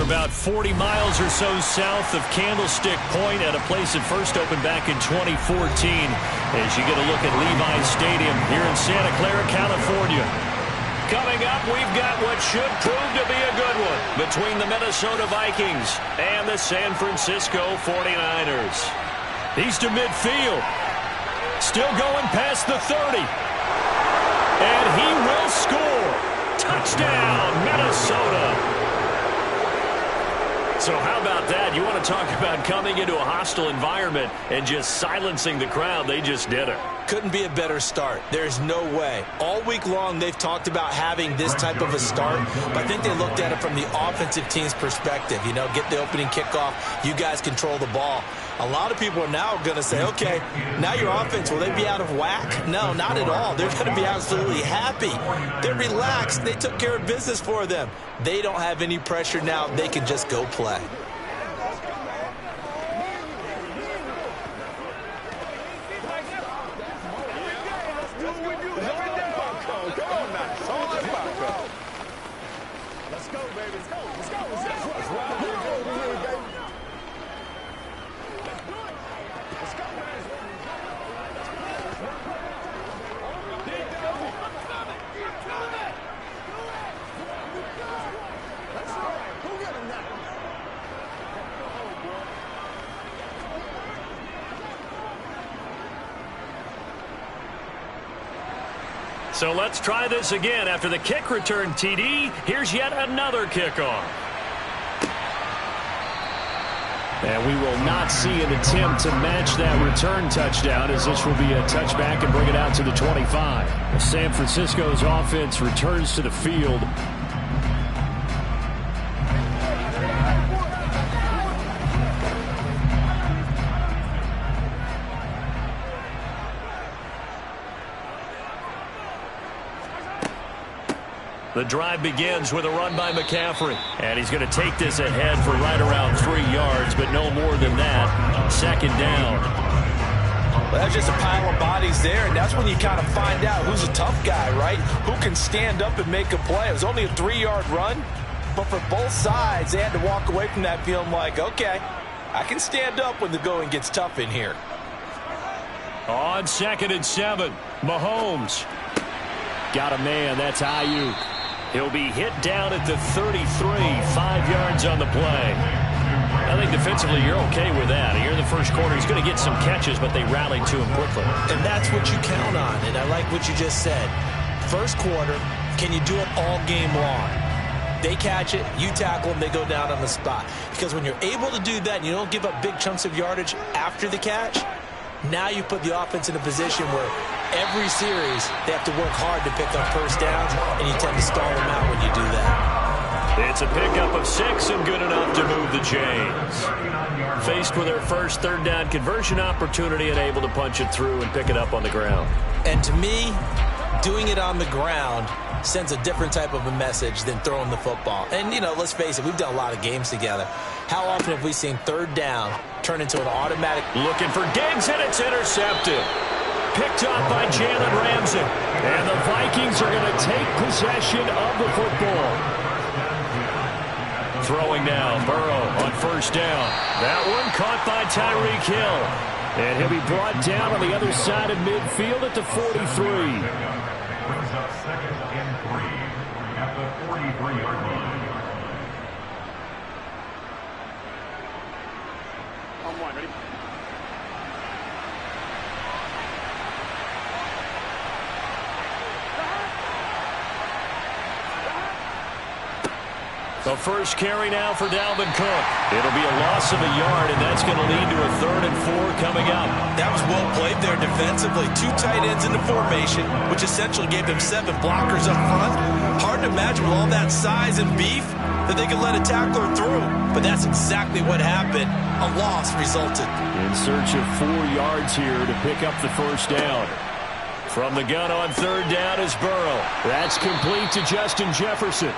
about 40 miles or so south of Candlestick Point at a place that first opened back in 2014 as you get a look at Levi's Stadium here in Santa Clara, California. Coming up, we've got what should prove to be a good one between the Minnesota Vikings and the San Francisco 49ers. He's to midfield. Still going past the 30. And he will score. Touchdown, Minnesota. So how about that? You want to talk about coming into a hostile environment and just silencing the crowd. They just did it. Couldn't be a better start. There's no way. All week long, they've talked about having this type of a start, but I think they looked at it from the offensive team's perspective. You know, get the opening kickoff. You guys control the ball. A lot of people are now going to say, okay, now your offense, will they be out of whack? No, not at all. They're going to be absolutely happy. They're relaxed. They took care of business for them. They don't have any pressure now. They can just go play. So let's try this again. After the kick return TD, here's yet another kickoff. And we will not see an attempt to match that return touchdown, as this will be a touchback and bring it out to the 25. San Francisco's offense returns to the field. The drive begins with a run by McCaffrey. And he's going to take this ahead for right around 3 yards, but no more than that. Second down. Well, that's just a pile of bodies there, and that's when you kind of find out who's a tough guy, right? Who can stand up and make a play. It was only a 3-yard run, but for both sides, they had to walk away from that feeling like, okay, I can stand up when the going gets tough in here. On 2nd and 7, Mahomes. Got a man, that's Ayuk. He'll be hit down at the 33, 5 yards on the play. I think defensively you're okay with that. Here in the first quarter, he's going to get some catches, but they rallied to him quickly. And that's what you count on, and I like what you just said. First quarter, can you do it all game long? They catch it, you tackle them, they go down on the spot. Because when you're able to do that and you don't give up big chunks of yardage after the catch, now you put the offense in a position where every series they have to work hard to pick up first downs, and you tend to stall them out when you do that. It's a pickup of 6 and good enough to move the chains. Faced with their first third down conversion opportunity and able to punch it through and pick it up on the ground. And to me, doing it on the ground sends a different type of a message than throwing the football. And, you know, let's face it, we've done a lot of games together. How often have we seen third down turn into an automatic? Looking for Diggs, and it's intercepted. Picked up by Jalen Ramsey. And the Vikings are going to take possession of the football. Throwing now, Burrow on first down. That one caught by Tyreek Hill. And he'll be brought down on the other side of midfield at the 43. Brings up 2nd and 3 at the 43-yard line. On one, ready? The first carry now for Dalvin Cook. It'll be a loss of a yard, and that's going to lead to a 3rd and 4 coming up. That was well played there defensively. 2 tight ends in the formation, which essentially gave them 7 blockers up front. Hard to imagine with all that size and beef that they could let a tackler through. But that's exactly what happened. A loss resulted. In search of 4 yards here to pick up the first down. From the gun on third down is Burrow. That's complete to Justin Jefferson.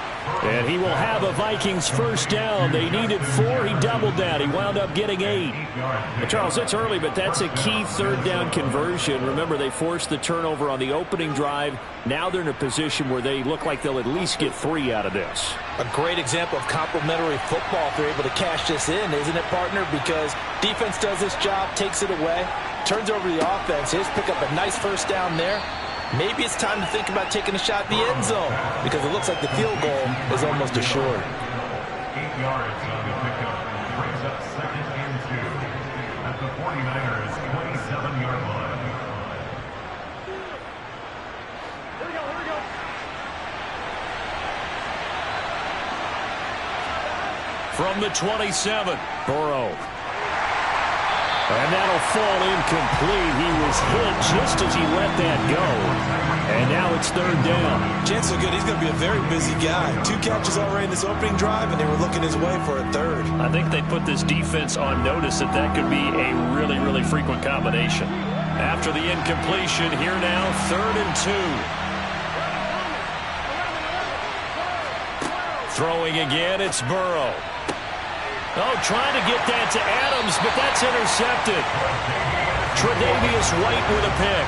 And he will have a Vikings first down. They needed 4. He doubled that. He wound up getting 8. Well, Charles, it's early, but that's a key third down conversion. Remember, they forced the turnover on the opening drive. Now they're in a position where they look like they'll at least get 3 out of this. A great example of complementary football if they're able to cash this in, isn't it, partner? Because defense does this job, takes it away, turns over the offense. Here's pick up a nice first down there. Maybe it's time to think about taking a shot at the end zone because it looks like the field goal is almost assured. 8 yards on the pickup. Brings up 2nd and 2 at the 49ers 27-yard line. Here we go. From the 27, Burrow. And that'll fall incomplete. He was hit just as he let that go. And now it's third down. Chance so good. He's going to be a very busy guy. 2 catches already in this opening drive, and they were looking his way for a third. I think they put this defense on notice that that could be a really, really frequent combination. After the incompletion, here now, 3rd and 2. Throwing again, it's Burrow. Oh, trying to get that to Adams, but that's intercepted. Tre'Davious White with a pick.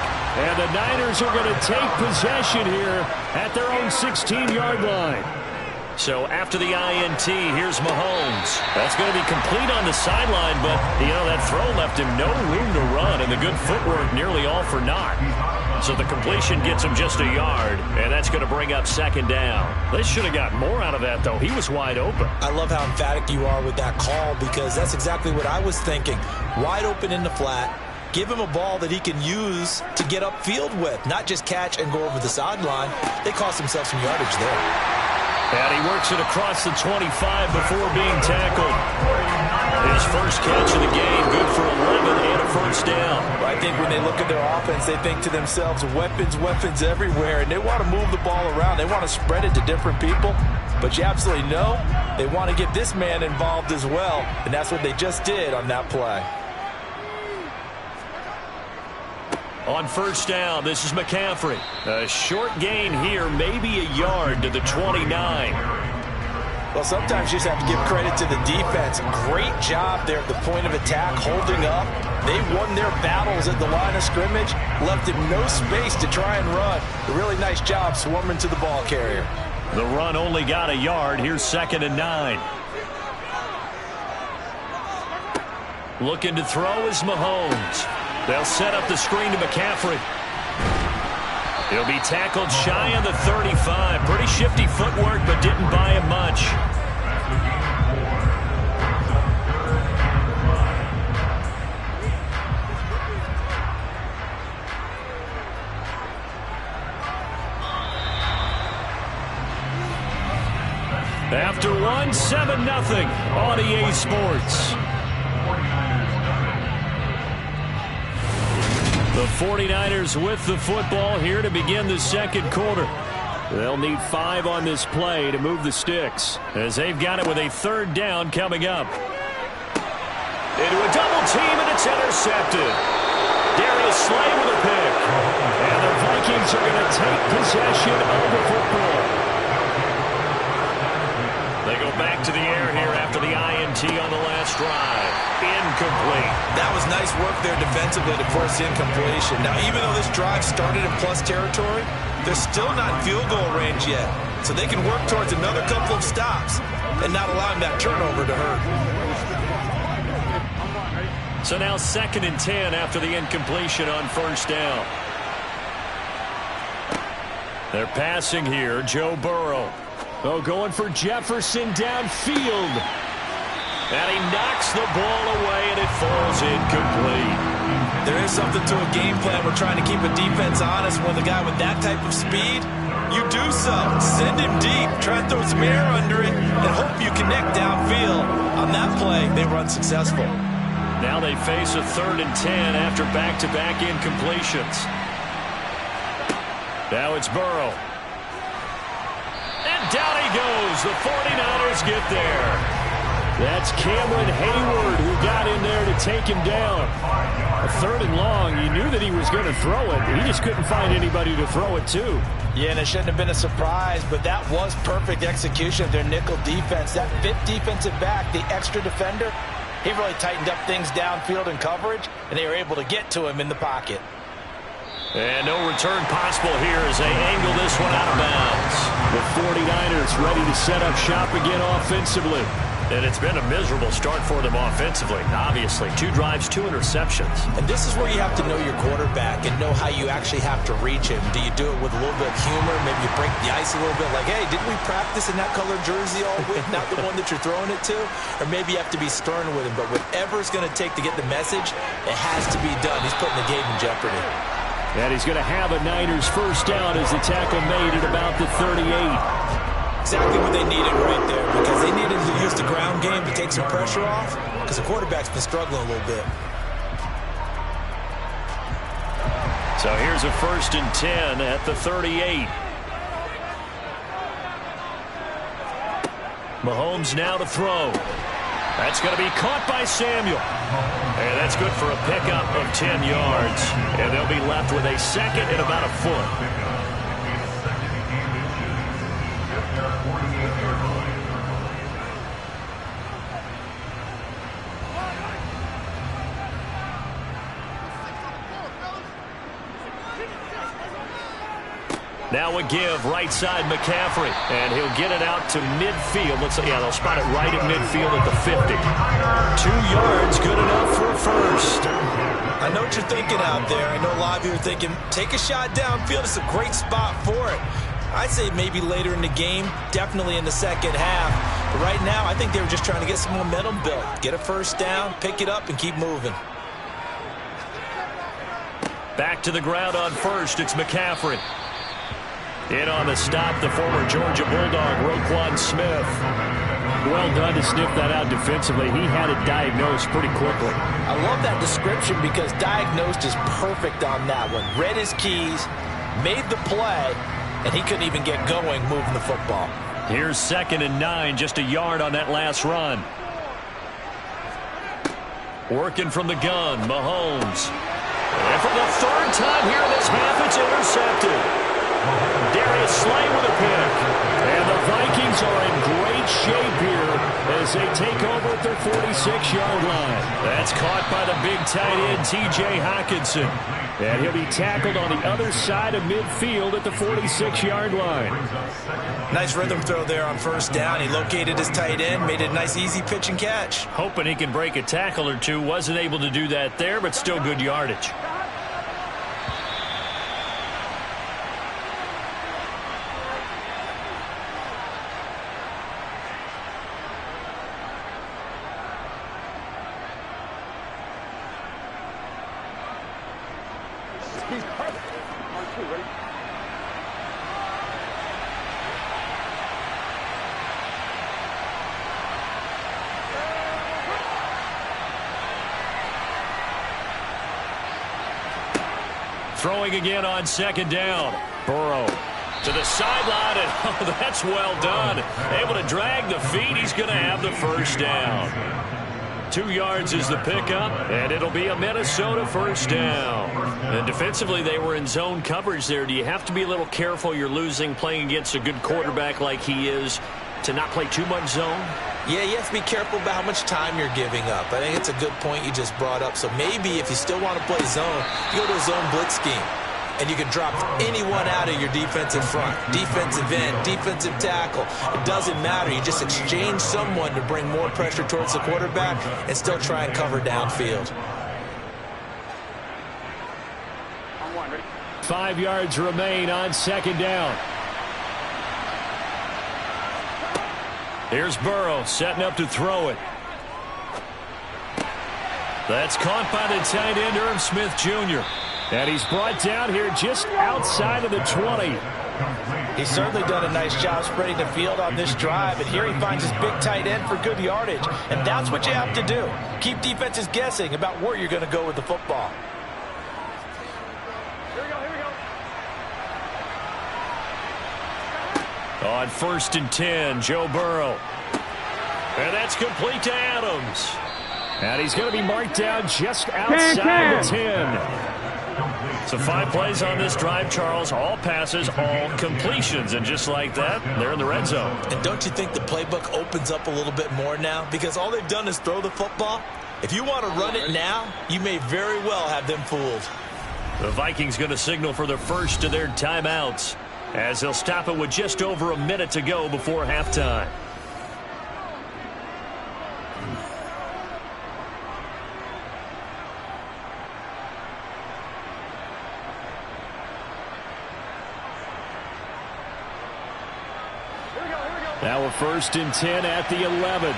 And the Niners are going to take possession here at their own 16-yard line. So after the INT, here's Mahomes. That's going to be complete on the sideline, but, you know, that throw left him no room to run, and the good footwork nearly all for naught. So the completion gets him just a yard, and that's going to bring up 2nd down. They should have got more out of that, though. He was wide open. I love how emphatic you are with that call because that's exactly what I was thinking. Wide open in the flat. Give him a ball that he can use to get upfield with, not just catch and go over the sideline. They cost themselves some yardage there. And he works it across the 25 before being tackled. His first catch of the game, good for 11 and a first down. I think when they look at their offense, they think to themselves, weapons everywhere, and they want to move the ball around. They want to spread it to different people, but you absolutely know they want to get this man involved as well, and that's what they just did on that play. On first down, this is McCaffrey. A short gain here, maybe a yard to the 29. Well, sometimes you just have to give credit to the defense. Great job there at the point of attack, holding up. They won their battles at the line of scrimmage, left him no space to try and run. A really nice job swarming to the ball carrier. The run only got a yard. Here's 2nd and 9. Looking to throw is Mahomes. They'll set up the screen to McCaffrey. He'll be tackled shy of the 35. Pretty shifty footwork, but didn't buy him much. After one, 7-0 on EA Sports. The 49ers with the football here to begin the second quarter. They'll need 5 on this play to move the sticks as they've got it with a 3rd down coming up. Into a double team, and it's intercepted. Darius Slay with a pick. And the Vikings are going to take possession of the football. They go back to the air here after the INT on the last drive. Incomplete. That was nice work there defensively to force incompletion. Now, even though this drive started in plus territory, they're still not in field goal range yet. So they can work towards another couple of stops and not allowing that turnover to hurt. So now 2nd and 10 after the incompletion on first down. They're passing here, Joe Burrow. Oh, going for Jefferson downfield. And he knocks the ball away, and it falls incomplete. There is something to a game plan. We're trying to keep a defense honest with a guy with that type of speed. You do so. Send him deep. Try to throw some air under it and hope you connect downfield. On that play, they run successful. Now they face a 3rd and 10 after back-to-back incompletions. Now it's Burrow. And down he goes. The 49ers get there. That's Cameron Hayward who got in there to take him down. A 3rd and long. You knew that he was going to throw it. He just couldn't find anybody to throw it to. Yeah, and it shouldn't have been a surprise, but that was perfect execution of their nickel defense. That 5th defensive back, the extra defender, he really tightened up things downfield in coverage, and they were able to get to him in the pocket. And no return possible here as they angle this one out of bounds. The 49ers ready to set up shop again offensively. And it's been a miserable start for them offensively. Obviously, 2 drives, 2 interceptions. And this is where you have to know your quarterback and know how you actually have to reach him. Do you do it with a little bit of humor? Maybe you break the ice a little bit like, hey, didn't we practice in that color jersey all week? Not the one that you're throwing it to? Or maybe you have to be stern with him. But whatever it's going to take to get the message, it has to be done. He's putting the game in jeopardy. And he's going to have a Niners first down as the tackle made at about the 38. Exactly what they needed right there, because they needed to use the ground game to take some pressure off, because the quarterback's been struggling a little bit. So here's a 1st and 10 at the 38. Mahomes now to throw. That's going to be caught by Samuel. And that's good for a pickup of 10 yards. And they'll be left with a 2nd and about a foot. Now a give, right side McCaffrey, and he'll get it out to midfield. Let's say, yeah, they'll spot it right at midfield at the 50. 2 yards, good enough for a first. I know what you're thinking out there. I know a lot of you are thinking, take a shot downfield. It's a great spot for it. I'd say maybe later in the game, definitely in the 2nd half. But right now, I think they were just trying to get some momentum built. Get a first down, pick it up, and keep moving. Back to the ground on first, it's McCaffrey. In on the stop, the former Georgia Bulldog, Roquan Smith. Well done to sniff that out defensively. He had it diagnosed pretty quickly. I love that description because diagnosed is perfect on that one. Read his keys, made the play, and he couldn't even get going moving the football. Here's 2nd and 9, just a yard on that last run. Working from the gun, Mahomes. And for the 3rd time here in this half, it's intercepted. Darius Slay with a pick. And the Vikings are in great shape here as they take over at their 46-yard line. That's caught by the big tight end, T.J. Hockenson. And he'll be tackled on the other side of midfield at the 46-yard line. Nice rhythm throw there on first down. He located his tight end, made it a nice easy pitch and catch. Hoping he can break a tackle or two. Wasn't able to do that there, but still good yardage. Throwing again on 2nd down. Burrow to the sideline, and oh, that's well done. Able to drag the feet. He's going to have the first down. 2 yards is the pickup, and it'll be a Minnesota first down. And defensively, they were in zone coverage there. Do you have to be a little careful? You're losing playing against a good quarterback like he is to not play too much zone? Yeah, you have to be careful about how much time you're giving up. I think it's a good point you just brought up. So maybe if you still want to play zone, you go to a zone blitz scheme. And you can drop anyone out of your defensive front. Defensive end, defensive tackle. It doesn't matter. You just exchange someone to bring more pressure towards the quarterback and still try and cover downfield. 5 yards remain on 2nd down. Here's Burrow setting up to throw it. That's caught by the tight end, Irv Smith Jr. And he's brought down here just outside of the 20. He's certainly done a nice job spreading the field on this drive. And here he finds his big tight end for good yardage. And that's what you have to do. Keep defenses guessing about where you're going to go with the football. On 1st and 10, Joe Burrow. And that's complete to Adams. And he's going to be marked down just outside the 10. So 5 plays on this drive, Charles. All passes, all completions. And just like that, they're in the red zone. And don't you think the playbook opens up a little bit more now? Because all they've done is throw the football. If you want to run it now, you may very well have them fooled. The Vikings going to signal for the first of their timeouts as they'll stop it with just over a minute to go before halftime. Now a 1st and 10 at the 11.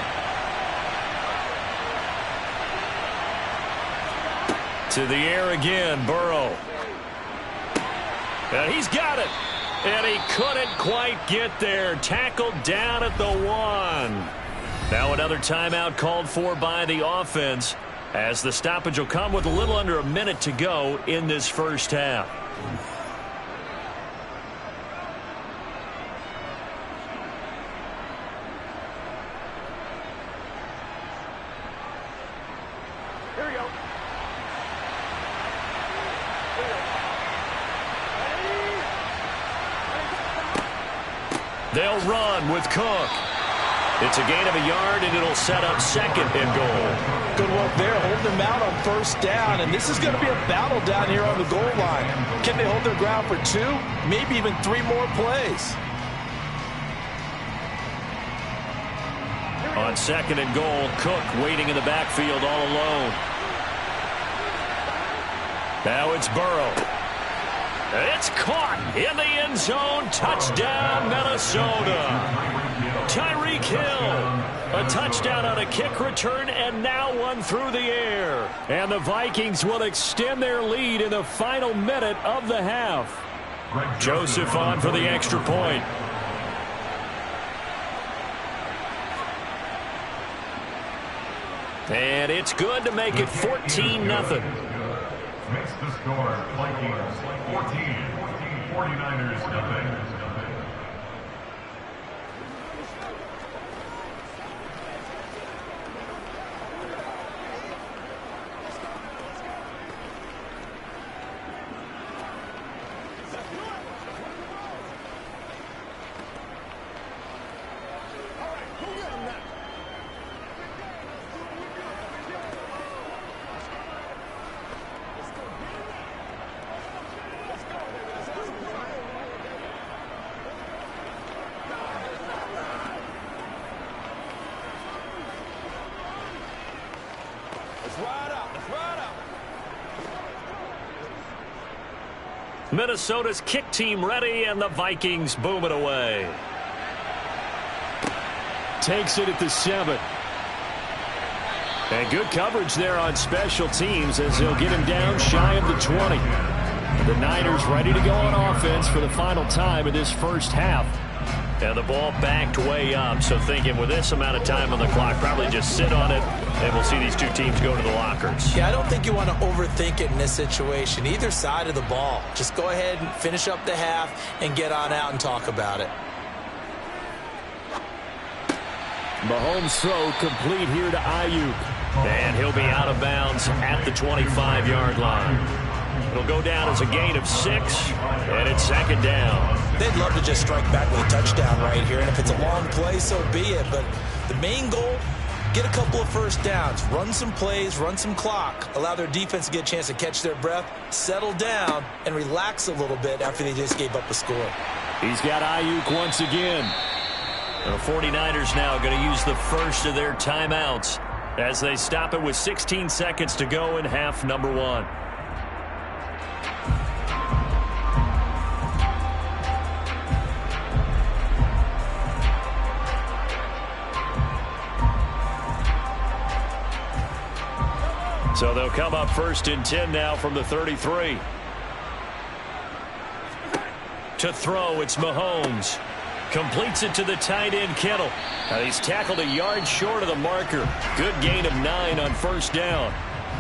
To the air again, Burrow. And he's got it. And he couldn't quite get there. Tackled down at the 1. Now another timeout called for by the offense as the stoppage will come with a little under a minute to go in this first half. They'll run with Cook. It's a gain of a yard, and it'll set up 2nd and goal. Good work there, holding them out on 1st down, and this is going to be a battle down here on the goal line. Can they hold their ground for 2, maybe even 3 more plays? On 2nd and goal, Cook waiting in the backfield all alone. Now it's Burrow. It's caught in the end zone. Touchdown, Minnesota. Tyreek Hill. A touchdown on a kick return, and now one through the air. And the Vikings will extend their lead in the final minute of the half. Joseph on for the extra point. And it's good to make it 14-0. Makes the score Vikings 14, 49ers nothing. Minnesota's kick team ready, and the Vikings boom it away. Takes it at the 7. And good coverage there on special teams as they'll get him down shy of the 20. The Niners ready to go on offense for the final time in this first half. And the ball backed way up, so thinking with this amount of time on the clock, probably just sit on it, and we'll see these two teams go to the lockers. Yeah, I don't think you want to overthink it in this situation. Either side of the ball. Just go ahead and finish up the half and get on out and talk about it. Mahomes' throw complete here to Ayuk. And he'll be out of bounds at the 25-yard line. It'll go down as a gain of 6, and it's 2nd down. They'd love to just strike back with a touchdown right here, and if it's a long play, so be it. But the main goal, get a couple of first downs, run some plays, run some clock, allow their defense to get a chance to catch their breath, settle down, and relax a little bit after they just gave up a score. He's got Ayuk once again. The 49ers now going to use the first of their timeouts as they stop it with 16 seconds to go in half number 1. So they'll come up 1st and 10 now from the 33. To throw, it's Mahomes. Completes it to the tight end, Kittle. Now he's tackled a yard short of the marker. Good gain of 9 on 1st down.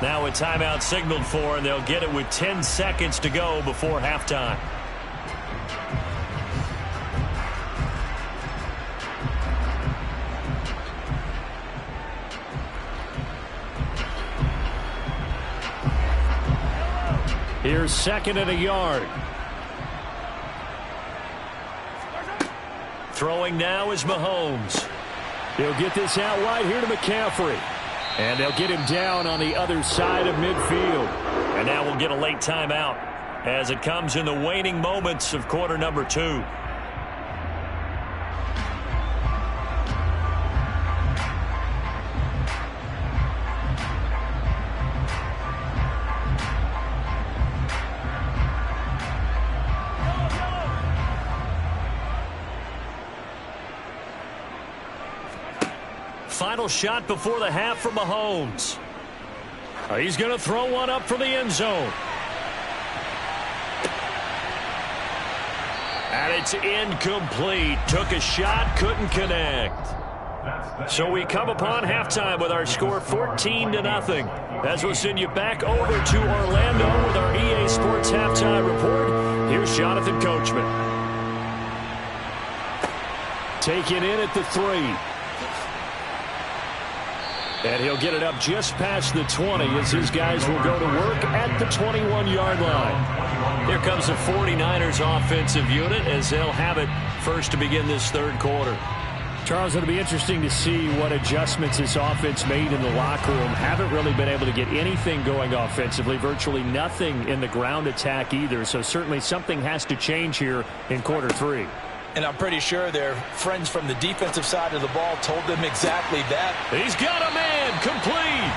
Now a timeout signaled for, and they'll get it with 10 seconds to go before halftime. Here's 2nd and a yard. Throwing now is Mahomes. He'll get this out wide here to McCaffrey. And they'll get him down on the other side of midfield. And now we'll get a late timeout as it comes in the waning moments of quarter number 2. Final shot before the half from Mahomes. He's going to throw one up for the end zone. And it's incomplete. Took a shot, couldn't connect. So we come upon halftime with our score 14-0. As we'll send you back over to Orlando with our EA Sports Halftime Report. Here's Jonathan Coachman. Taken in at the 3. And he'll get it up just past the 20 as his guys will go to work at the 21-yard line. Here comes the 49ers offensive unit as they'll have it first to begin this third quarter. Charles, it'll be interesting to see what adjustments this offense made in the locker room. Haven't really been able to get anything going offensively, virtually nothing in the ground attack either. So certainly something has to change here in quarter 3. And I'm pretty sure their friends from the defensive side of the ball told them exactly that. He's got a man complete.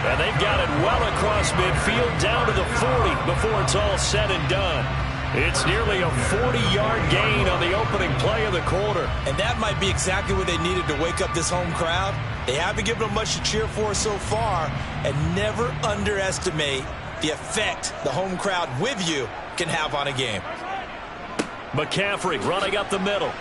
And they've got it well across midfield down to the 40 before it's all said and done. It's nearly a 40-yard gain on the opening play of the quarter. And that might be exactly what they needed to wake up this home crowd. They haven't given them much to cheer for so far. And never underestimate the effect the home crowd with you can have on a game. McCaffrey running up the middle.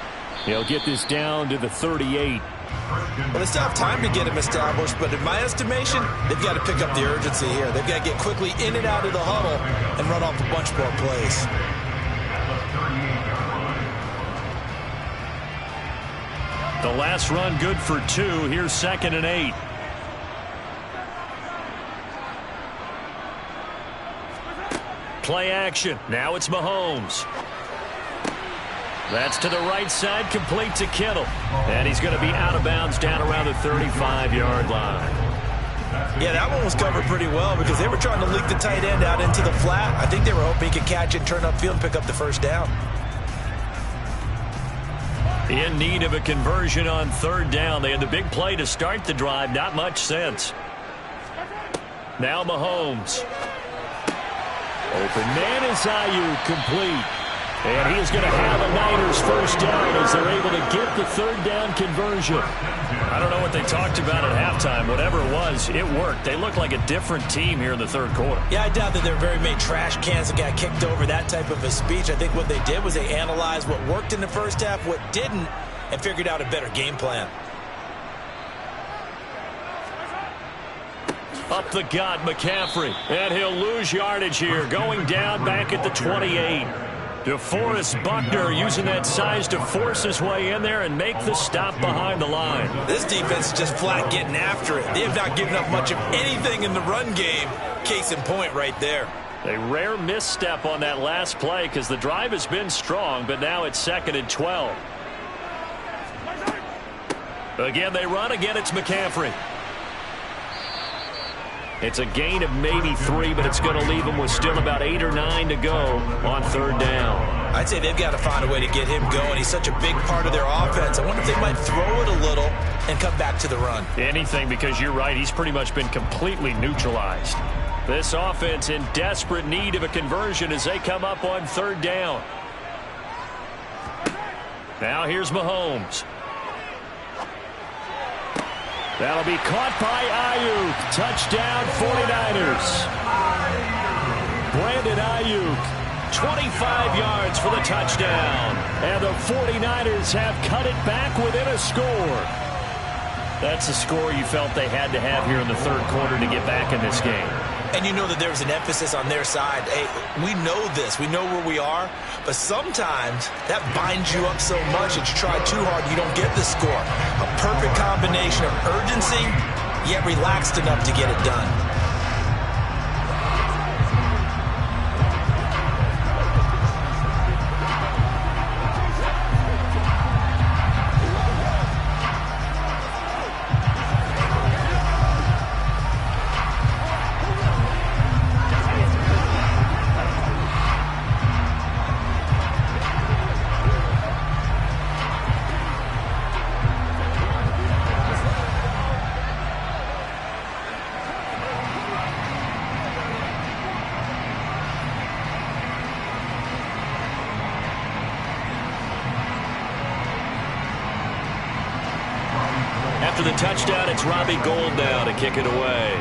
He'll get this down to the 38. Well, they still have time to get him established, but in my estimation, they've got to pick up the urgency here. They've got to get quickly in and out of the huddle and run off a bunch more plays. The last run good for 2. Here's 2nd and 8. Play action. Now it's Mahomes. That's to the right side, complete to Kittle. And he's going to be out of bounds down around the 35-yard line. Yeah, that one was covered pretty well because they were trying to leak the tight end out into the flat. I think they were hoping he could catch it, turn upfield, and pick up the first down. In need of a conversion on 3rd down. They had the big play to start the drive. Not much sense. Now Mahomes. Open man is Ayuk, complete. And he is going to have a Niners first down as they're able to get the 3rd down conversion. I don't know what they talked about at halftime. Whatever it was, it worked. They look like a different team here in the 3rd quarter. Yeah, I doubt that there very many trash cans that got kicked over, that type of a speech. I think what they did was they analyzed what worked in the first half, what didn't, and figured out a better game plan. Up the gut, McCaffrey. And he'll lose yardage here, going down back at the 28. DeForest Buckner using that size to force his way in there and make the stop behind the line. This defense is just flat getting after it. They have not given up much of anything in the run game. Case in point right there. A rare misstep on that last play because the drive has been strong, but now it's 2nd and 12. Again, they run. Again, it's McCaffrey. It's a gain of maybe 3, but it's going to leave them with still about 8 or 9 to go on 3rd down. I'd say they've got to find a way to get him going. He's such a big part of their offense. I wonder if they might throw it a little and come back to the run. Anything, because you're right. He's pretty much been completely neutralized. This offense in desperate need of a conversion as they come up on 3rd down. Now here's Mahomes. That'll be caught by Ayuk. Touchdown 49ers. Brandon Ayuk, 25 yards for the touchdown. And the 49ers have cut it back within a score. That's a score you felt they had to have here in the 3rd quarter to get back in this game. And you know that there's an emphasis on their side. Hey, we know this. We know where we are. But sometimes that binds you up so much that you try too hard, you don't get the score. A perfect combination of urgency, yet relaxed enough to get it done. after the touchdown, it's Robbie Gould now to kick it away.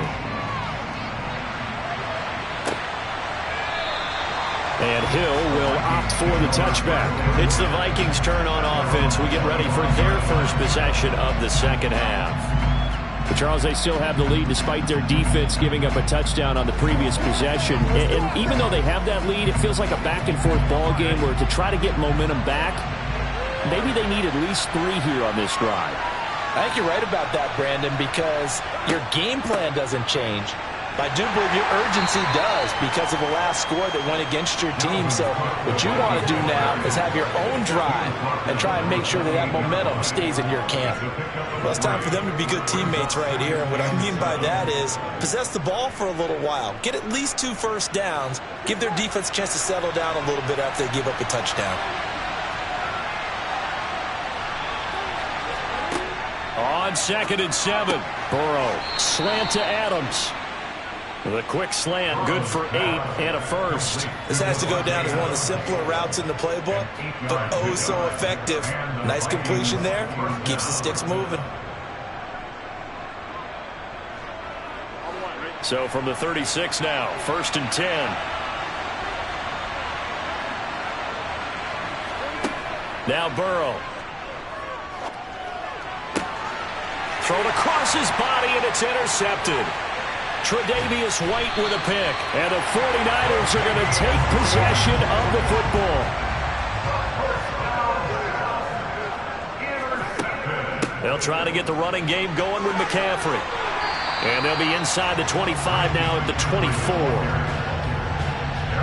And Hill will opt for the touchback. It's the Vikings' turn on offense. We get ready for their first possession of the second half. But Charles, they still have the lead despite their defense giving up a touchdown on the previous possession. And even though they have that lead, it feels like a back-and-forth ball game where to try to get momentum back, maybe they need at least 3 here on this drive. I think you're right about that, Brandon, because your game plan doesn't change. I do believe your urgency does because of the last score that went against your team. So what you want to do now is have your own drive and try and make sure that that momentum stays in your camp. Well, it's time for them to be good teammates right here. And what I mean by that is possess the ball for a little while. Get at least 2 first downs. Give their defense a chance to settle down a little bit after they give up a touchdown. On 2nd and 7, Burrow slant to Adams. The quick slant, good for 8 and a first. This has to go down as one of the simpler routes in the playbook, but oh so effective. Nice completion there. Keeps the sticks moving. So from the 36 now, 1st and 10. Now Burrow. Thrown across his body, and it's intercepted. Tre'Davious White with a pick. And the 49ers are going to take possession of the football. They'll try to get the running game going with McCaffrey. And they'll be inside the 25 now at the 24.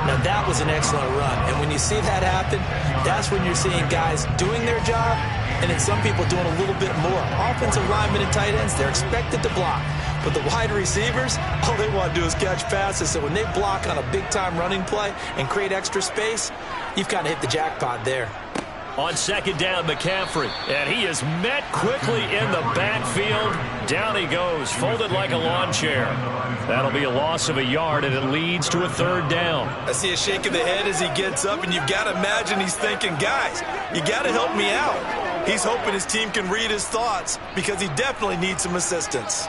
Now that was an excellent run. And when you see that happen, that's when you're seeing guys doing their job and then some people doing a little bit more. Offensive linemen and tight ends, they're expected to block. But the wide receivers, all they want to do is catch passes. So when they block on a big-time running play and create extra space, you've kind of hit the jackpot there. On 2nd down, McCaffrey. And he is met quickly in the backfield. Down he goes, folded like a lawn chair. That'll be a loss of a yard, and it leads to a 3rd down. I see a shake of the head as he gets up, and you've got to imagine he's thinking, guys, you got to help me out. He's hoping his team can read his thoughts because he definitely needs some assistance.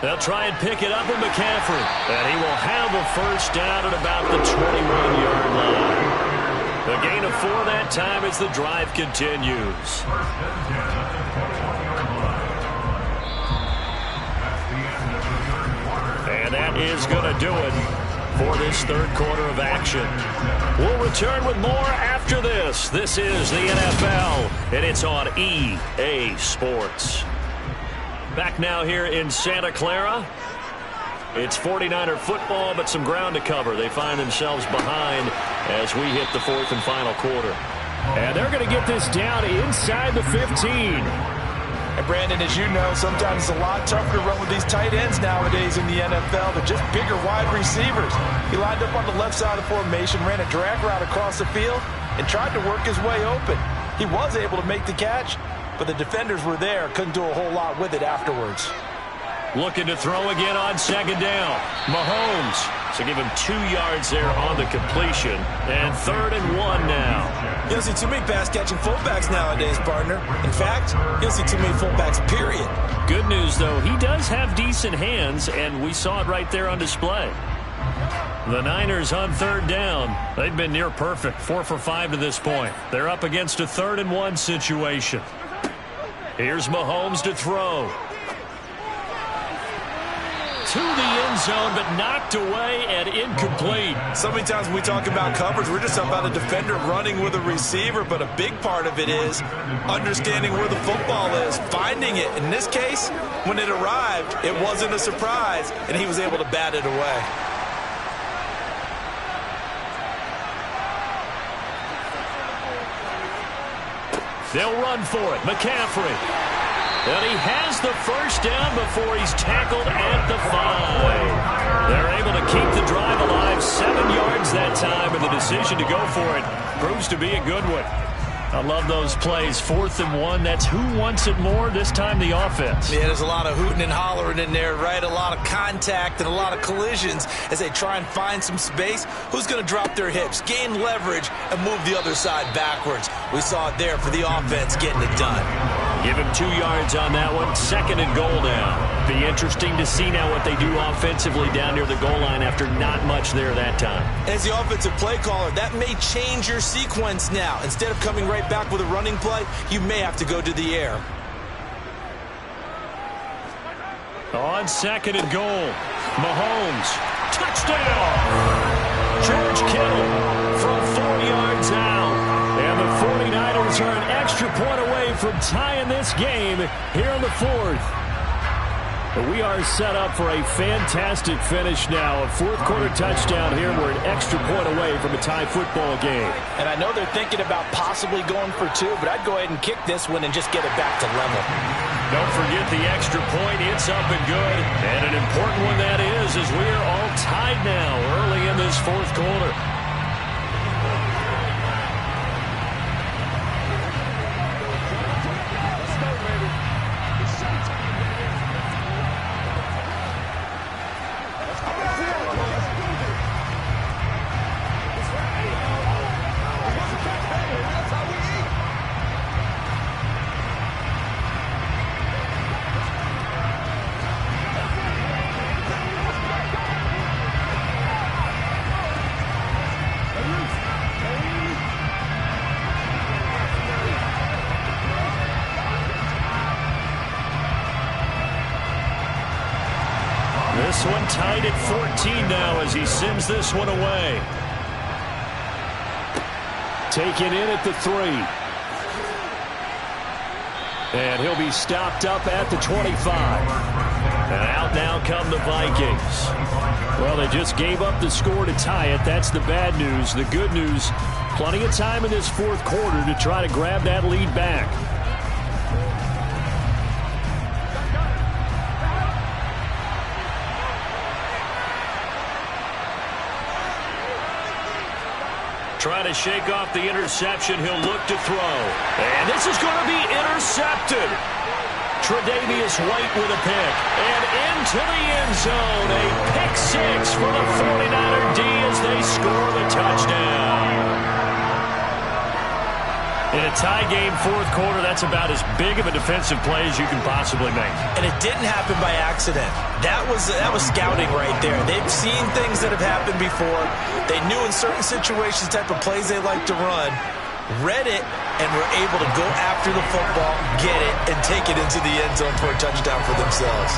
They'll try and pick it up with McCaffrey. And he will have a 1st down at about the 21-yard line. The gain of 4 that time as the drive continues. And that is going to do it for this 3rd quarter of action. We'll return with more after this. This is the NFL, and it's on EA Sports. Back now here in Santa Clara. It's 49er football, but some ground to cover. They find themselves behind as we hit the 4th and final quarter. And they're going to get this down inside the 15. And Brandon, as you know, sometimes it's a lot tougher to run with these tight ends nowadays in the NFL. They're just bigger wide receivers. He lined up on the left side of the formation, ran a drag route across the field, and tried to work his way open. He was able to make the catch, but the defenders were there, couldn't do a whole lot with it afterwards. Looking to throw again on 2nd down. Mahomes. So give him 2 yards there on the completion. And 3rd and 1 now. You don't see too many pass-catching fullbacks nowadays, partner. In fact, you don't see too many fullbacks, period. Good news, though, he does have decent hands, and we saw it right there on display. The Niners on 3rd down. They've been near perfect, 4 for 5 to this point. They're up against a 3rd and 1 situation. Here's Mahomes to throw. To the end zone, but knocked away and incomplete. So many times when we talk about coverage, we're just talking about a defender running with a receiver, but a big part of it is understanding where the football is, finding it. In this case, when it arrived, it wasn't a surprise, and he was able to bat it away. They'll run for it. McCaffrey. And he has the 1st down before he's tackled at the 5. They're able to keep the drive alive, 7 yards that time, and the decision to go for it proves to be a good one. I love those plays. 4th and 1. That's who wants it more. This time the offense. Yeah, there's a lot of hooting and hollering in there, right? A lot of contact and a lot of collisions as they try and find some space. Who's going to drop their hips, gain leverage, and move the other side backwards? We saw it there for the offense getting it done. Give him 2 yards on that one. 2nd and goal now. Be interesting to see now what they do offensively down near the goal line after not much there that time. As the offensive play caller, that may change your sequence now. Instead of coming right back with a running play, you may have to go to the air. On 2nd and goal, Mahomes, touchdown! George Kittle from 4 yards out. And the 49ers are an extra point away from tying this game here in the 4th. We are set up for a fantastic finish now. A 4th quarter touchdown here. We're an extra point away from a tie football game. And I know they're thinking about possibly going for 2, but I'd go ahead and kick this one and just get it back to level. Don't forget the extra point. It's up and good. And an important one that is, as we are all tied now early in this 4th quarter. This one tied at 14 now as he sends this one away. Taken in at the 3. And he'll be stopped up at the 25. And out now come the Vikings. Well, they just gave up the score to tie it. That's the bad news. The good news, plenty of time in this 4th quarter to try to grab that lead back. Trying to shake off the interception. He'll look to throw. And this is going to be intercepted. Tre'Davious White with a pick. And into the end zone. A pick 6 for the 49er D as they score the touchdown. In a tie game, 4th quarter, that's about as big of a defensive play as you can possibly make. And it didn't happen by accident. That was scouting right there. They've seen things that have happened before. They knew in certain situations the type of plays they like to run, read it, and were able to go after the football, get it, and take it into the end zone for a touchdown for themselves.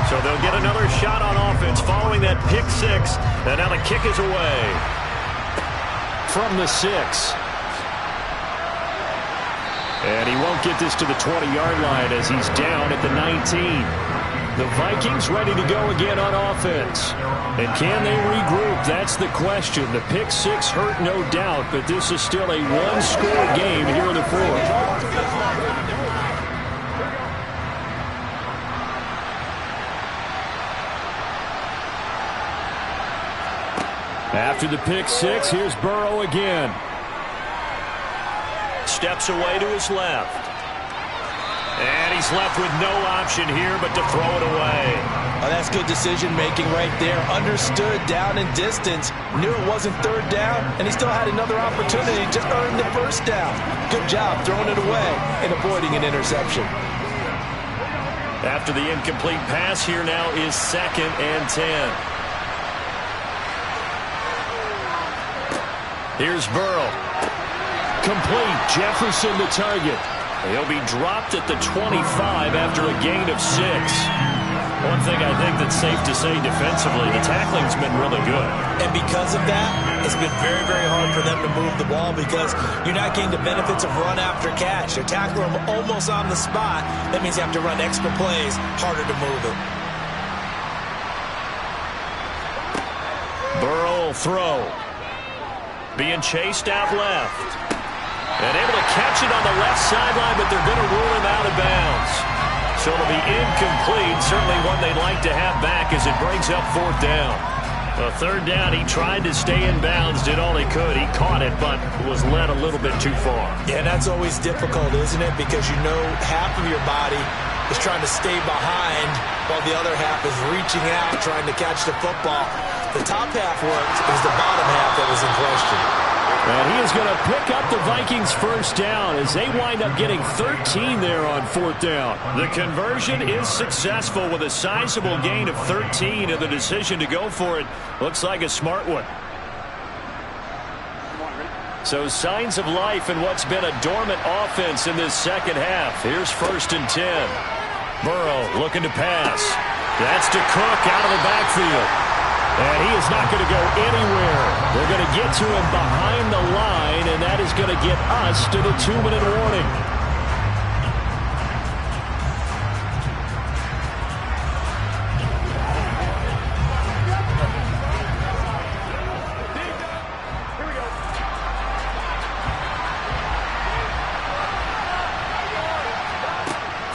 So they'll get another shot on offense following that pick 6. And now the kick is away from the 6. And he won't get this to the 20-yard line as he's down at the 19. The Vikings ready to go again on offense. And can they regroup? That's the question. The pick 6 hurt, no doubt, but this is still a one-score game here in the 4th. After the pick 6, here's Burrow again. Steps away to his left. And he's left with no option here but to throw it away. Oh, that's good decision-making right there. Understood down and distance. Knew it wasn't 3rd down, and he still had another opportunity to earn the 1st down. Good job throwing it away and avoiding an interception. After the incomplete pass, here now is 2nd and 10. Here's Burrow. Complete. Jefferson the target. He'll be dropped at the 25 after a gain of 6. One thing I think that's safe to say defensively, the tackling's been really good. And because of that, it's been very, very hard for them to move the ball because you're not getting the benefits of run after catch. They're tackling them almost on the spot. That means you have to run extra plays, harder to move it. Burrow will throw. Being chased out left. And able to catch it on the left sideline, but they're going to rule him out of bounds. So it'll be incomplete. Certainly one they'd like to have back as it brings up 4th down. A 3rd down, he tried to stay in bounds, did all he could. He caught it, but was led a little bit too far. Yeah, that's always difficult, isn't it? Because you know half of your body is trying to stay behind while the other half is reaching out, trying to catch the football. The top half worked. It was the bottom half that was in question. And he is going to pick up the Vikings' 1st down as they wind up getting 13 there on 4th down. The conversion is successful with a sizable gain of 13, and the decision to go for it looks like a smart one. So signs of life in what's been a dormant offense in this 2nd half. Here's 1st and 10. Burrow looking to pass. That's to Cook out of the backfield. And he is not going to go anywhere. They're going to get to him behind the line, and that is going to get us to the 2-minute warning.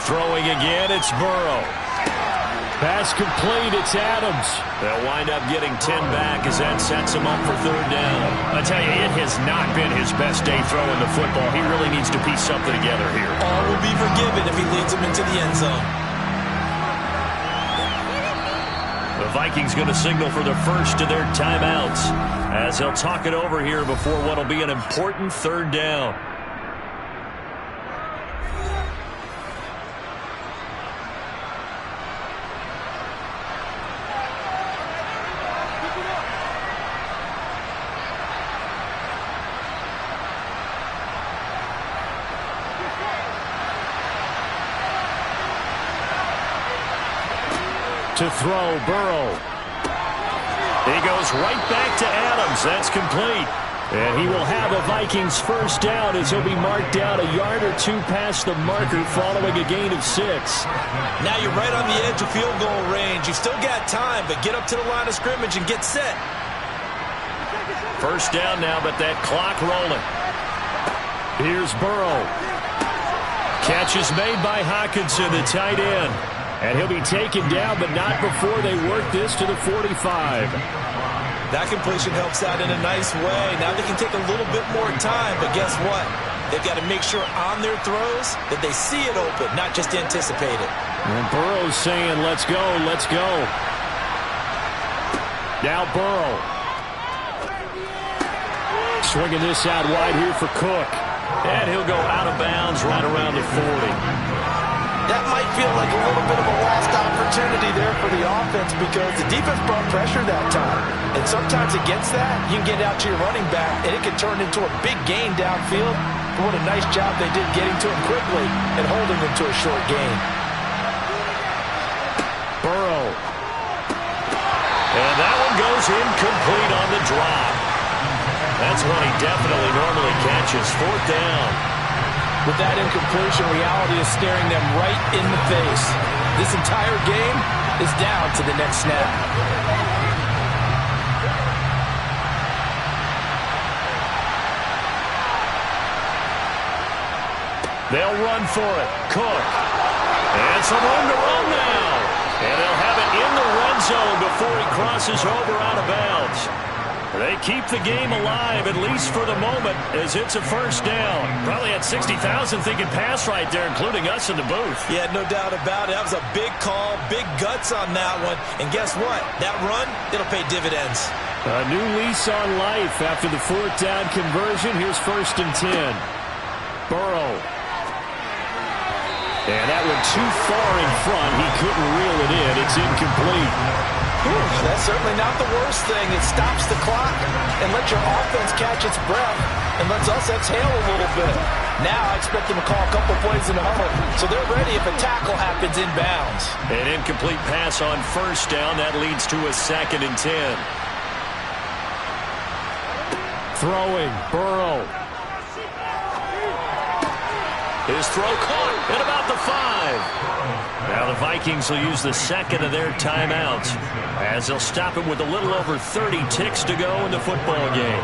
Throwing again, it's Burrow. Pass complete, it's Adams. They'll wind up getting 10 back as that sets him up for 3rd down. I tell you, it has not been his best day throwing the football. He really needs to piece something together here. All will be forgiven if he leads them into the end zone. The Vikings going to signal for the first of their timeouts as they'll talk it over here before what will be an important 3rd down. To throw, Burrow. He goes right back to Adams. That's complete. And he will have a Vikings 1st down as he'll be marked down a yard or 2 past the marker following a gain of 6. Now you're right on the edge of field goal range. You've still got time, but get up to the line of scrimmage and get set. 1st down now, but that clock rolling. Here's Burrow. Catch is made by Hockenson, the tight end. And he'll be taken down, but not before they work this to the 45. That completion helps out in a nice way. Now they can take a little bit more time, but guess what? They've got to make sure on their throws that they see it open, not just anticipate it. And Burrow's saying, let's go, let's go. Now Burrow. Swinging this out wide here for Cook. And he'll go out of bounds right around the 40. That might feel like a little bit of a lost opportunity there for the offense because the defense brought pressure that time. And sometimes against that, you can get out to your running back, and it can turn into a big gain downfield. But what a nice job they did getting to him quickly and holding him to a short gain. Burrow. And that one goes incomplete on the drop. That's one he definitely normally catches. 4th down. With that incompletion, reality is staring them right in the face. This entire game is down to the next snap. They'll run for it. Cook. And some room to run now. And they'll have it in the red zone before he crosses over out of bounds. They keep the game alive, at least for the moment, as it's a 1st down. Probably had 60,000 thinking pass right there, including us in the booth. Yeah, no doubt about it. That was a big call, big guts on that one. And guess what? That run, it'll pay dividends. A new lease on life after the 4th down conversion. Here's 1st and 10. Burrow. And that one too far in front. He couldn't reel it in. It's incomplete. That's certainly not the worst thing. It stops the clock and lets your offense catch its breath and lets us exhale a little bit. Now I expect them to call a couple plays in the huddle, so they're ready if a tackle happens inbounds. An incomplete pass on first down. That leads to a 2nd and 10. Throwing, Burrow. His throw caught at about the 5. Now the Vikings will use the second of their timeouts as they'll stop it with a little over 30 ticks to go in the football game.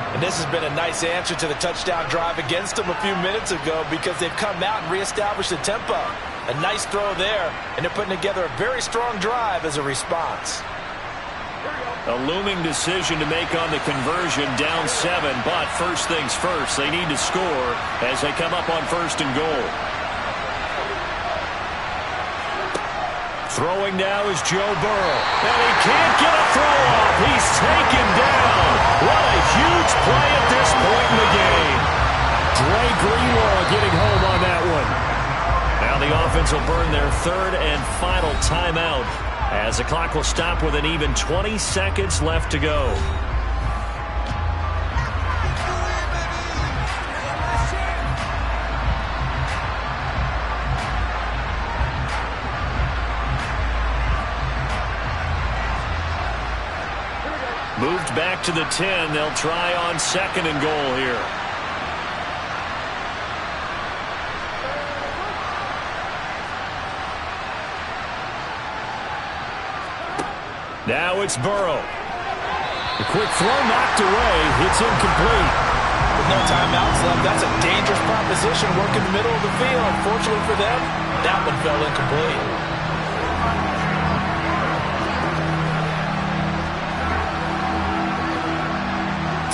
And this has been a nice answer to the touchdown drive against them a few minutes ago because they've come out and reestablished the tempo. A nice throw there, and they're putting together a very strong drive as a response. A looming decision to make on the conversion, down 7, but first things first, they need to score as they come up on 1st and goal. Throwing now is Joe Burrow, and he can't get a throw off. He's taken down. What a huge play at this point in the game. Dre Greenlaw getting home on that one. Now the offense will burn their 3rd and final timeout as the clock will stop with an even 20 seconds left to go. Moved back to the 10. They'll try on 2nd and goal here. Now it's Burrow. A quick throw knocked away. It's incomplete. With no timeouts left, that's a dangerous proposition working the middle of the field. Unfortunately for them, that one fell incomplete.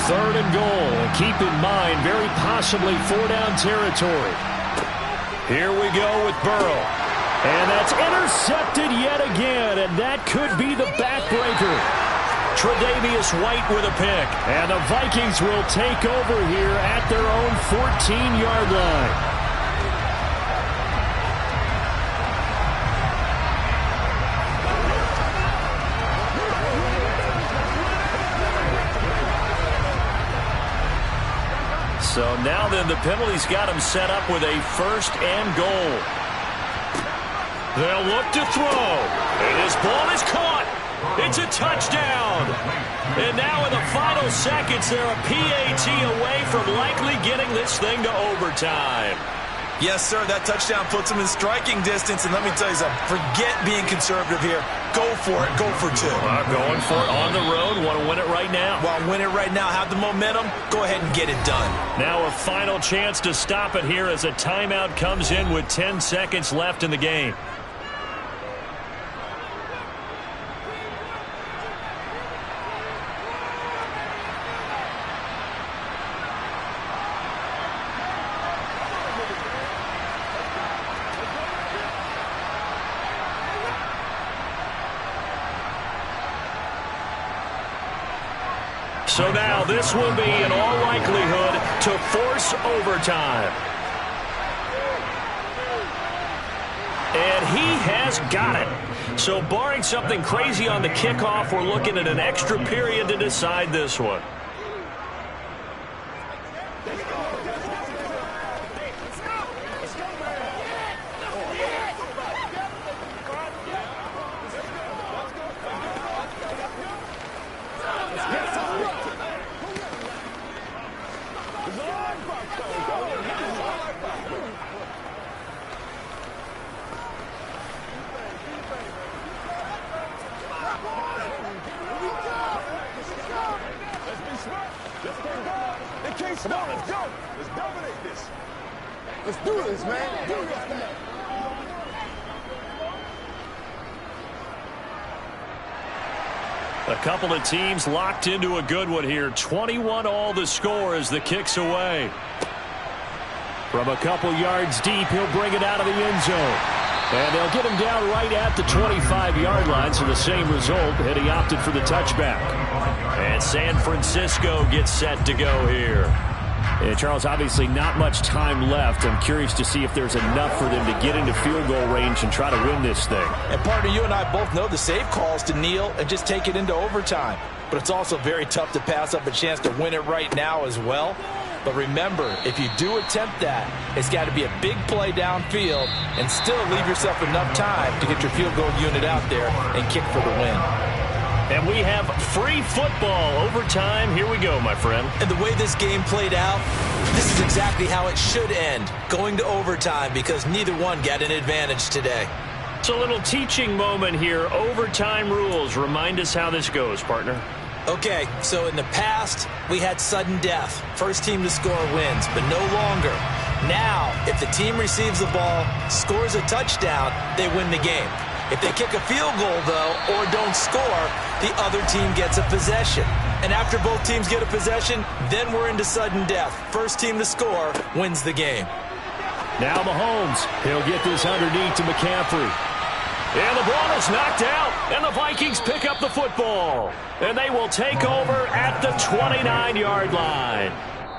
Third and goal. Keep in mind, very possibly 4-down territory. Here we go with Burrow. And that's intercepted yet again, and that could be the backbreaker. Tre'Davious White with a pick. And the Vikings will take over here at their own 14-yard line. So now then the penalty's got him set up with a 1st and goal. They'll look to throw. And his ball is caught. It's a touchdown. And now in the final seconds, they're a PAT away from likely getting this thing to overtime. Yes, sir, that touchdown puts them in striking distance. And let me tell you something, forget being conservative here. Go for it. Go for 2. Going for it on the road. Want to win it right now? Well, win it right now. Have the momentum. Go ahead and get it done. Now a final chance to stop it here as a timeout comes in with 10 seconds left in the game. So now this will be, in all likelihood, to force overtime. And he has got it. So barring something crazy on the kickoff, we're looking at an extra period to decide this one. Come on, let's go. Let's dominate this. Let's do this, man. Do this, man. A couple of teams locked into a good one here. 21 all the score as the kick's away. From a couple yards deep, he'll bring it out of the end zone. And they'll get him down right at the 25-yard line, so the same result, and he opted for the touchback. And San Francisco gets set to go here. And Charles, obviously not much time left. I'm curious to see if there's enough for them to get into field goal range and try to win this thing. And partner, you and I both know the save calls to kneel and just take it into overtime. But it's also very tough to pass up a chance to win it right now as well. But remember, if you do attempt that, it's got to be a big play downfield and still leave yourself enough time to get your field goal unit out there and kick for the win. And we have free football overtime. Here we go, my friend. And the way this game played out, this is exactly how it should end, going to overtime, because neither one got an advantage today. It's a little teaching moment here. Overtime rules. Remind us how this goes, partner. Okay, so in the past, we had sudden death. First team to score wins, but no longer. Now, if the team receives the ball, scores a touchdown, they win the game. If they kick a field goal, though, or don't score, the other team gets a possession. And after both teams get a possession, then we're into sudden death. First team to score wins the game. Now Mahomes. He'll get this underneath to McCaffrey. And the ball is knocked out, and the Vikings pick up the football. And they will take over at the 29-yard line.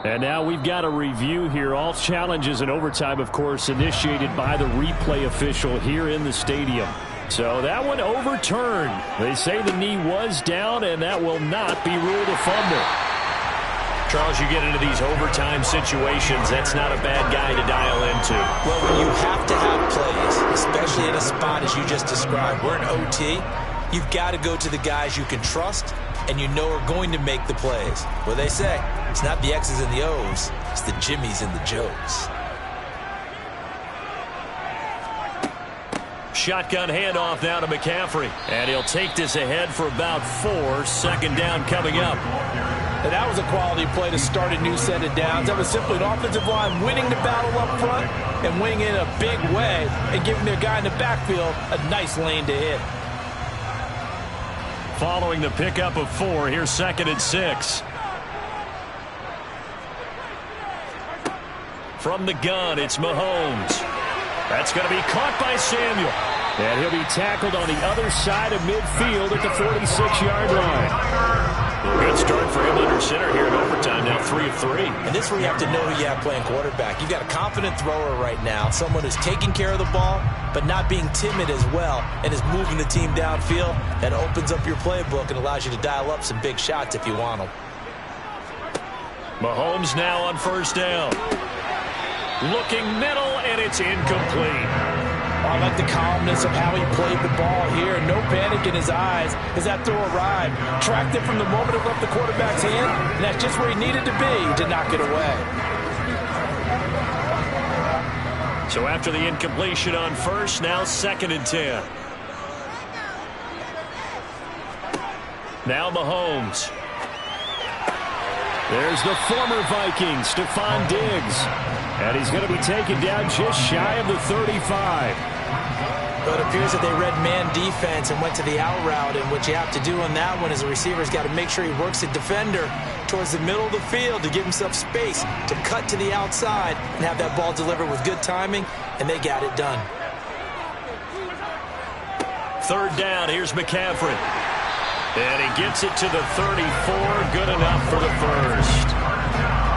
And now we've got a review here. All challenges in overtime, of course, initiated by the replay official here in the stadium. So that one overturned. They say the knee was down, and that will not be ruled a fumble. Charles, you get into these overtime situations, that's not a bad guy to dial into. Well, when you have to have plays, especially in a spot as you just described, we're in OT, you've got to go to the guys you can trust and you know are going to make the plays. What they say, it's not the X's and the O's, it's the Jimmies and the Joes. Shotgun handoff now to McCaffrey. And he'll take this ahead for about 4. Second down coming up. And that was a quality play to start a new set of downs. That was simply an offensive line winning the battle up front and winning in a big way and giving their guy in the backfield a nice lane to hit. Following the pickup of 4, here's 2nd and 6. From the gun, it's Mahomes. That's going to be caught by Samuel. And he'll be tackled on the other side of midfield at the 46-yard line. Good start for him under center here in overtime. Now 3 of 3. And this is where you have to know who you have playing quarterback. You've got a confident thrower right now, someone who's taking care of the ball, but not being timid as well, and is moving the team downfield. That opens up your playbook and allows you to dial up some big shots if you want them. Mahomes now on first down. Looking middle, and it's incomplete. I like the calmness of how he played the ball here. No panic in his eyes as that throw arrived. Tracked it from the moment it left the quarterback's hand, and that's just where he needed to be to knock it away. So after the incompletion on first, now 2nd and 10. Now Mahomes. There's the former Viking, Stephon Diggs. And he's going to be taken down just shy of the 35. But it appears that they read man defense and went to the out route, and what you have to do on that one is the receiver's got to make sure he works the defender towards the middle of the field to give himself space to cut to the outside and have that ball delivered with good timing, and they got it done. 3rd down, here's McCaffrey. And he gets it to the 34, good enough for the first.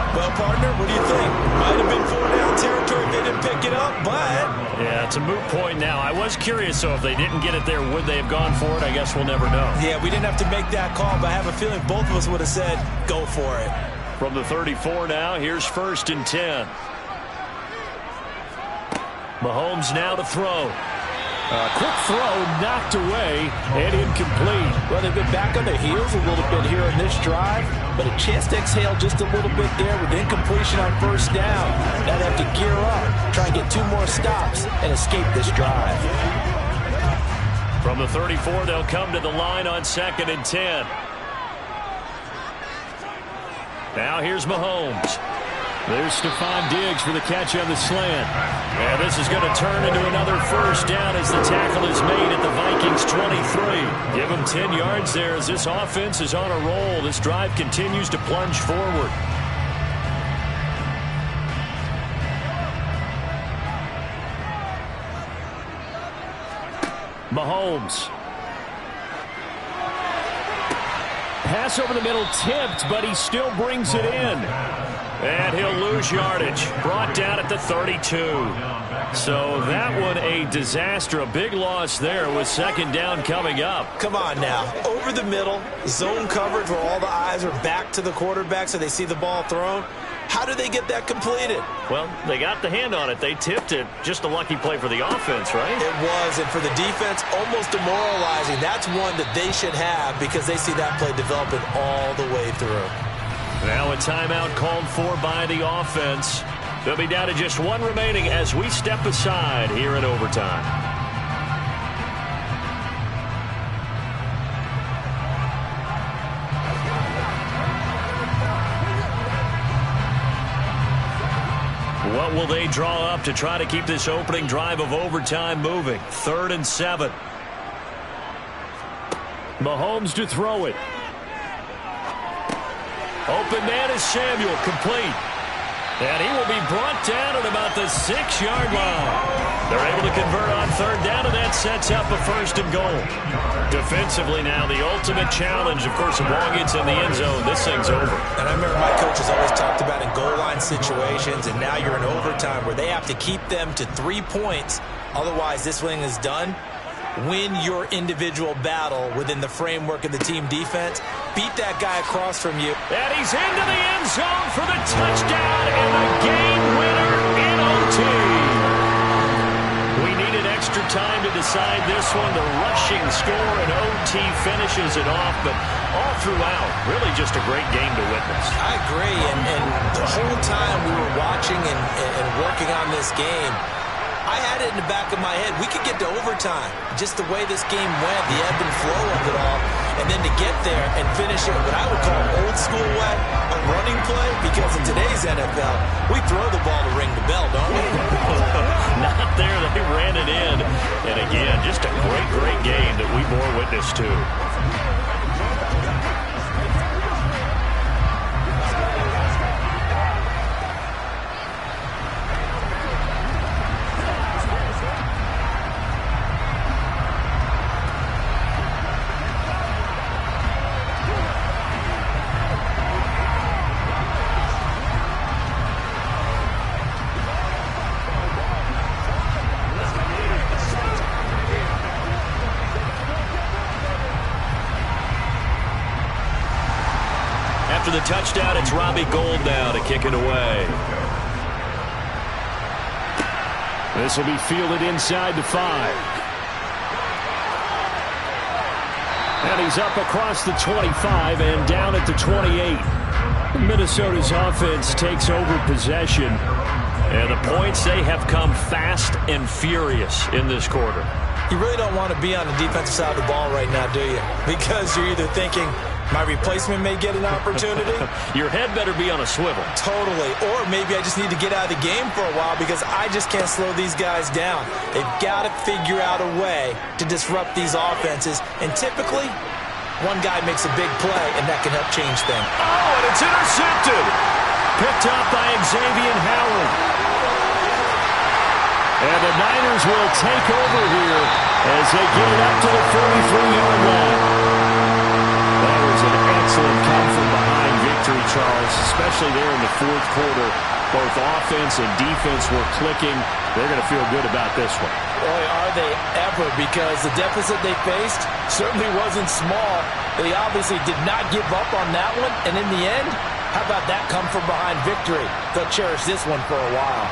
Well, partner, what do you think? Might have been 4-down territory if they didn't pick it up, but... Yeah, it's a moot point now. I was curious, so if they didn't get it there, would they have gone for it? I guess we'll never know. Yeah, we didn't have to make that call, but I have a feeling both of us would have said, go for it. From the 34 now, here's 1st and 10. Mahomes now to throw. Quick throw knocked away and incomplete. Well, they've been back on their heels a little bit here in this drive, but a chance to exhale just a little bit there with incompletion on first down. Now they have to gear up, try and get 2 more stops and escape this drive. From the 34, they'll come to the line on 2nd and 10. Now here's Mahomes. There's Stephon Diggs for the catch on the slant. And this is going to turn into another first down as the tackle is made at the Vikings 23. Give them 10 yards there as this offense is on a roll. This drive continues to plunge forward. Mahomes. Pass over the middle tipped, but he still brings it in. And he'll lose yardage. Brought down at the 32. So that one a disaster. A big loss there with 2nd down coming up. Come on now. Over the middle, zone coverage where all the eyes are back to the quarterback so they see the ball thrown. How did they get that completed? Well, they got the hand on it. They tipped it. Just a lucky play for the offense, right? It was, and for the defense, almost demoralizing. That's one that they should have because they see that play developing all the way through. Now a timeout called for by the offense. They'll be down to just one remaining as we step aside here in overtime. What will they draw up to try to keep this opening drive of overtime moving? 3rd and 7. Mahomes to throw it. Open man is Samuel, complete. And he will be brought down at about the 6-yard line. They're able to convert on 3rd down, and that sets up a 1st and goal. Defensively now, the ultimate challenge. Of course, the ball gets in the end zone. This thing's over. And I remember my coaches always talked about in goal line situations, and now you're in overtime where they have to keep them to 3 points. Otherwise, this thing is done. Win your individual battle within the framework of the team defense. Beat that guy across from you. And he's into the end zone for the touchdown and the game winner in OT. We needed extra time to decide this one. The rushing score in OT finishes it off, but all throughout, really just a great game to witness. I agree, and the whole time we were watching and working on this game, I had it in the back of my head. We could get to overtime. Just the way this game went, the ebb and flow of it all, and then to get there and finish it what I would call old school way, a running play, because in today's NFL, we throw the ball to ring the bell, don't we? Not there. They ran it in. And again, just a great, great game that we bore witness to. After the touchdown, it's Robbie Gould now to kick it away. This will be fielded inside the 5. And he's up across the 25 and down at the 28. Minnesota's offense takes over possession. And the points, they have come fast and furious in this quarter. You really don't want to be on the defensive side of the ball right now, do you? Because you're either thinking, my replacement may get an opportunity. Your head better be on a swivel. Totally. Or maybe I just need to get out of the game for a while because I just can't slow these guys down. They've got to figure out a way to disrupt these offenses. And typically, one guy makes a big play, and that can help change things. Oh, and it's intercepted. Picked up by Xavier Howard. And the Niners will take over here as they get it up to the 43-yard line. That was an excellent come-from-behind victory, Charles, especially there in the 4th quarter. Both offense and defense were clicking. They're going to feel good about this one. Boy, are they ever, because the deficit they faced certainly wasn't small. They obviously did not give up on that one, and in the end, how about that come-from-behind victory? They'll cherish this one for a while.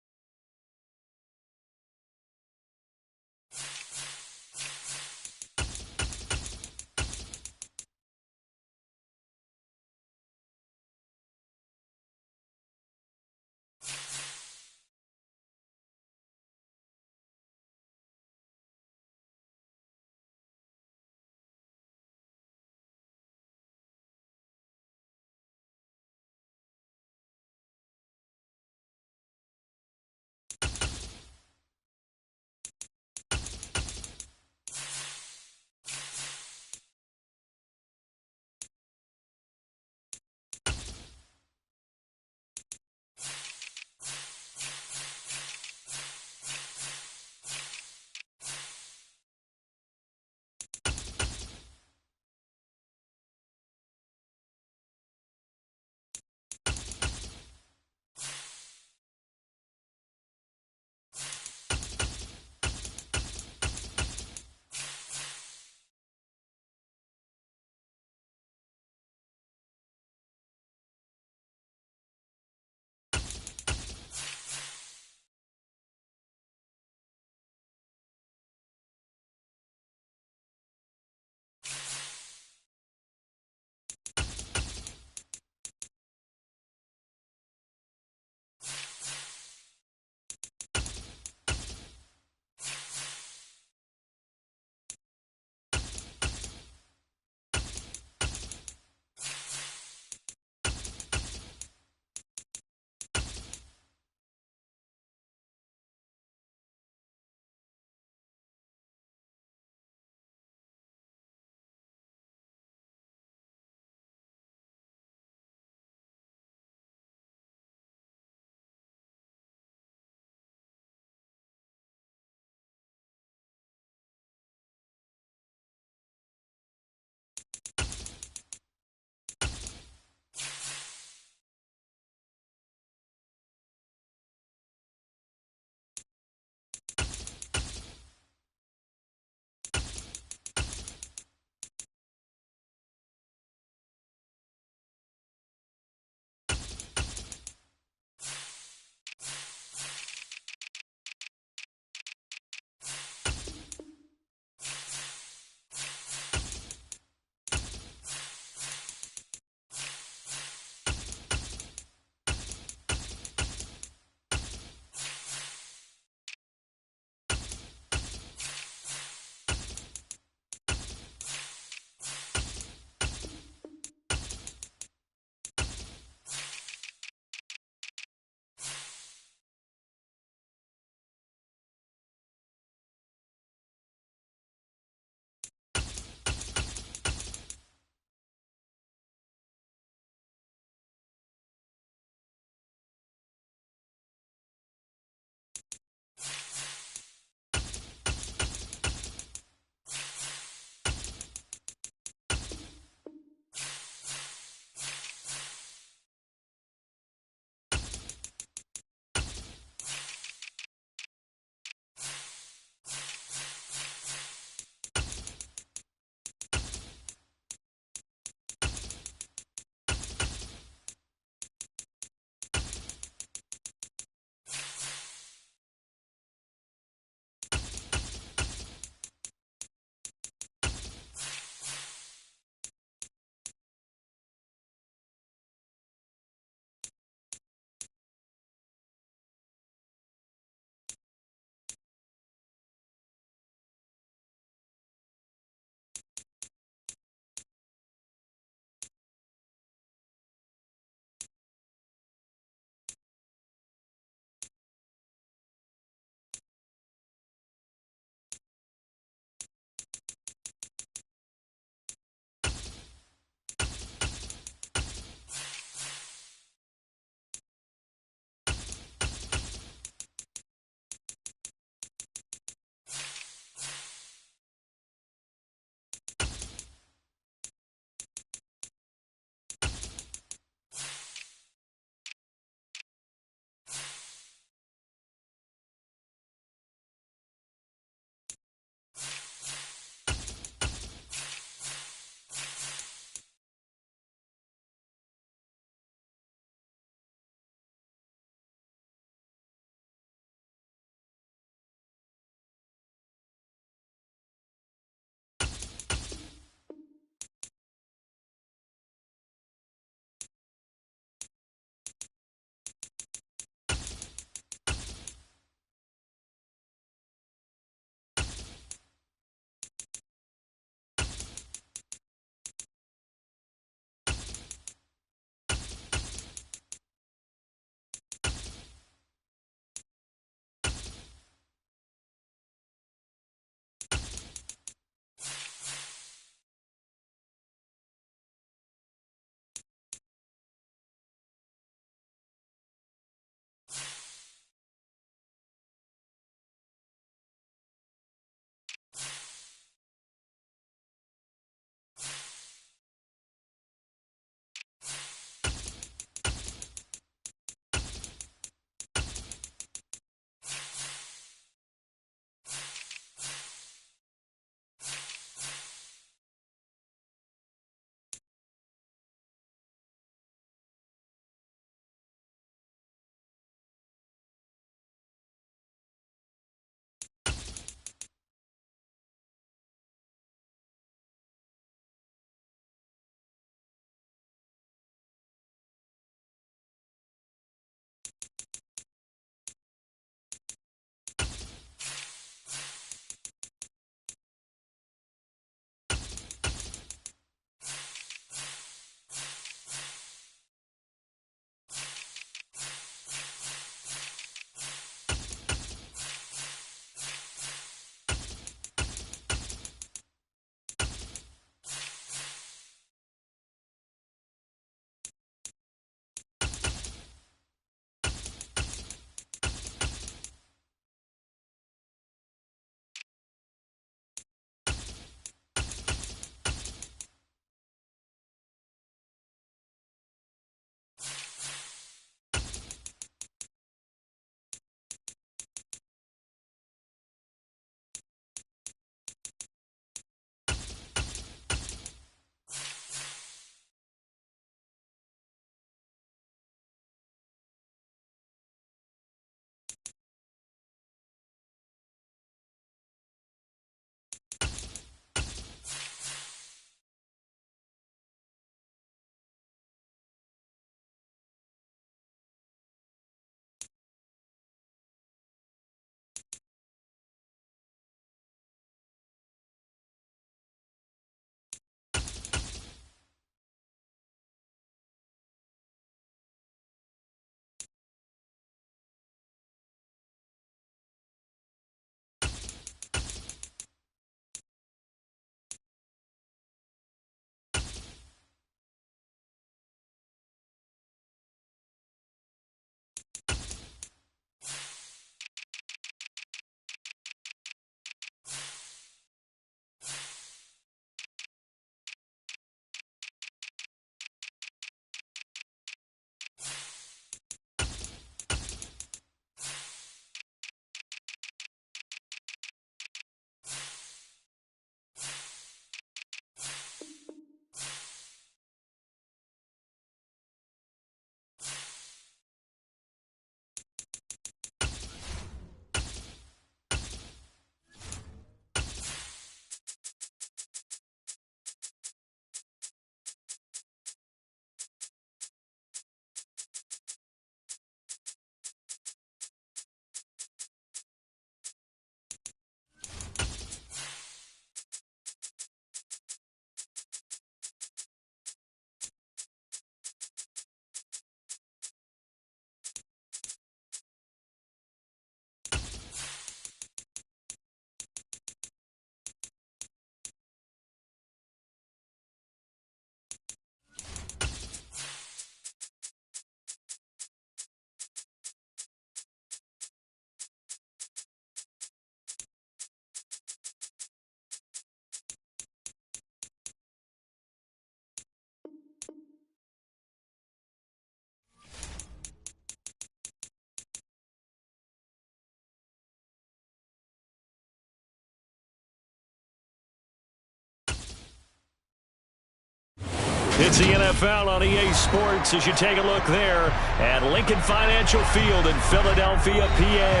It's the NFL on EA Sports as you take a look there at Lincoln Financial Field in Philadelphia, PA.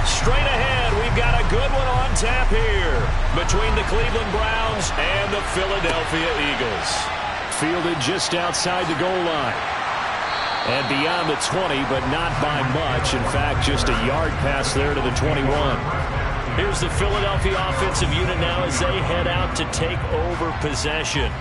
Straight ahead, we've got a good one on tap here between the Cleveland Browns and the Philadelphia Eagles. Fielded just outside the goal line. And beyond the 20, but not by much. In fact, just a yard pass there to the 21. Here's the Philadelphia offensive unit now as they head out to take over possession.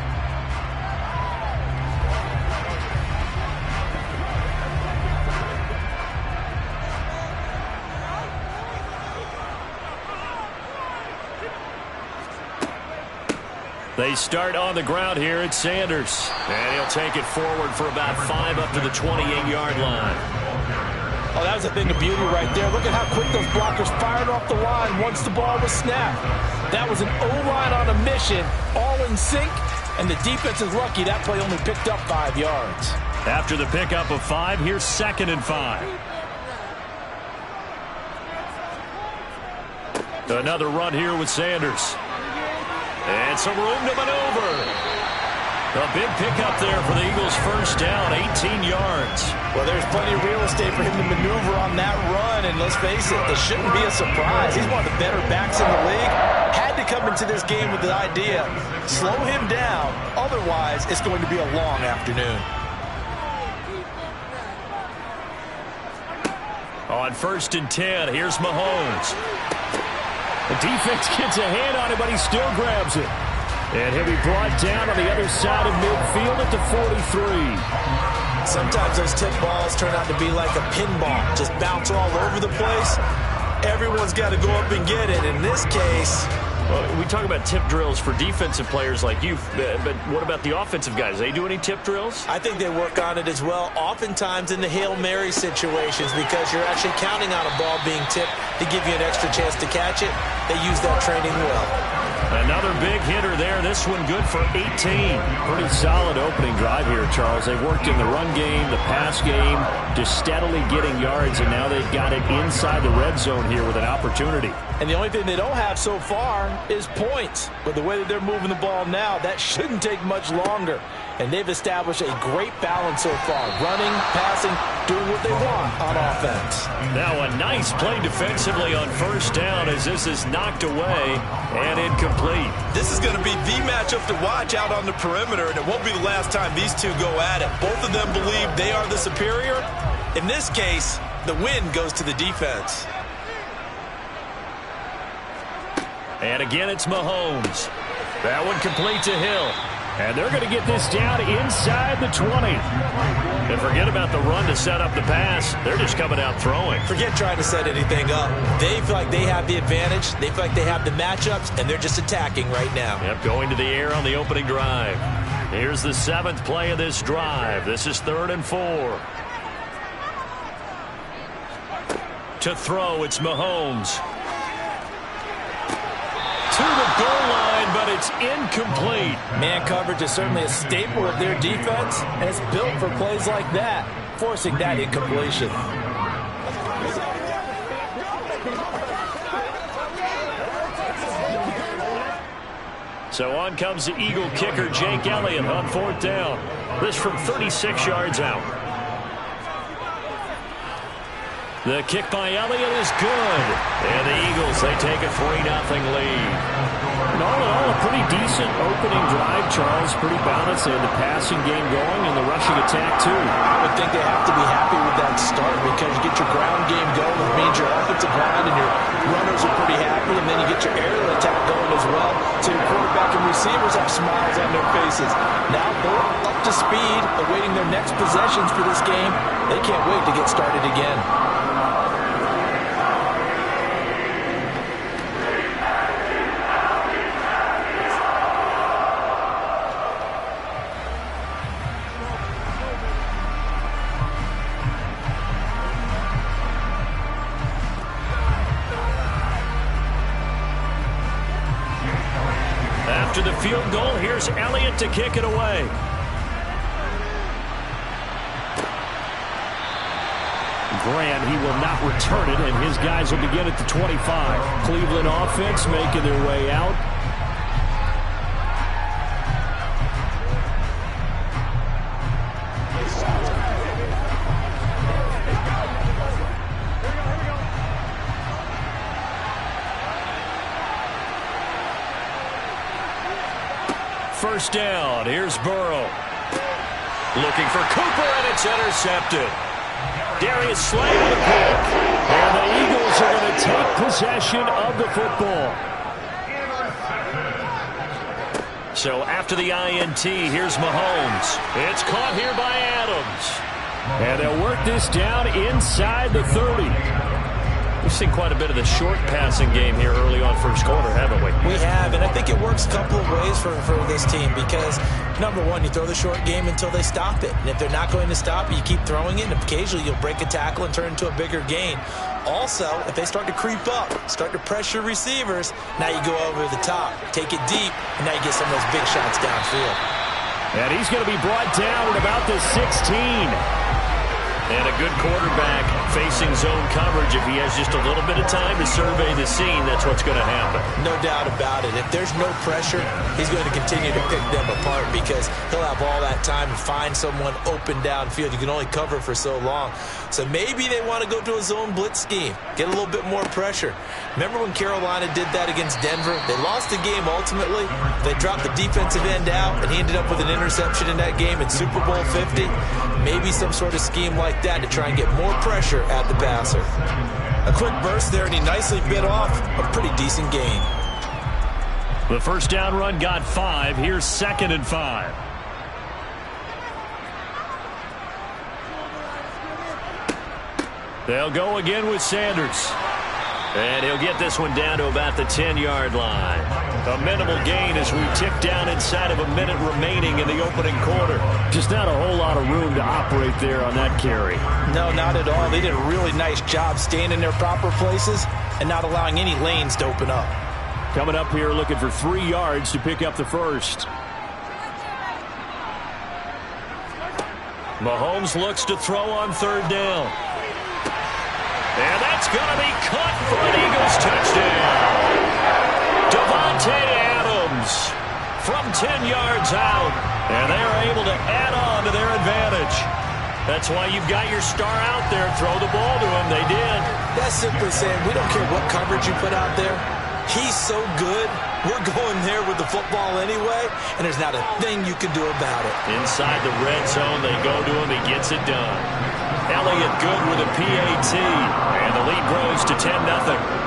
They start on the ground here at Sanders. And he'll take it forward for about 5 up to the 28-yard line. Oh, that was a thing of beauty right there. Look at how quick those blockers fired off the line once the ball was snapped. That was an O-line on a mission, all in sync, and the defense is lucky that play only picked up 5 yards. After the pickup of 5, here's 2nd and 5. Another run here with Sanders. And some room to maneuver. A big pickup there for the Eagles' first down, 18 yards. Well, there's plenty of real estate for him to maneuver on that run, and let's face it, it shouldn't be a surprise. He's one of the better backs in the league. Had to come into this game with the idea, slow him down, otherwise it's going to be a long afternoon. On 1st and 10, here's Mahomes. The defense gets a hand on it, but he still grabs it. And he'll be brought down on the other side of midfield at the 43. Sometimes those tip balls turn out to be like a pinball. Just bounce all over the place. Everyone's got to go up and get it. In this case... Well, we talk about tip drills for defensive players like you, but what about the offensive guys? They do any tip drills? I think they work on it as well, oftentimes in the Hail Mary situations, because you're actually counting on a ball being tipped to give you an extra chance to catch it. They use that training well. Another big hitter there. This one good for 18. Pretty solid opening drive here, Charles. They worked in the run game, the pass game, just steadily getting yards, and now they've got it inside the red zone here with an opportunity. And the only thing they don't have so far is points. But the way that they're moving the ball now, that shouldn't take much longer. And they've established a great balance so far. Running, passing, doing what they want on offense. Now a nice play defensively on 1st down as this is knocked away and incomplete. This is going to be the matchup to watch out on the perimeter, and it won't be the last time these two go at it. Both of them believe they are the superior. In this case, the win goes to the defense. And again, it's Mahomes. That one complete to Hill. And they're going to get this down inside the 20. And forget about the run to set up the pass. They're just coming out throwing. Forget trying to set anything up. They feel like they have the advantage. They feel like they have the matchups, and they're just attacking right now. Yep, going to the air on the opening drive. Here's the 7th play of this drive. This is 3rd and 4. To throw, it's Mahomes. To the goal line, but it's incomplete. Man coverage is certainly a staple of their defense, and it's built for plays like that, forcing that incompletion. So on comes the Eagle kicker, Jake Elliott, on 4th down. This from 36 yards out. The kick by Elliott is good. And the Eagles, they take a 3-0 lead. And all in all, a pretty decent opening drive, Charles. Pretty balanced. They had the passing game going and the rushing attack, too. I would think they have to be happy with that start because you get your ground game going. It means your offensive line and your runners are pretty happy, and then you get your aerial attack going as well. So your quarterback and receivers have smiles on their faces. Now they're up to speed, awaiting their next possessions for this game. They can't wait to get started again. After the field goal, here's Elliott to kick it away. Grant, he will not return it, and his guys will begin at the 25. Cleveland offense making their way out. first down. Here's Burrow. Looking for Cooper, and it's intercepted. Darius Slay with a pick. And the Eagles are going to take possession of the football. So after the INT, here's Mahomes. It's caught here by Adams. And they'll work this down inside the 30. We've seen quite a bit of the short passing game here early on first quarter, haven't we? We have, and I think it works a couple of ways for this team because, number one, you throw the short game until they stop it. And if they're not going to stop it, you keep throwing it, and occasionally you'll break a tackle and turn into a bigger gain. Also, if they start to creep up, start to pressure receivers, now you go over the top, take it deep, and now you get some of those big shots downfield. And he's going to be brought down at about the 16. And a good quarterback facing zone coverage. If he has just a little bit of time to survey the scene, that's what's going to happen. No doubt about it. If there's no pressure, he's going to continue to pick them apart because he'll have all that time to find someone open downfield. You can only cover for so long. So maybe they want to go to a zone blitz scheme, get a little bit more pressure. Remember when Carolina did that against Denver? They lost the game ultimately. They dropped the defensive end out, and he ended up with an interception in that game in Super Bowl 50. Maybe some sort of scheme like that to try and get more pressure at the passer. A quick burst there, and he nicely bit off a pretty decent gain. The first down run got 5. Here's 2nd and 5. They'll go again with Sanders. And he'll get this one down to about the 10-yard line. A minimal gain as we tick down inside of a minute remaining in the opening quarter. Just not a whole lot of room to operate there on that carry. No, not at all. They did a really nice job staying in their proper places and not allowing any lanes to open up. Coming up here looking for 3 yards to pick up the first. Mahomes looks to throw on 3rd down. And that's going to be caught for an Eagles touchdown. Davante Adams from 10 yards out. And they are able to add on to their advantage. That's why you've got your star out there. Throw the ball to him. They did. That's simply saying we don't care what coverage you put out there. He's so good. We're going there with the football anyway, and there's not a thing you can do about it. Inside the red zone, they go to him. He gets it done. Elliott good with a PAT, and the lead grows to 10-0.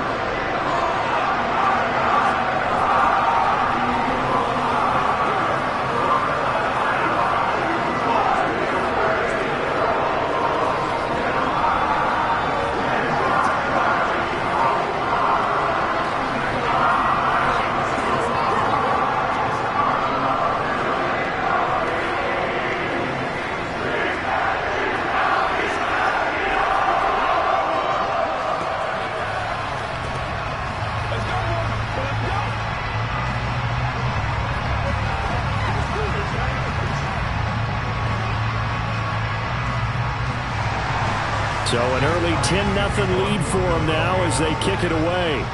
So an early 10-0 lead for them now as they kick it away.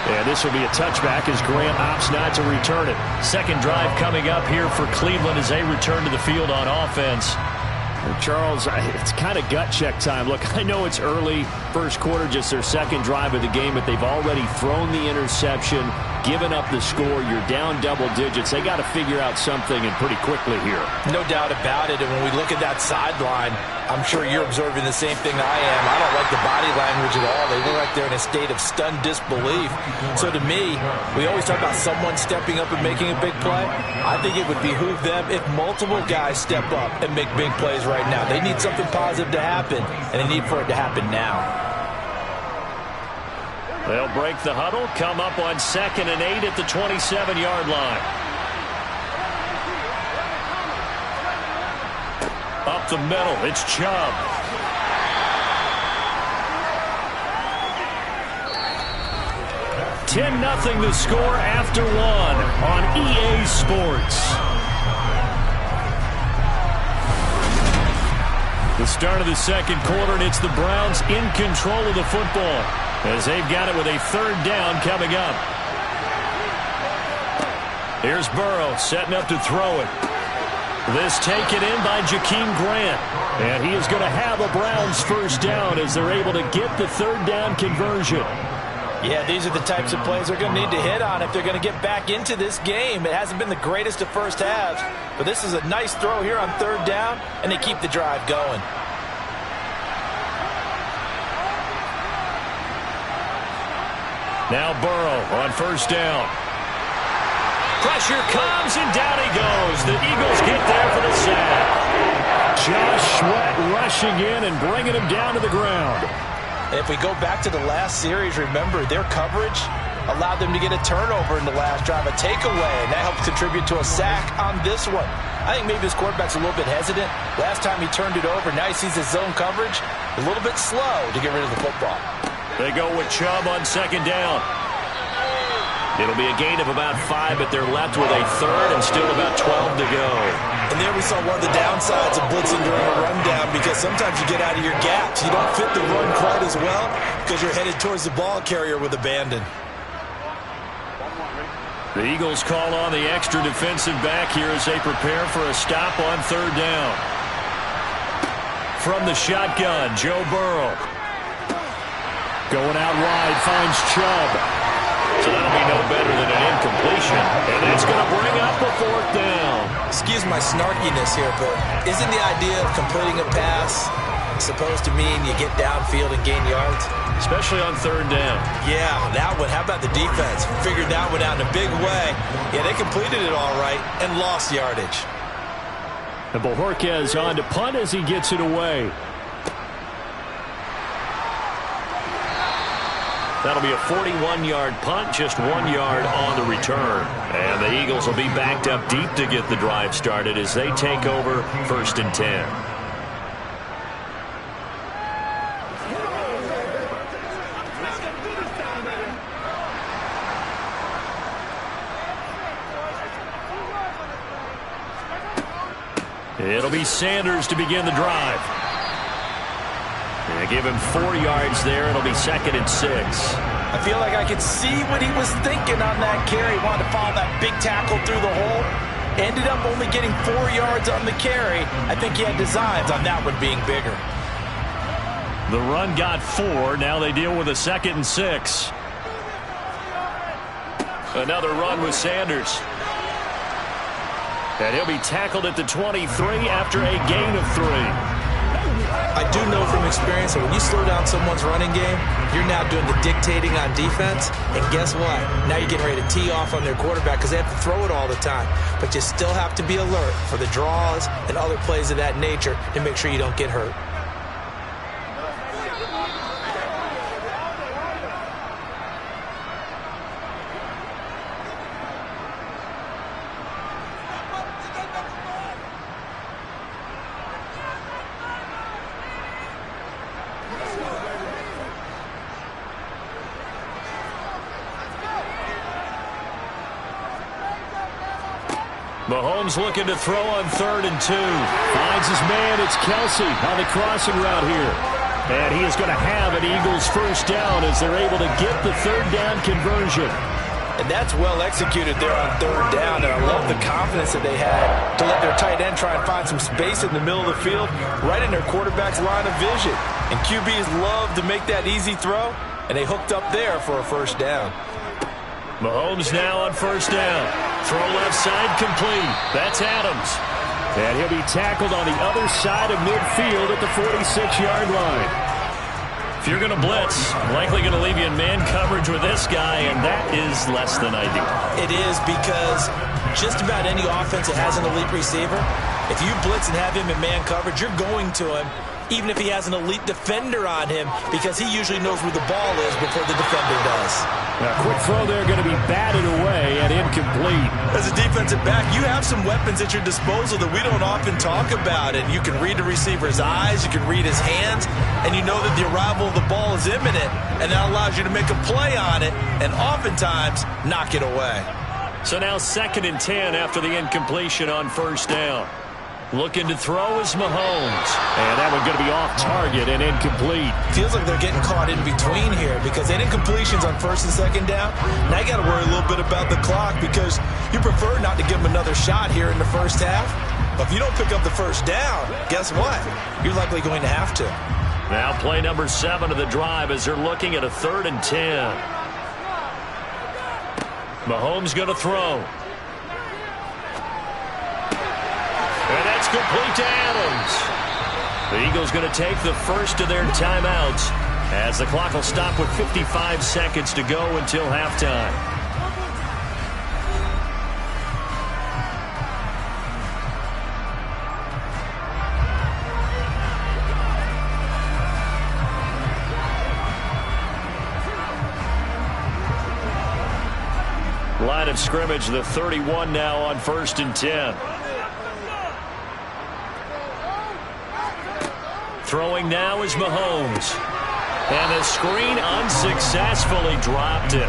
And this will be a touchback as Grant opts not to return it. Second drive coming up here for Cleveland as they return to the field on offense. And Charles, it's kind of gut check time. Look, I know it's early, first quarter, just their second drive of the game, but they've already thrown the interception, given up the score. You're down double digits. They got to figure out something, and pretty quickly here. No doubt about it. And when we look at that sideline, I'm sure you're observing the same thing I am. I don't like the body language at all. They look like they're in a state of stunned disbelief. So to me, we always talk about someone stepping up and making a big play. I think it would behoove them if multiple guys step up and make big plays right now. They need something positive to happen, and they need for it to happen now. They'll break the huddle, come up on 2nd and 8 at the 27-yard line. Up the middle, it's Chubb. $10-0 the score after 1 on EA Sports. The start of the second quarter, and it's the Browns in control of the football as they've got it with a 3rd down coming up. Here's Burrow setting up to throw it. This taken in by Jakeem Grant. And he is going to have a Browns first down as they're able to get the 3rd down conversion. Yeah, these are the types of plays they're going to need to hit on if they're going to get back into this game. It hasn't been the greatest of first halves, but this is a nice throw here on third down, and they keep the drive going. Now Burrow on first down. Pressure comes, and down he goes. The Eagles get there for the sack. Josh Sweat rushing in and bringing him down to the ground. If we go back to the last series, remember, their coverage allowed them to get a turnover in the last drive, a takeaway, and that helps contribute to a sack on this one. I think maybe this quarterback's a little bit hesitant. Last time he turned it over, now he sees his zone coverage, a little bit slow to get rid of the football. They go with Chubb on second down. It'll be a gain of about 5, but they're left with a third and still about 12 to go. And there we saw one of the downsides of blitzing during a rundown, because sometimes you get out of your gaps. You don't fit the run quite as well because you're headed towards the ball carrier with abandon. The Eagles call on the extra defensive back here as they prepare for a stop on third down. From the shotgun, Joe Burrow. Going out wide, finds Chubb. So that'll be no better than an incompletion. And that's going to bring up a fourth down. Excuse my snarkiness here, but isn't the idea of completing a pass supposed to mean you get downfield and gain yards? Especially on third down. Yeah, that one. How about the defense? Figured that one out in a big way. Yeah, they completed it all right and lost yardage. And Bojorquez on to punt as he gets it away. That'll be a 41-yard punt, just 1 yard on the return. And the Eagles will be backed up deep to get the drive started as they take over 1st and 10. It'll be Sanders to begin the drive. They give him 4 yards there. It'll be 2nd and 6. I feel like I could see what he was thinking on that carry. He wanted to follow that big tackle through the hole. Ended up only getting 4 yards on the carry. I think he had designs on that one being bigger. The run got 4. Now they deal with a 2nd and 6. Another run with Sanders. And he'll be tackled at the 23 after a gain of 3. I do know from experience that when you slow down someone's running game, you're now doing the dictating on defense. And guess what? Now you're getting ready to tee off on their quarterback because they have to throw it all the time. But you still have to be alert for the draws and other plays of that nature to make sure you don't get hurt. Mahomes looking to throw on 3rd and 2. Finds his man. It's Kelsey on the crossing route here. And he is going to have an Eagles first down as they're able to get the 3rd down conversion. And that's well executed there on 3rd down. And I love the confidence that they had to let their tight end try and find some space in the middle of the field, right in their quarterback's line of vision. And QBs love to make that easy throw, and they hooked up there for a first down. Mahomes now on 1st down. Throw left side complete. That's Adams. And he'll be tackled on the other side of midfield at the 46-yard line. If you're going to blitz, likely going to leave you in man coverage with this guy, and that is less than ideal. It is, because just about any offense that has an elite receiver, if you blitz and have him in man coverage, you're going to him, even if he has an elite defender on him, because he usually knows where the ball is before the defender does. A quick throw there going to be batted away and incomplete. As a defensive back, you have some weapons at your disposal that we don't often talk about. And you can read the receiver's eyes, you can read his hands, and you know that the arrival of the ball is imminent. And that allows you to make a play on it and oftentimes knock it away. So now 2nd and 10 after the incompletion on 1st down. Looking to throw is Mahomes. And that one going to be off target and incomplete. Feels like they're getting caught in between here because they had incompletions on 1st and 2nd down. Now you got to worry a little bit about the clock because you prefer not to give them another shot here in the first half. But if you don't pick up the first down, guess what? You're likely going to have to. Now play number 7 of the drive as they're looking at a 3rd and 10. Mahomes going to throw. And that's complete to Adams. The Eagles going to take the first of their timeouts as the clock will stop with 55 seconds to go until halftime. Line of scrimmage, the 31 now on 1st and 10. Throwing now is Mahomes. And the screen unsuccessfully dropped him.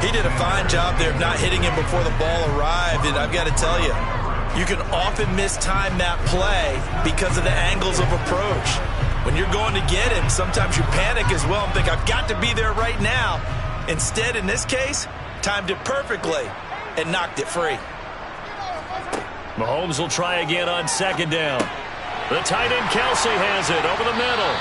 He did a fine job there of not hitting him before the ball arrived. And I've got to tell you, you can often mistime that play because of the angles of approach. When you're going to get him, sometimes you panic as well and think, I've got to be there right now. Instead, in this case, timed it perfectly and knocked it free. Mahomes will try again on 2nd down. The tight end Kelsey has it over the middle.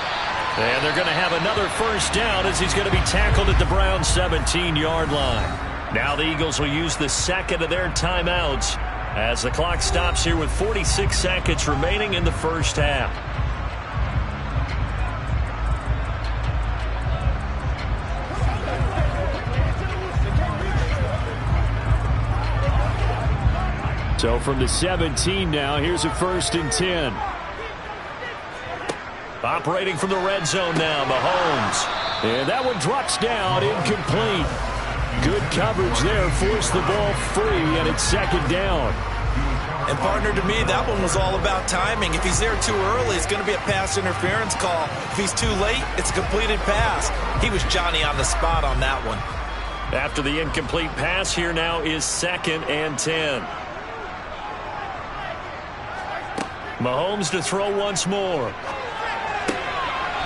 And they're going to have another 1st down as he's going to be tackled at the Browns' 17-yard line. Now the Eagles will use the 2nd of their timeouts as the clock stops here with 46 seconds remaining in the 1st half. So from the 17 now, here's a 1st and 10. Operating from the red zone now, Mahomes. And that one drops down, incomplete. Good coverage there, forced the ball free, and it's 2nd down. And partner, to me, that one was all about timing. If he's there too early, it's going to be a pass interference call. If he's too late, it's a completed pass. He was Johnny on the spot on that one. After the incomplete pass, here now is 2nd and 10. Mahomes to throw once more.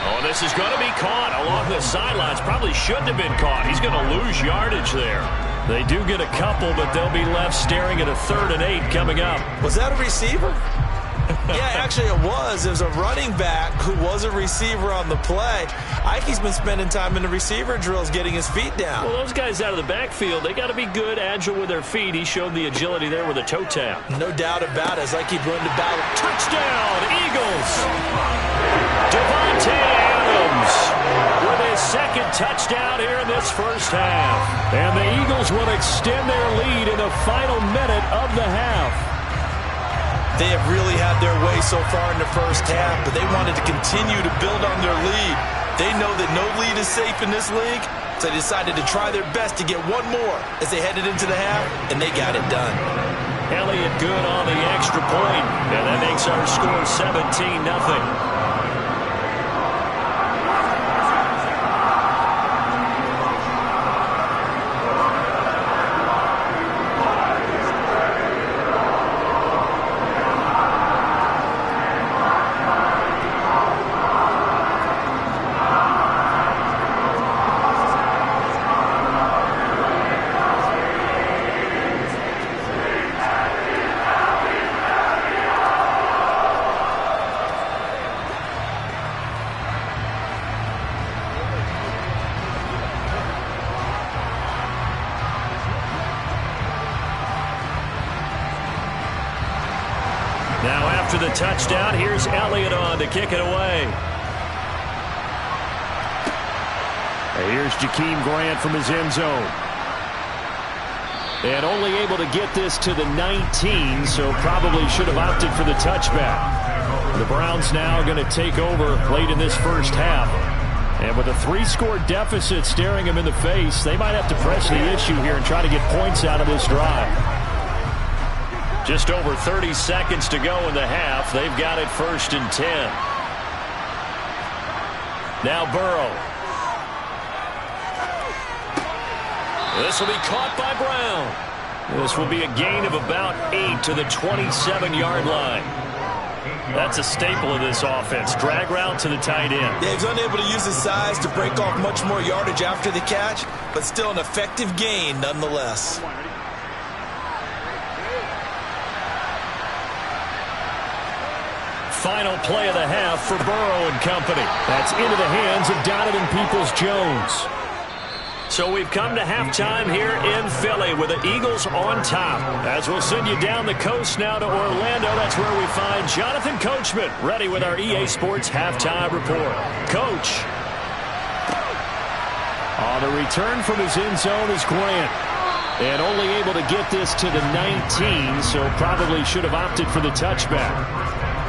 Oh, this is going to be caught along the sidelines. Probably shouldn't have been caught. He's going to lose yardage there. They do get a couple, but they'll be left staring at a 3rd and 8 coming up. Was that a receiver? Yeah, actually it was. It was a running back who was a receiver on the play. Ike's been spending time in the receiver drills getting his feet down. Well, those guys out of the backfield, they got to be good, agile with their feet. He showed the agility there with a toe tap. No doubt about it. As Ike run to battle. Touchdown, Eagles! Davante Adams with his 2nd touchdown here in this 1st half. And the Eagles will extend their lead in the final minute of the half. They have really had their way so far in the 1st half, but they wanted to continue to build on their lead. They know that no lead is safe in this league, so they decided to try their best to get one more as they headed into the half, and they got it done. Elliott good on the extra point, and that makes our score 17-0. Now after the touchdown, here's Elliott on to kick it away. And here's Jakeem Grant from his end zone. And only able to get this to the 19, so probably should have opted for the touchback. The Browns now going to take over late in this 1st half. And with a 3-score deficit staring them in the face, they might have to press the issue here and try to get points out of this drive. Just over 30 seconds to go in the half. They've got it 1st and 10. Now Burrow. This will be caught by Brown. This will be a gain of about 8 to the 27-yard line. That's a staple of this offense. Drag route to the tight end. Yeah, he's unable to use his size to break off much more yardage after the catch, but still an effective gain nonetheless. Final play of the half for Burrow and company. That's into the hands of Donovan Peoples-Jones. So we've come to halftime here in Philly with the Eagles on top. As we'll send you down the coast now to Orlando, that's where we find Jonathan Coachman ready with our EA Sports halftime report. Coach. On the return from his end zone is Grant. And only able to get this to the 19, so probably should have opted for the touchback.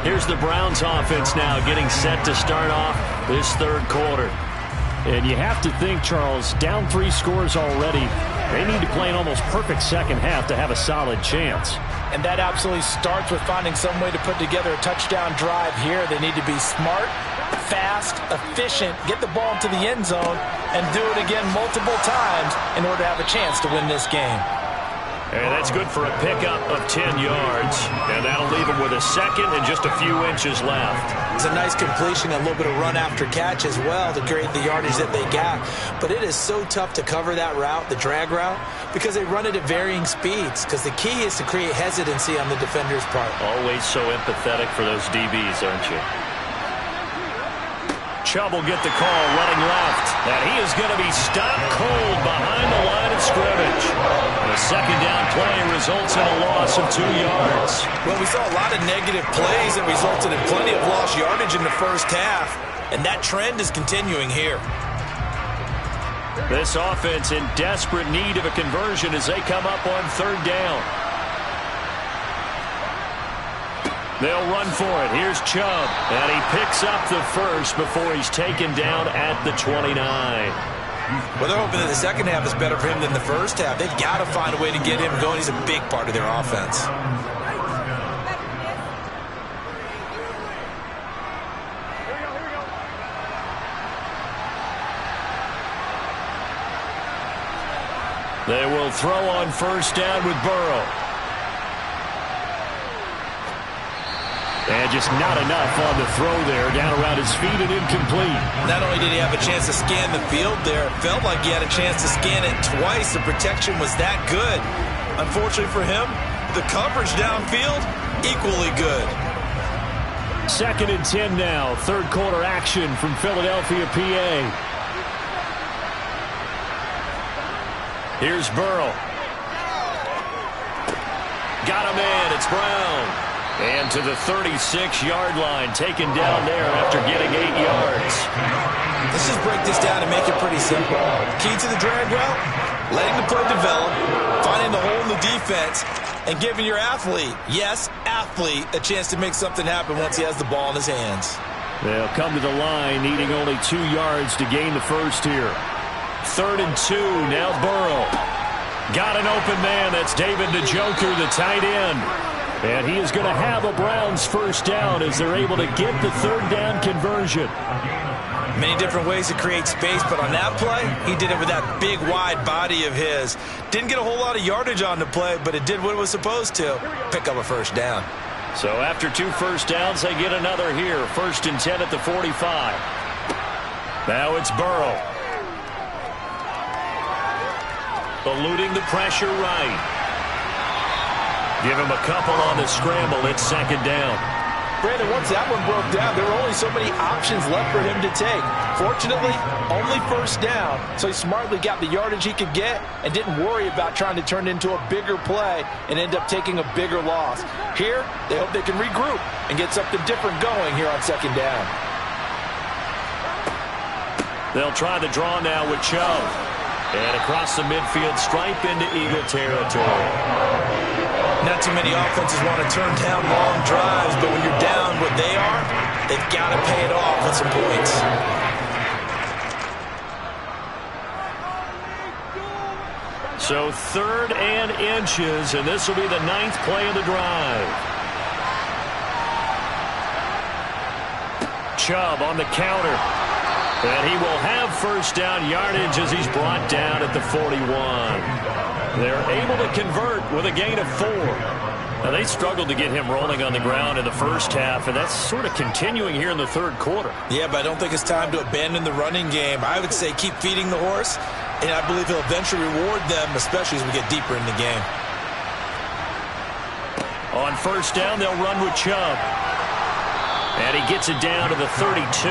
Here's the Browns offense now getting set to start off this third quarter. And you have to think, Charles, down 3 scores already. They need to play an almost perfect second half to have a solid chance. And that absolutely starts with finding some way to put together a touchdown drive here. They need to be smart, fast, efficient, get the ball into the end zone, and do it again multiple times in order to have a chance to win this game. And that's good for a pickup of 10 yards. And that'll leave them with a second and just a few inches left. It's a nice completion, a little bit of run after catch as well to create the yardage that they got. But it is so tough to cover that route, the drag route, because they run it at varying speeds. Because the key is to create hesitancy on the defender's part. Always so empathetic for those DBs, aren't you? Chubb will get the call running left. And he is going to be stopped cold behind the line of scrimmage. And a second down play results in a loss of 2 yards. Well, we saw a lot of negative plays that resulted in plenty of lost yardage in the first half. And that trend is continuing here. This offense in desperate need of a conversion as they come up on third down. They'll run for it. Here's Chubb. And he picks up the first before he's taken down at the 29. Well, they're hoping that the second half is better for him than the first half. They've got to find a way to get him going. He's a big part of their offense. They will throw on first down with Burrow. And just not enough on the throw there, down around his feet and incomplete. Not only did he have a chance to scan the field there, it felt like he had a chance to scan it twice. The protection was that good. Unfortunately for him, the coverage downfield, equally good. 2nd and 10 now, third quarter action from Philadelphia, PA. Here's Burrow. Got him in, it's Brown. And to the 36-yard line, taken down there after getting 8 yards. Let's just break this down and make it pretty simple. Key to the drag route, letting the play develop, finding the hole in the defense, and giving your athlete, yes, athlete, a chance to make something happen once he has the ball in his hands. They'll come to the line, needing only 2 yards to gain the first here. 3rd and 2, now Burrow. Got an open man, that's David Njoku, the tight end. And he is going to have a Browns first down as they're able to get the third down conversion. Many different ways to create space, but on that play, he did it with that big, wide body of his. Didn't get a whole lot of yardage on the play, but it did what it was supposed to, pick up a first down. So after 2 first downs, they get another here. 1st and 10 at the 45. Now it's Burrow. Eluding the pressure right. Give him a couple on the scramble. It's 2nd down. Brandon, once that one broke down, there were only so many options left for him to take. Fortunately, only first down, so he smartly got the yardage he could get and didn't worry about trying to turn it into a bigger play and end up taking a bigger loss. Here, they hope they can regroup and get something different going here on 2nd down. They'll try the draw now with Chubb. And across the midfield stripe into Eagle territory. Not too many offenses want to turn down long drives, but when you're down what they are, they've got to pay it off with some points. So 3rd and inches, and this will be the 9th play of the drive. Chubb on the counter. And he will have first down yardage as he's brought down at the 41. They're able to convert with a gain of 4. Now, they struggled to get him rolling on the ground in the first half, and that's sort of continuing here in the third quarter. Yeah, but I don't think it's time to abandon the running game. I would say keep feeding the horse, and I believe he'll eventually reward them, especially as we get deeper in the game. On first down, they'll run with Chubb. And he gets it down to the 32.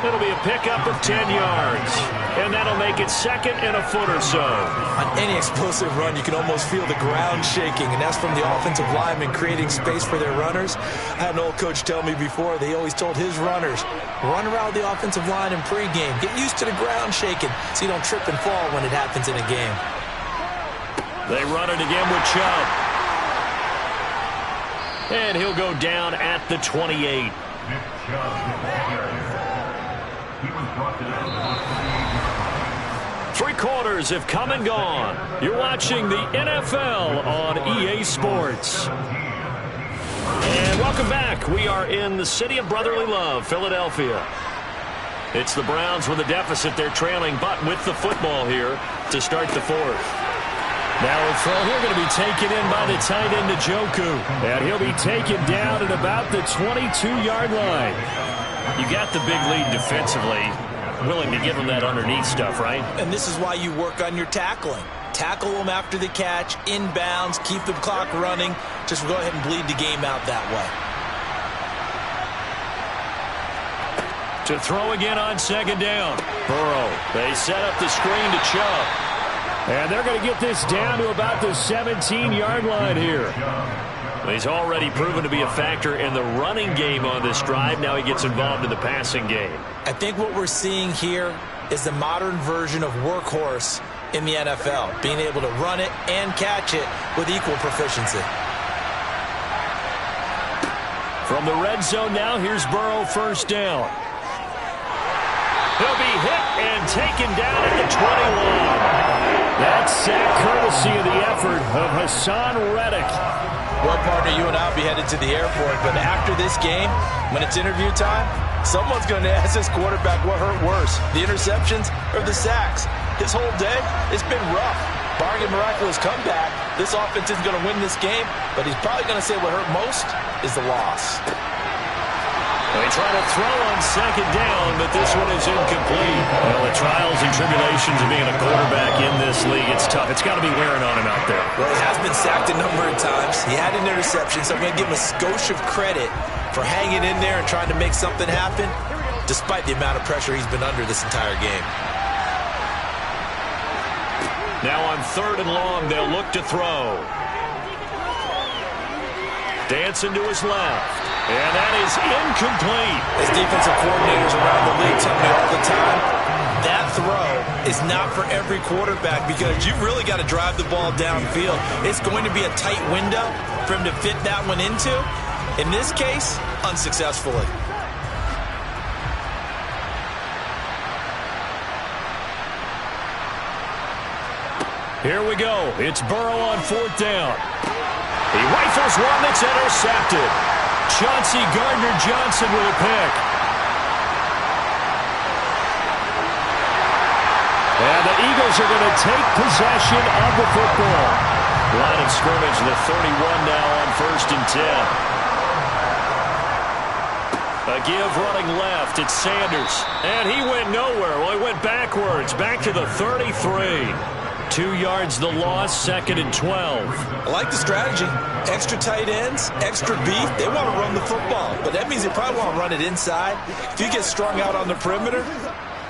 It'll be a pickup of 10 yards. And that'll make it 2nd and a foot or so. On any explosive run, you can almost feel the ground shaking, and that's from the offensive linemen creating space for their runners. I had an old coach tell me before, they always told his runners, run around the offensive line in pregame. Get used to the ground shaking so you don't trip and fall when it happens in a game. They run it again with Chubb. And he'll go down at the 28. Nick Chubb, he was brought down to 3 quarters have come and gone. You're watching the NFL on EA Sports. And welcome back. We are in the city of brotherly love, Philadelphia. It's the Browns with a deficit. They're trailing, but with the football here to start the 4th. Now a throw here going to be taken in by the tight end, Njoku. And he'll be taken down at about the 22-yard line. You got the big lead defensively. Willing to give them that underneath stuff, right? And this is why you work on your tackling. Tackle them after the catch, inbounds, keep the clock running. Just go ahead and bleed the game out that way. To throw again on 2nd down. Burrow. They set up the screen to Chubb. And they're going to get this down to about the 17-yard line here. He's already proven to be a factor in the running game on this drive. Now he gets involved in the passing game. I think what we're seeing here is the modern version of workhorse in the NFL, being able to run it and catch it with equal proficiency. From the red zone now, here's Burrow, 1st down. He'll be hit and taken down at the 21. That's sack courtesy of the effort of Hassan Reddick. Well, partner, you and I will be headed to the airport, but after this game, when it's interview time, someone's going to ask this quarterback what hurt worse, the interceptions or the sacks. His whole day, it's been rough. Barring a miraculous comeback, this offense isn't going to win this game, but he's probably going to say what hurt most is the loss. They try to throw on 2nd down, but this one is incomplete. Well, the trials and tribulations of being a quarterback in this league, it's tough. It's got to be wearing on him out there. Well, he has been sacked a number of times. He had an interception, so I'm going to give him a skosh of credit for hanging in there and trying to make something happen, despite the amount of pressure he's been under this entire game. Now on 3rd and long, they'll look to throw. Dancing to his left. And that is incomplete. As defensive coordinators around the league tell me all the time, that throw is not for every quarterback because you've really got to drive the ball downfield. It's going to be a tight window for him to fit that one into. In this case, unsuccessfully. Here we go. It's Burrow on 4th down. He rifles one that's intercepted. Chauncey Gardner-Johnson with a pick. And the Eagles are going to take possession of the football. Line of scrimmage, the 31 now on 1st and 10. A give running left. It's Sanders. And he went nowhere. Well, he went backwards. Back to the 33. 2 yards the loss, 2nd and 12. I like the strategy. Extra tight ends, extra beef. They want to run the football, but that means they probably want to run it inside. If you get strung out on the perimeter,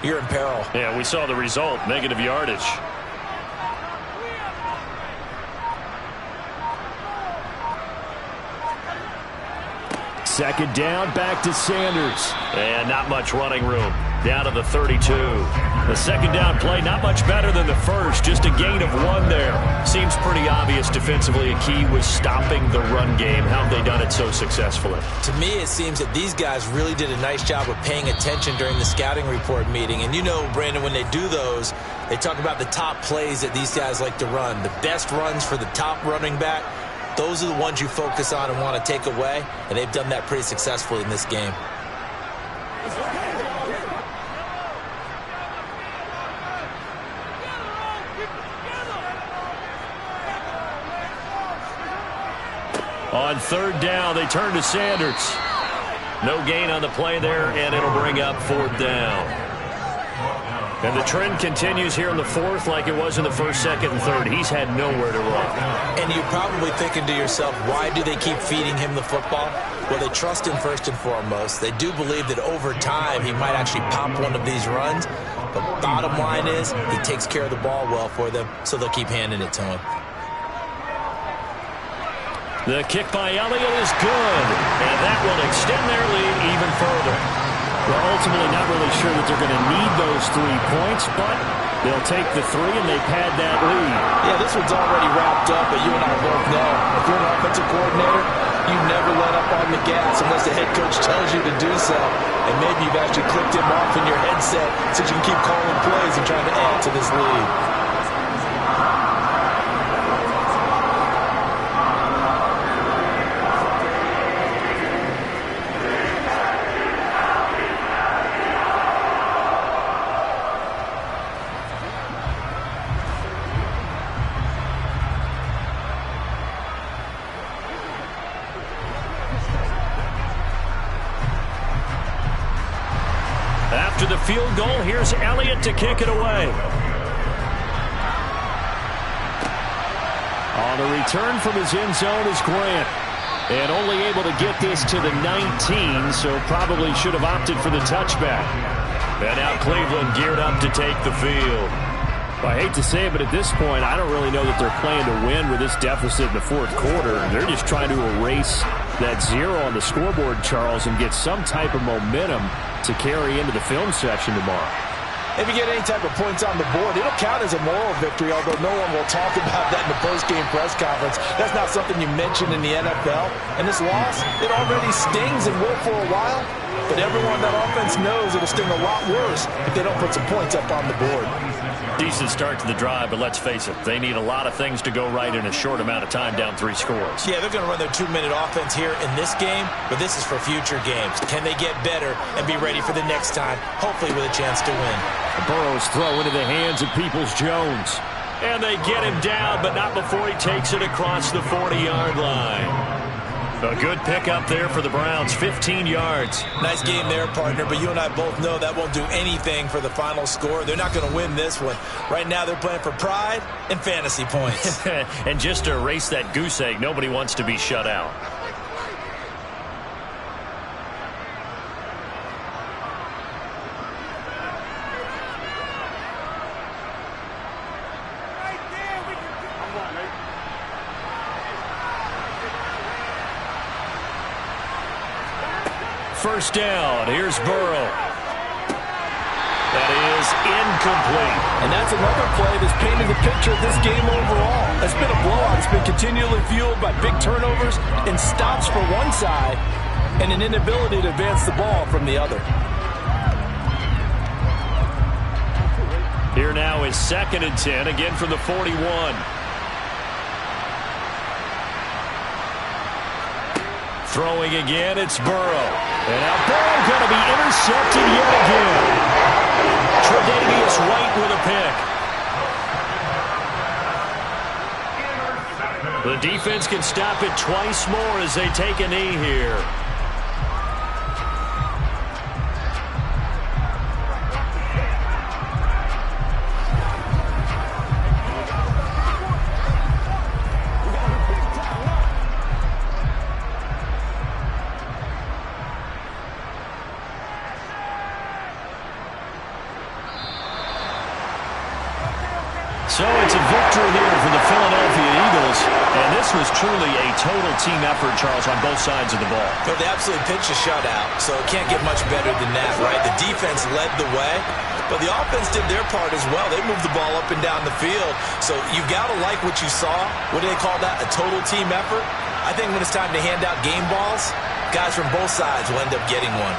you're in peril. Yeah, we saw the result, negative yardage. Second down, back to Sanders. And not much running room. Down to the 32. The second down play, not much better than the first. Just a gain of 1 there. Seems pretty obvious defensively. A key was stopping the run game. How have they done it so successfully? To me, it seems that these guys really did a nice job of paying attention during the scouting report meeting. And you know, Brandon, when they do those, they talk about the top plays that these guys like to run. The best runs for the top running back. Those are the ones you focus on and want to take away. And they've done that pretty successfully in this game. On 3rd down, they turn to Sanders. No gain on the play there, and it'll bring up 4th down. And the trend continues here in the fourth like it was in the first, second, and third. He's had nowhere to run. And you're probably thinking to yourself, why do they keep feeding him the football? Well, they trust him first and foremost. They do believe that over time he might actually pop one of these runs. But bottom line is he takes care of the ball well for them, so they'll keep handing it to him. The kick by Elliott is good, and that will extend their lead even further. Well, ultimately not really sure that they're going to need those 3 points, but they'll take the 3 and they've had that lead. Yeah, this one's already wrapped up, but you and I both know if you're an offensive coordinator, you never let up on the gas unless the head coach tells you to do so. And maybe you've actually clicked him off in your headset so you can keep calling plays and trying to add to this lead. After the field goal, here's Elliott to kick it away. On the return from his end zone is Grant. And only able to get this to the 19, so probably should have opted for the touchback. And now Cleveland geared up to take the field. Well, I hate to say it, but at this point, I don't really know that they're playing to win with this deficit in the fourth quarter. They're just trying to erase that 0 on the scoreboard, Charles, and get some type of momentum to carry into the film section tomorrow. If you get any type of points on the board, it'll count as a moral victory, although no one will talk about that in the post-game press conference. That's not something you mention in the NFL. And this loss, it already stings and will for a while, but everyone on that offense knows it'll sting a lot worse if they don't put some points up on the board. Decent start to the drive, but let's face it, they need a lot of things to go right in a short amount of time down 3 scores. Yeah, they're going to run their 2-minute offense here in this game, but this is for future games. Can they get better and be ready for the next time, hopefully with a chance to win? Burrow's throw into the hands of Peoples-Jones. And they get him down, but not before he takes it across the 40-yard line. A good pickup there for the Browns, 15 yards. Nice game there, partner, but you and I both know that won't do anything for the final score. They're not going to win this one. Right now they're playing for pride and fantasy points. And just to erase that goose egg, nobody wants to be shut out. First down. Here's Burrow. That is incomplete. And that's another play that's painted the picture of this game overall. It's been a blowout. It's been continually fueled by big turnovers and stops for one side and an inability to advance the ball from the other. Here now is 2nd and 10, again from the 41. Throwing again, it's Burrow. And now Burrow going to be intercepted yet again. Tre'Davious White with a pick. The defense can stop it twice more as they take a knee here. So it's a victory here for the Philadelphia Eagles. And this was truly a total team effort, Charles, on both sides of the ball. Well, they absolutely pitched a shutout, so it can't get much better than that, right? The defense led the way, but the offense did their part as well. They moved the ball up and down the field. So you've got to like what you saw. What do they call that? A total team effort? I think when it's time to hand out game balls, guys from both sides will end up getting one.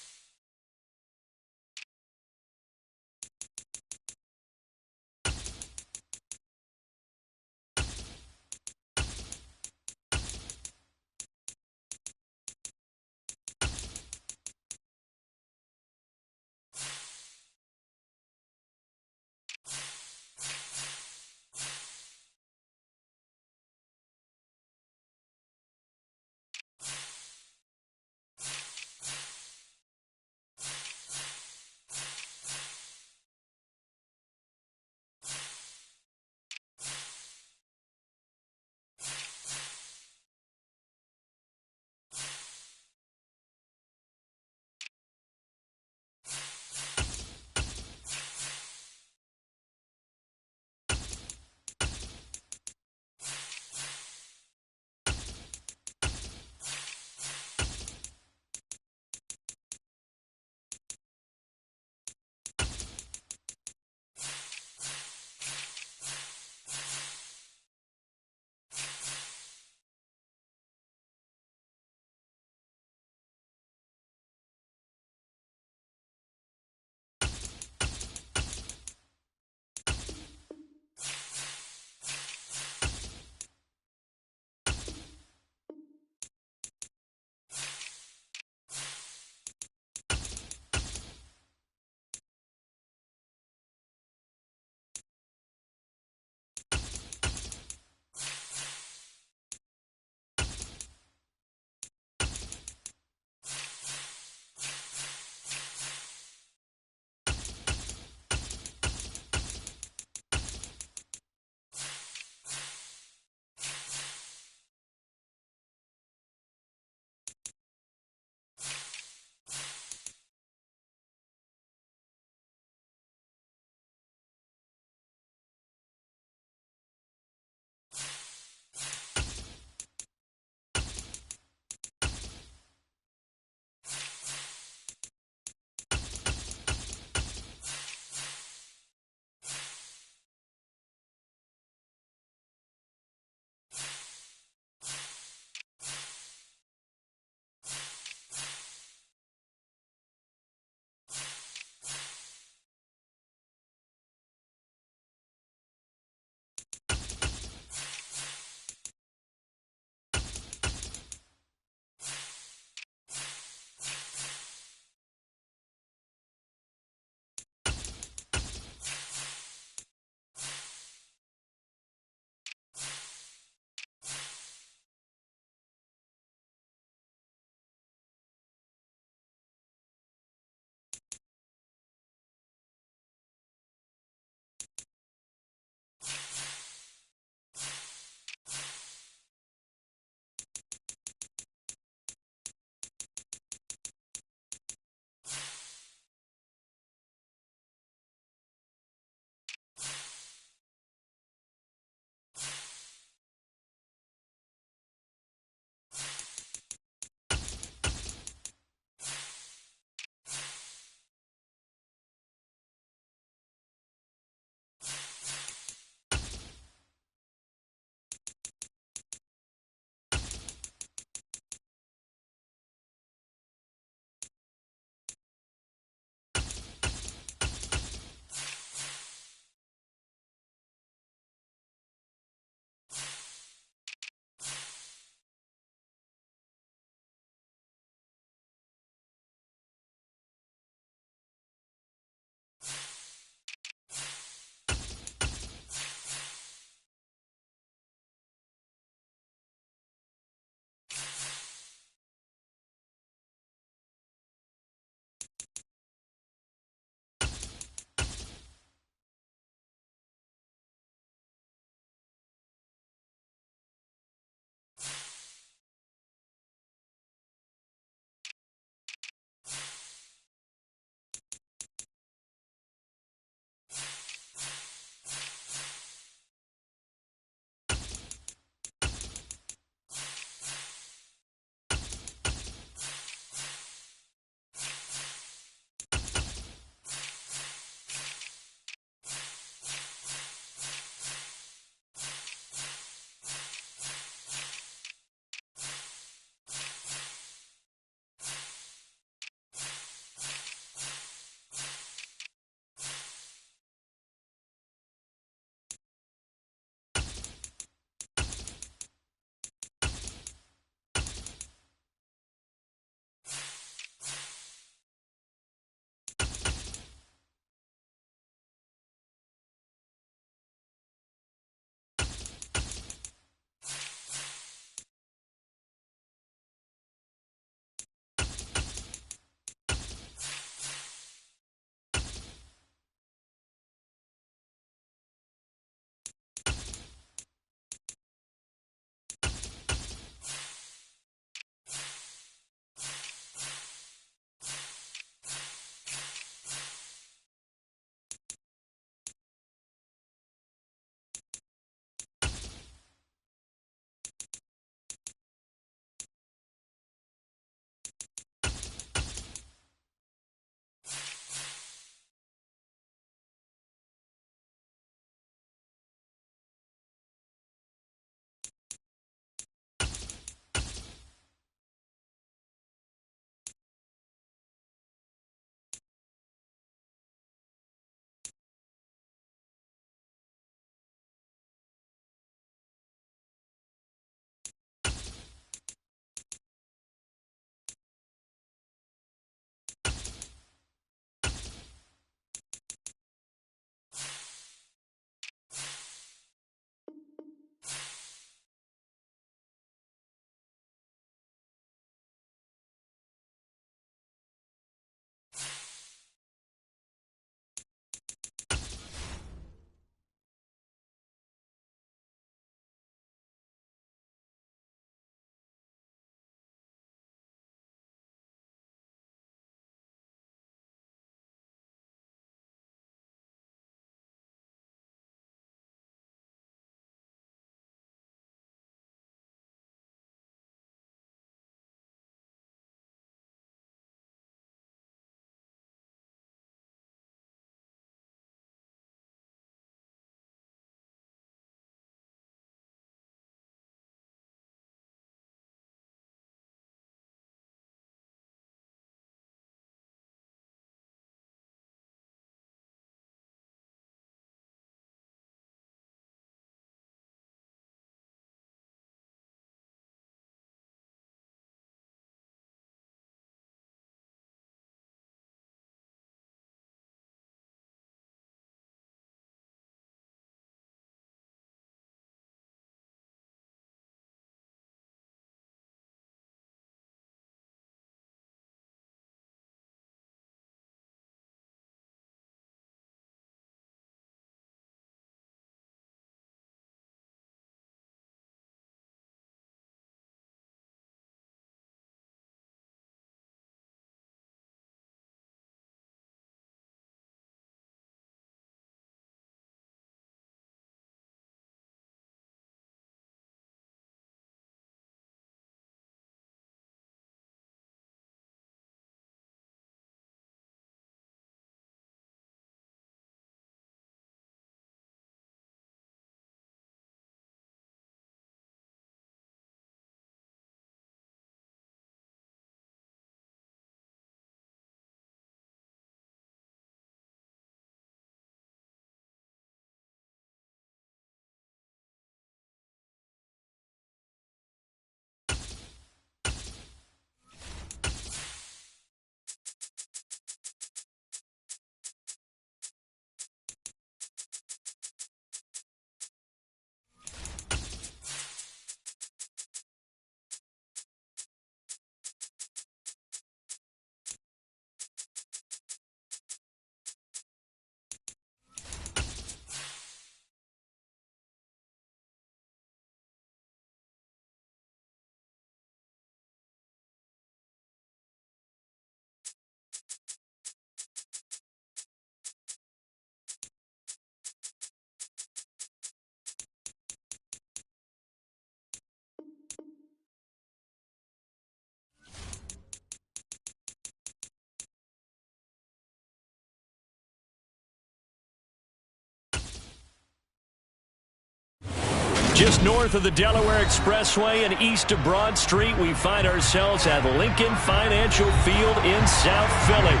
Just north of the Delaware Expressway and east of Broad Street, we find ourselves at Lincoln Financial Field in South Philly.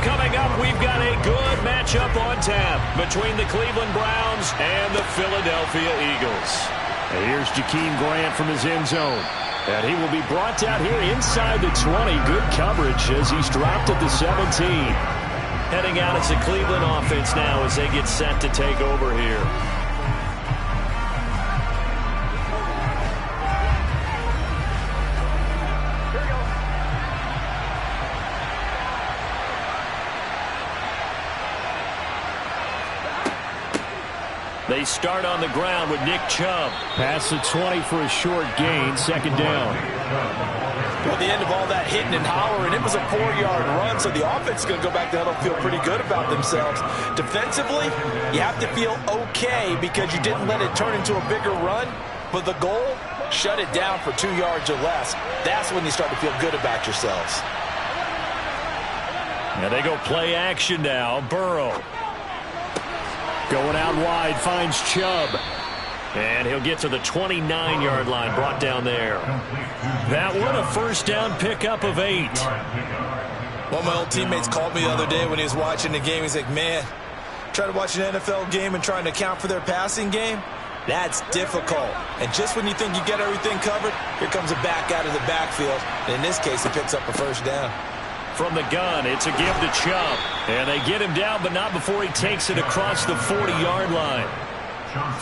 Coming up, we've got a good matchup on tap between the Cleveland Browns and the Philadelphia Eagles. And here's Jakeem Grant from his end zone. And he will be brought down here inside the 20. Good coverage as he's dropped at the 17. Heading out as the Cleveland offense now as they get set to take over here. They start on the ground with Nick Chubb. Past the 20 for a short gain, second down. Well, the end of all that hitting and hollering, it was a 4-yard run, so the offense is going to go back to huddle, feel pretty good about themselves. Defensively, you have to feel okay because you didn't let it turn into a bigger run, but the goal, shut it down for 2 yards or less. That's when you start to feel good about yourselves. And they go play action now. Burrow. Going out wide, finds Chubb. And he'll get to the 29-yard line, brought down there. That one a first down pickup of 8. One of my old teammates called me the other day when he was watching the game. He's like, man, trying to watch an NFL game and trying to account for their passing game, that's difficult. And just when you think you get everything covered, here comes a back out of the backfield. And in this case, he picks up a first down. From the gun, it's a give to Chubb. And they get him down, but not before he takes it across the 40-yard line.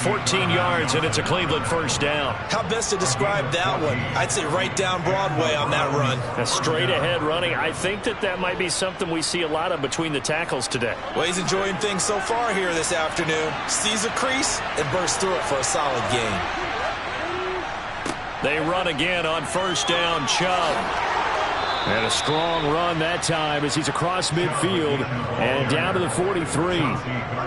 14 yards, and it's a Cleveland first down. How best to describe that one? I'd say right down Broadway on that run. A straight-ahead running. I think that might be something we see a lot of between the tackles today. Well, he's enjoying things so far here this afternoon. Sees a crease and bursts through it for a solid gain. They run again on first down. Chubb. And a strong run that time as he's across midfield and down to the 43.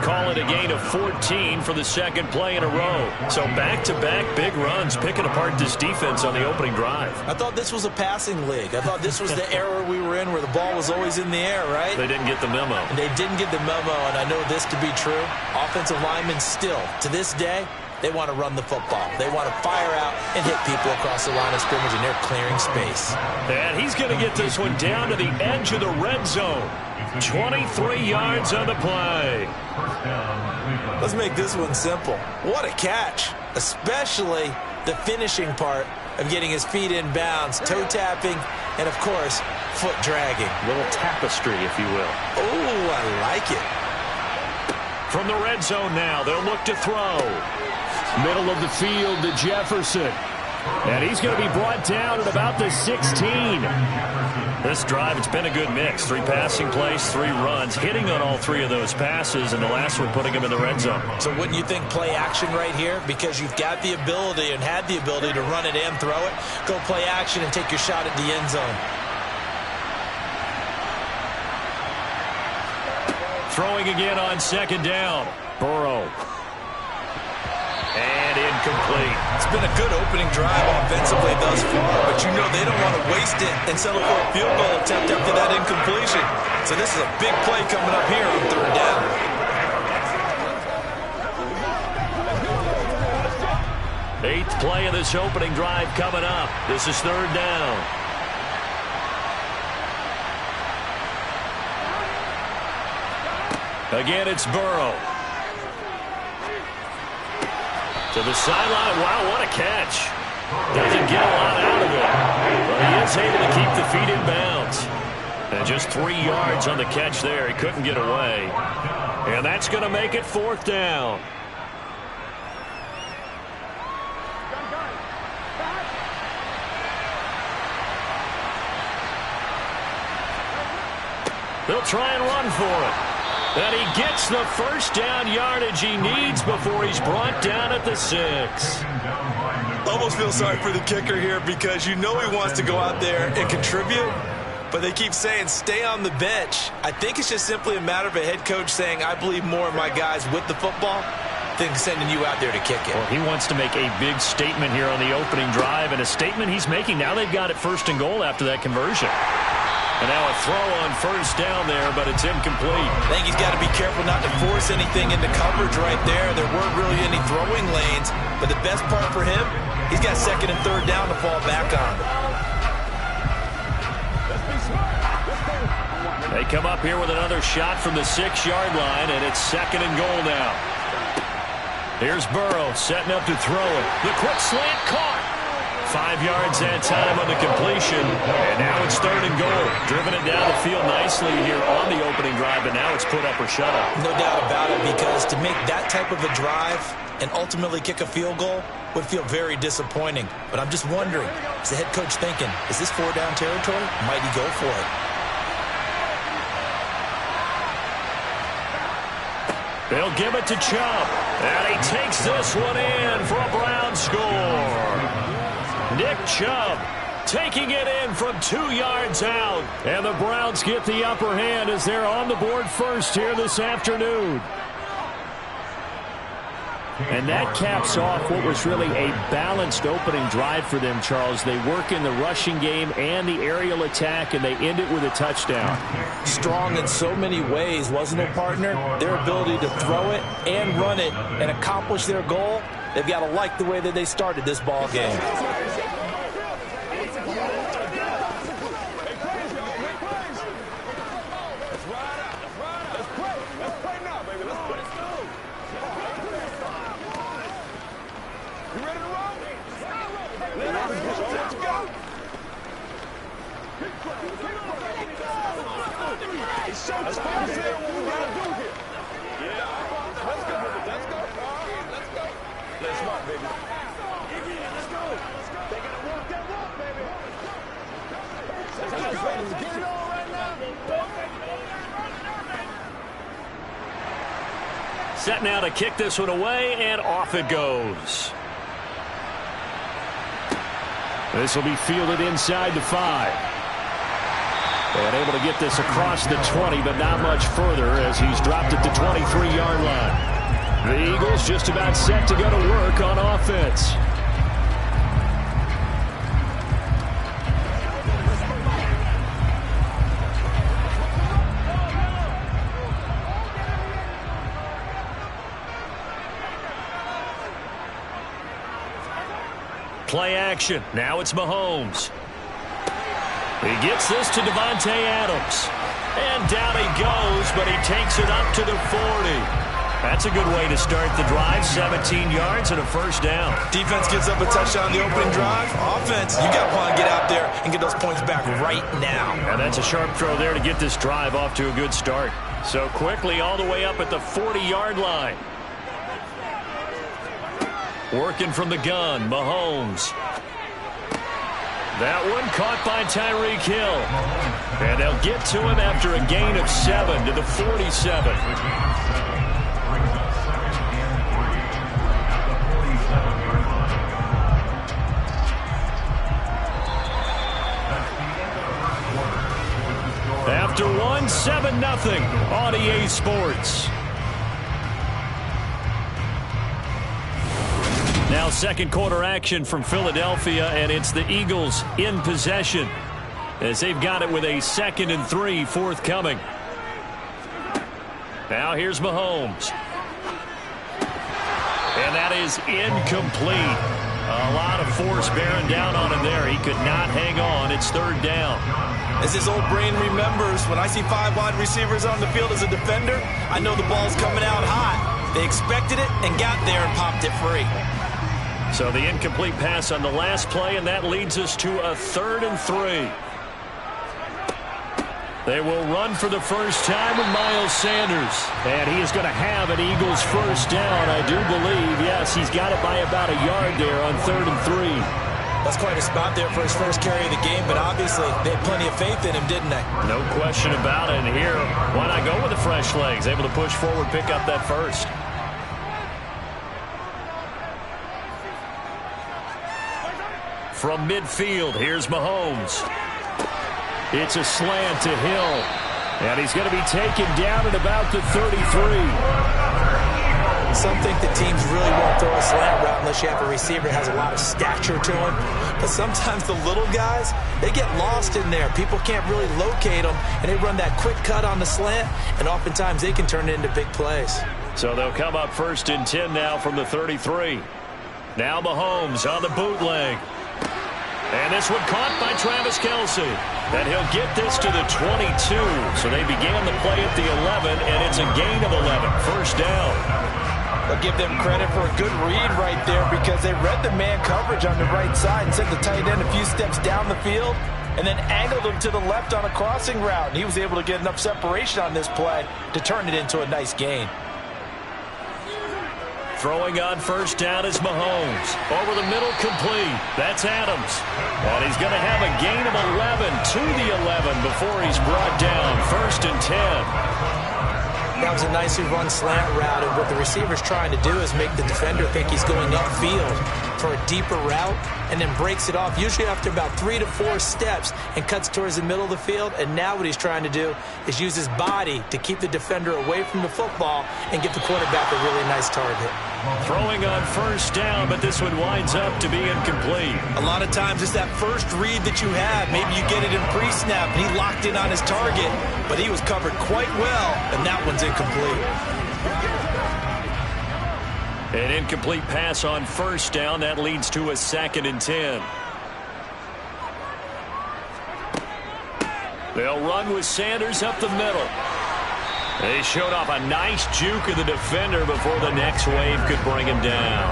Call it a gain of 14 for the second play in a row. So back-to-back big runs, picking apart this defense on the opening drive. I thought this was a passing league. I thought this was the era we were in where the ball was always in the air, right? They didn't get the memo. And they didn't get the memo, and I know this to be true. Offensive linemen still, to this day, they want to run the football. They want to fire out and hit people across the line of scrimmage, and they're clearing space. And he's going to get this one down to the edge of the red zone. 23 yards on the play. Let's make this one simple. What a catch, especially the finishing part of getting his feet in bounds, toe tapping, and, of course, foot dragging. A little tapestry, if you will. Oh, I like it. From the red zone now, they'll look to throw. Middle of the field to Jefferson. And he's going to be brought down at about the 16. This drive, it's been a good mix. 3 passing plays, 3 runs, hitting on all 3 of those passes, and the last one putting him in the red zone. So wouldn't you think play action right here? Because you've got the ability and had the ability to run it and throw it. Go play action and take your shot at the end zone. Throwing again on second down. Burrow. And incomplete. It's been a good opening drive offensively thus far, but you know they don't want to waste it and settle for a field goal attempt after that incompletion. So this is a big play coming up here on third down. Eighth play of this opening drive coming up. This is third down. Again, it's Burrow. To the sideline. Wow, what a catch. Doesn't get a lot out of it. But he is able to keep the feet in bounds. And just 3 yards on the catch there. He couldn't get away. And that's going to make it fourth down. They'll try and run for it. And he gets the first down yardage he needs before he's brought down at the 6. Almost feel sorry for the kicker here because you know he wants to go out there and contribute, but they keep saying stay on the bench. I think it's just simply a matter of a head coach saying I believe more in my guys with the football than sending you out there to kick it. Well, he wants to make a big statement here on the opening drive, and a statement he's making now. They've got it first and goal after that conversion. And now a throw on first down there, but it's incomplete. I think he's got to be careful not to force anything into coverage right there. There weren't really any throwing lanes, but the best part for him, he's got second and third down to fall back on. They come up here with another shot from the 6-yard line, and it's second and goal now. Here's Burrow setting up to throw it. The quick slant caught. 5 yards that time on the completion, and now it's third and goal. Driven it down the field nicely here on the opening drive, and now it's put up or shut up. No doubt about it, because to make that type of a drive and ultimately kick a field goal would feel very disappointing. But I'm just wondering, is the head coach thinking, is this 4-down territory? Might he go for it? They'll give it to Chubb, and he takes this one in for a Brown score. Nick Chubb taking it in from 2 yards out. And the Browns get the upper hand as they're on the board first here this afternoon. And that caps off what was really a balanced opening drive for them, Charles. They work in the rushing game and the aerial attack, and they end it with a touchdown. Strong in so many ways, wasn't it, partner? Their ability to throw it and run it and accomplish their goal, they've got to like the way that they started this ball game. Set now to kick this one away, and off it goes. This will be fielded inside the 5. And able to get this across the 20, but not much further as he's dropped it to 23-yard line. The Eagles just about set to go to work on offense. Play action. Now it's Mahomes. He gets this to Devontae Adams. And down he goes, but he takes it up to the 40. That's a good way to start the drive. 17 yards and a first down. Defense gives up a touchdown on the opening drive. Offense, you got to want to get out there and get those points back right now. And that's a sharp throw there to get this drive off to a good start. So quickly all the way up at the 40-yard line. Working from the gun, Mahomes. That one caught by Tyreek Hill. And they'll get to him after a gain of 7 to the 47. After one, 7-0 on EA Sports. Now second quarter action from Philadelphia, and it's the Eagles in possession as they've got it with a 2nd and 3 forthcoming. Now here's Mahomes. And that is incomplete. A lot of force bearing down on him there. He could not hang on. It's third down. As his old brain remembers, when I see 5 wide receivers on the field as a defender, I know the ball's coming out hot. They expected it and got there and popped it free. So the incomplete pass on the last play, and that leads us to a 3rd and 3. They will run for the first time with Miles Sanders. And he is going to have an Eagles first down, I do believe. Yes, he's got it by about a yard there on 3rd and 3. That's quite a spot there for his first carry of the game, but obviously they had plenty of faith in him, didn't they? No question about it. And here, why not go with the fresh legs? Able to push forward, pick up that first. From midfield, here's Mahomes. It's a slant to Hill. And he's going to be taken down at about the 33. Some think the teams really won't throw a slant route unless you have a receiver that has a lot of stature to him. But sometimes the little guys, they get lost in there. People can't really locate them, and they run that quick cut on the slant, and oftentimes they can turn it into big plays. So they'll come up 1st and 10 now from the 33. Now Mahomes on the bootleg. And this one caught by Travis Kelce. And he'll get this to the 22. So they began the play at the 11, and it's a gain of 11. 1st down. I'll give them credit for a good read right there because they read the man coverage on the right side and sent the tight end a few steps down the field and then angled him to the left on a crossing route. And he was able to get enough separation on this play to turn it into a nice gain. Throwing on 1st down is Mahomes. Over the middle, complete. That's Adams. And he's going to have a gain of 11 to the 11 before he's brought down. 1st and 10. That was a nicely run slant route, and what the receiver's trying to do is make the defender think he's going upfield for a deeper route and then breaks it off, usually after about 3 to 4 steps, and cuts towards the middle of the field. And now what he's trying to do is use his body to keep the defender away from the football and give the quarterback a really nice target. Throwing on 1st down, but this one winds up to be incomplete. A lot of times it's that first read that you have. Maybe you get it in pre-snap, and he locked in on his target, but he was covered quite well, and that one's incomplete. An incomplete pass on 1st down. That leads to a 2nd and 10. They'll run with Sanders up the middle. They showed off a nice juke of the defender before the next wave could bring him down.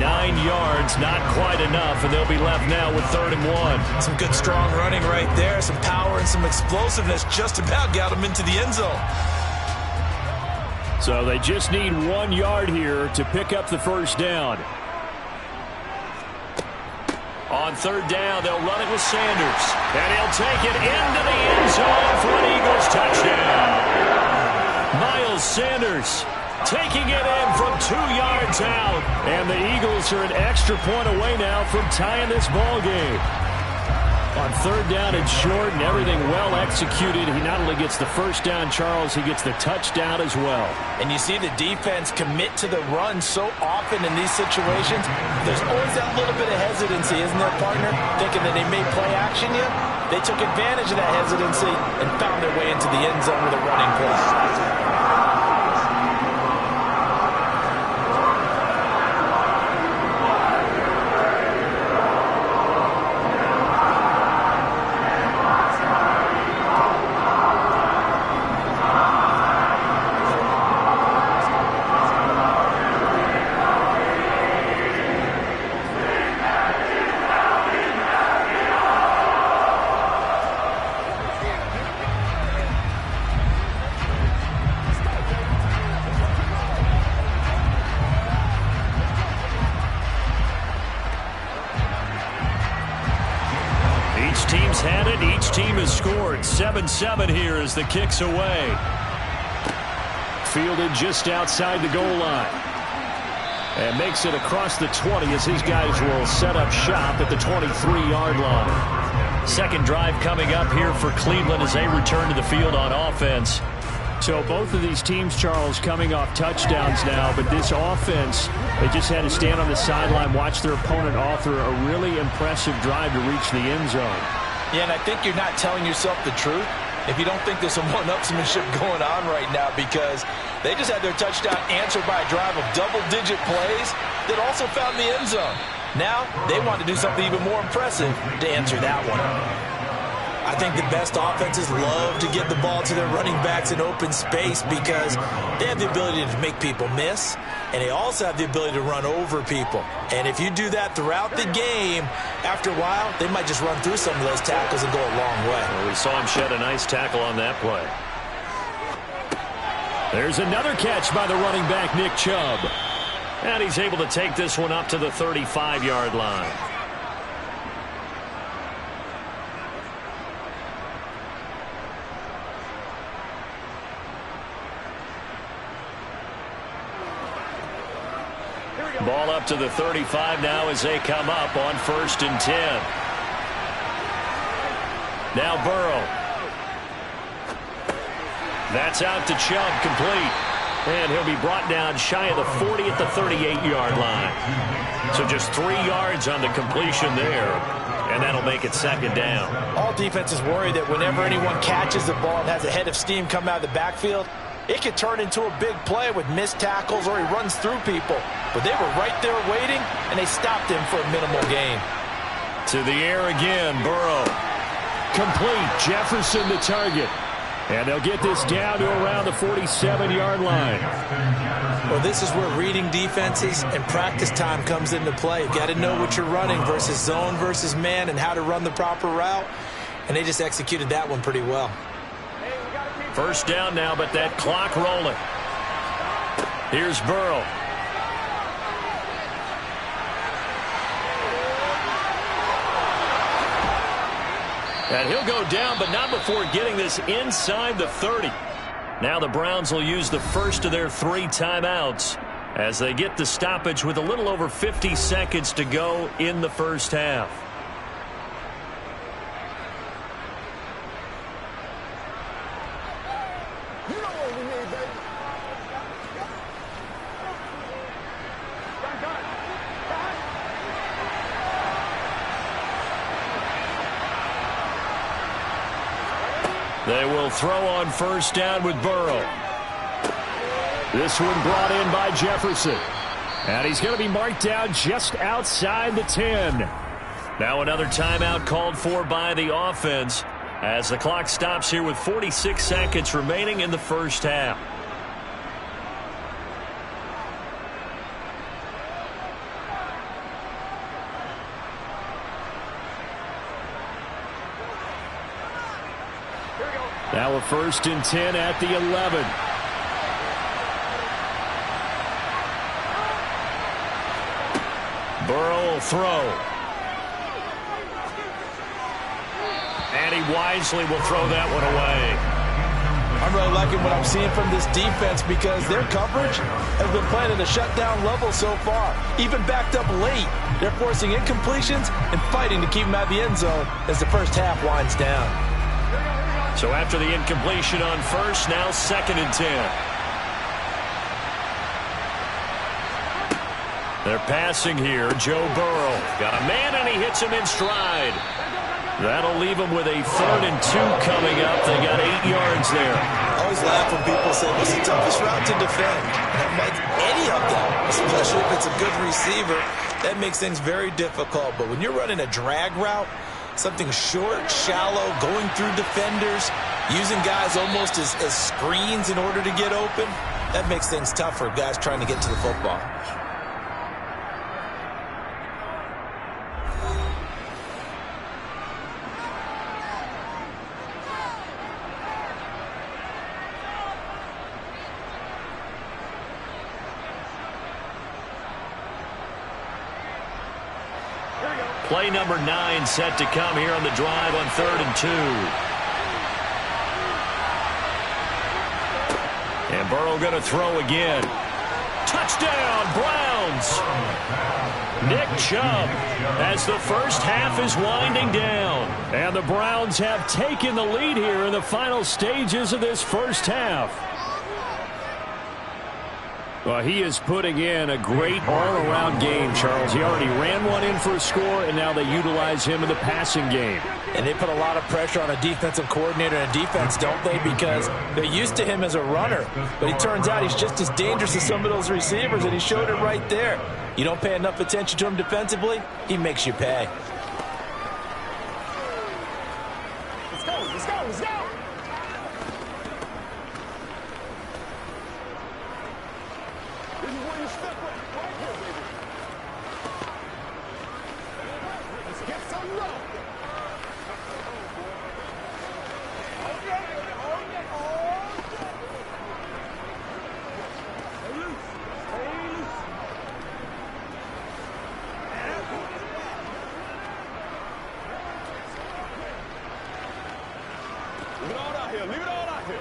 9 yards, not quite enough, and they'll be left now with 3rd and 1. Some good strong running right there. Some power and some explosiveness just about got him into the end zone. So they just need 1 yard here to pick up the 1st down. On 3rd down, they'll run it with Sanders. And he'll take it into the end zone for an Eagles touchdown. Miles Sanders taking it in from 2 yards out. And the Eagles are an extra point away now from tying this ball game. On 3rd down and short and everything well executed, he not only gets the 1st down, Charles, he gets the touchdown as well. And you see the defense commit to the run so often in these situations. There's always that little bit of hesitancy, isn't there, partner? Thinking that they may play action you. They took advantage of that hesitancy and found their way into the end zone with a running play. Had it. Each team has scored. 7-7 here as the kick's away. Fielded just outside the goal line. And makes it across the 20 as his guys will set up shop at the 23-yard line. Second drive coming up here for Cleveland as they return to the field on offense. So both of these teams, Charles, coming off touchdowns now, but this offense, they just had to stand on the sideline, watch their opponent author a really impressive drive to reach the end zone. Yeah, and I think you're not telling yourself the truth if you don't think there's some one-upsmanship going on right now, because they just had their touchdown answered by a drive of double-digit plays that also found the end zone. Now they want to do something even more impressive to answer that one. I think the best offenses love to get the ball to their running backs in open space because they have the ability to make people miss, and they also have the ability to run over people. And if you do that throughout the game, after a while, they might just run through some of those tackles and go a long way. Well, we saw him shed a nice tackle on that play. There's another catch by the running back, Nick Chubb. And he's able to take this one up to the 35-yard line. Ball up to the 35 now as they come up on 1st and 10. Now Burrow. That's out to Chubb, complete. And he'll be brought down shy of the 40 at the 38-yard line. So just 3 yards on the completion there. And that'll make it second down. All defenses worry that whenever anyone catches the ball and has a head of steam come out of the backfield, it could turn into a big play with missed tackles or he runs through people. But they were right there waiting, and they stopped him for a minimal gain. To the air again, Burrow. Complete. Jefferson the target. And they'll get this down to around the 47-yard line. Well, this is where reading defenses and practice time comes into play. You've got to know what you're running versus zone versus man and how to run the proper route. And they just executed that one pretty well. First down now, but that clock rolling. Here's Burrow. And he'll go down, but not before getting this inside the 30. Now the Browns will use the first of their 3 timeouts as they get the stoppage with a little over 50 seconds to go in the first half. You know what we need, baby. They will throw on first down with Burrow. This one brought in by Jefferson. And he's going to be marked down just outside the 10. Now another timeout called for by the offense as the clock stops here with 46 seconds remaining in the first half. Now a 1st and 10 at the 11. Burrow will throw. And he wisely will throw that one away. I'm really liking what I'm seeing from this defense because their coverage has been playing at a shutdown level so far. Even backed up late, they're forcing incompletions and fighting to keep them out of the end zone as the first half winds down. So after the incompletion on first, now 2nd and 10. They're passing here. Joe Burrow got a man, and he hits him in stride. That'll leave him with a 3rd and 2 coming up. They got 8 yards there. I always laugh when people say, what's the toughest route to defend? Any of them, especially if it's a good receiver, that makes things very difficult. But when you're running a drag route, something short, shallow, going through defenders, using guys almost as screens in order to get open, that makes things tough for guys trying to get to the football. Play number 9 set to come here on the drive on 3rd and 2. And Burrow going to throw again. Touchdown, Browns! Nick Chubb as the first half is winding down. And the Browns have taken the lead here in the final stages of this first half. Well, he is putting in a great all-around game, Charles. He already ran one in for a score, and now they utilize him in the passing game. And they put a lot of pressure on a defensive coordinator and defense, don't they? Because they're used to him as a runner. But it turns out he's just as dangerous as some of those receivers, and he showed it right there. You don't pay enough attention to him defensively, he makes you pay. Let's go, let's go, let's go. This is where you step up right here, baby. Let's get some love. Leave it all out here. Leave it all out here.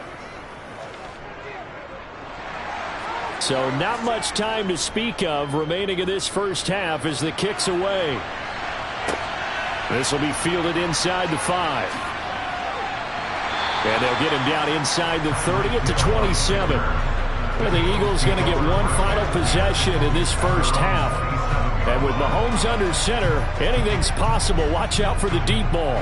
So not much time to speak of remaining in this first half as the kick's away. This will be fielded inside the 5. And they'll get him down inside the 30 at the 27. Well, the Eagles going to get one final possession in this first half. And with Mahomes under center, anything's possible. Watch out for the deep ball.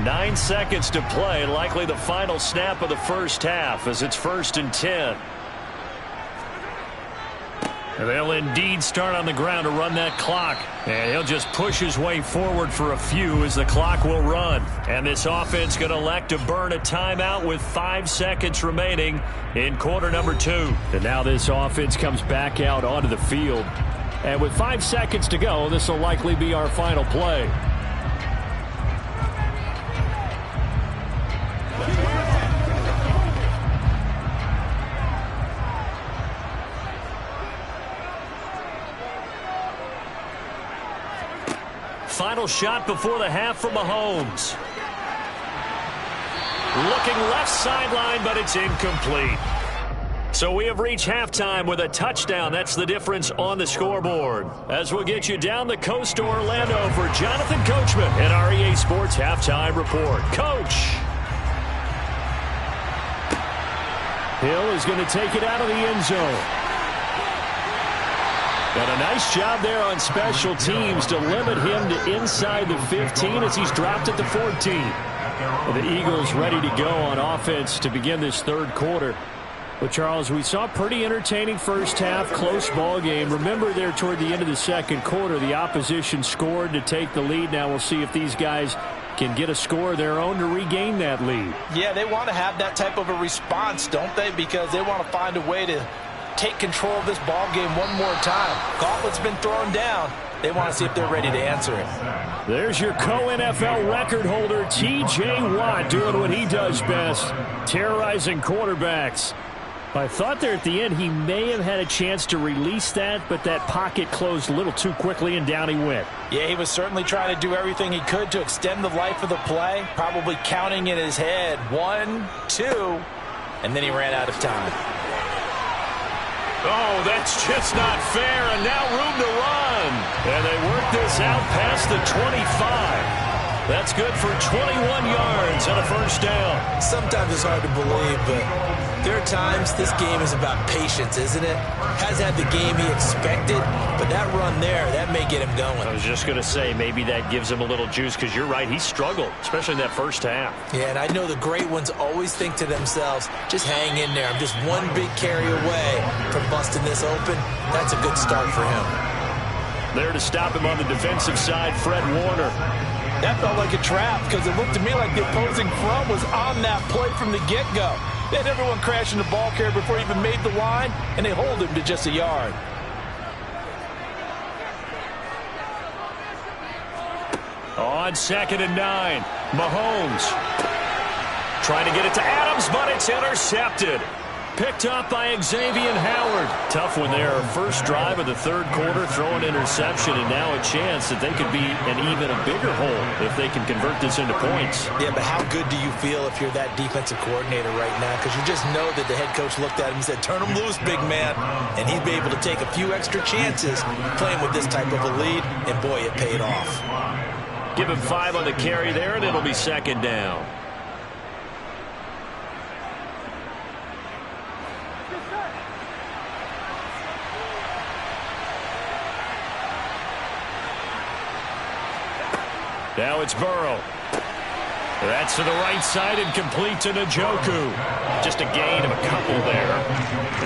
Nine seconds to play, likely the final snap of the first half as it's 1st and 10. They'll indeed start on the ground to run that clock. And he'll just push his way forward for a few as the clock will run. And this offense going to elect to burn a timeout with 5 seconds remaining in quarter number 2. And now this offense comes back out onto the field. And with 5 seconds to go, this will likely be our final play. Final shot before the half from Mahomes. Looking left sideline, but it's incomplete. So we have reached halftime with a touchdown. That's the difference on the scoreboard. As we'll get you down the coast to Orlando for Jonathan Coachman and our EA Sports Halftime Report. Coach. Hill is going to take it out of the end zone. And a nice job there on special teams to limit him to inside the 15 as he's dropped at the 14. And the Eagles ready to go on offense to begin this third quarter. But, Charles, we saw a pretty entertaining first half, close ball game. Remember there toward the end of the second quarter, the opposition scored to take the lead. Now we'll see if these guys can get a score of their own to regain that lead. Yeah, they want to have that type of a response, don't they? Because they want to find a way to take control of this ball game one more time. Gauntlet's been thrown down. They want to see if they're ready to answer it. There's your co-NFL record holder, T.J. Watt, doing what he does best, terrorizing quarterbacks. I thought there at the end he may have had a chance to release that, but that pocket closed a little too quickly, and down he went. Yeah, he was certainly trying to do everything he could to extend the life of the play, probably counting in his head 1, 2, and then he ran out of time. Oh, that's just not fair, and now room to run. And they work this out past the 25. That's good for 21 yards and a first down. Sometimes it's hard to believe, but there are times this game is about patience, isn't it? Hasn't had the game he expected, but that run there, that may get him going. I was just going to say, maybe that gives him a little juice, because you're right, he struggled, especially in that first half. Yeah, and I know the great ones always think to themselves, just hang in there. I'm just one big carry away from busting this open. That's a good start for him. There to stop him on the defensive side, Fred Warner. That felt like a trap because it looked to me like the opposing front was on that play from the get-go. They had everyone crashing the ball carrier before he even made the line, and they hold him to just a yard. On 2nd and 9, Mahomes trying to get it to Adams, but it's intercepted. Picked up by Xavier Howard. Tough one there. First drive of the third quarter, throwing interception, and now a chance that they could be an even a bigger hole if they can convert this into points. Yeah, but how good do you feel if you're that defensive coordinator right now? Because you just know that the head coach looked at him and said, turn him loose, big man. And he'd be able to take a few extra chances playing with this type of a lead, and boy, it paid off. Give him 5 on the carry there, and it'll be 2nd down. Now it's Burrow. That's to the right side and complete to Njoku. Just a gain of a couple there.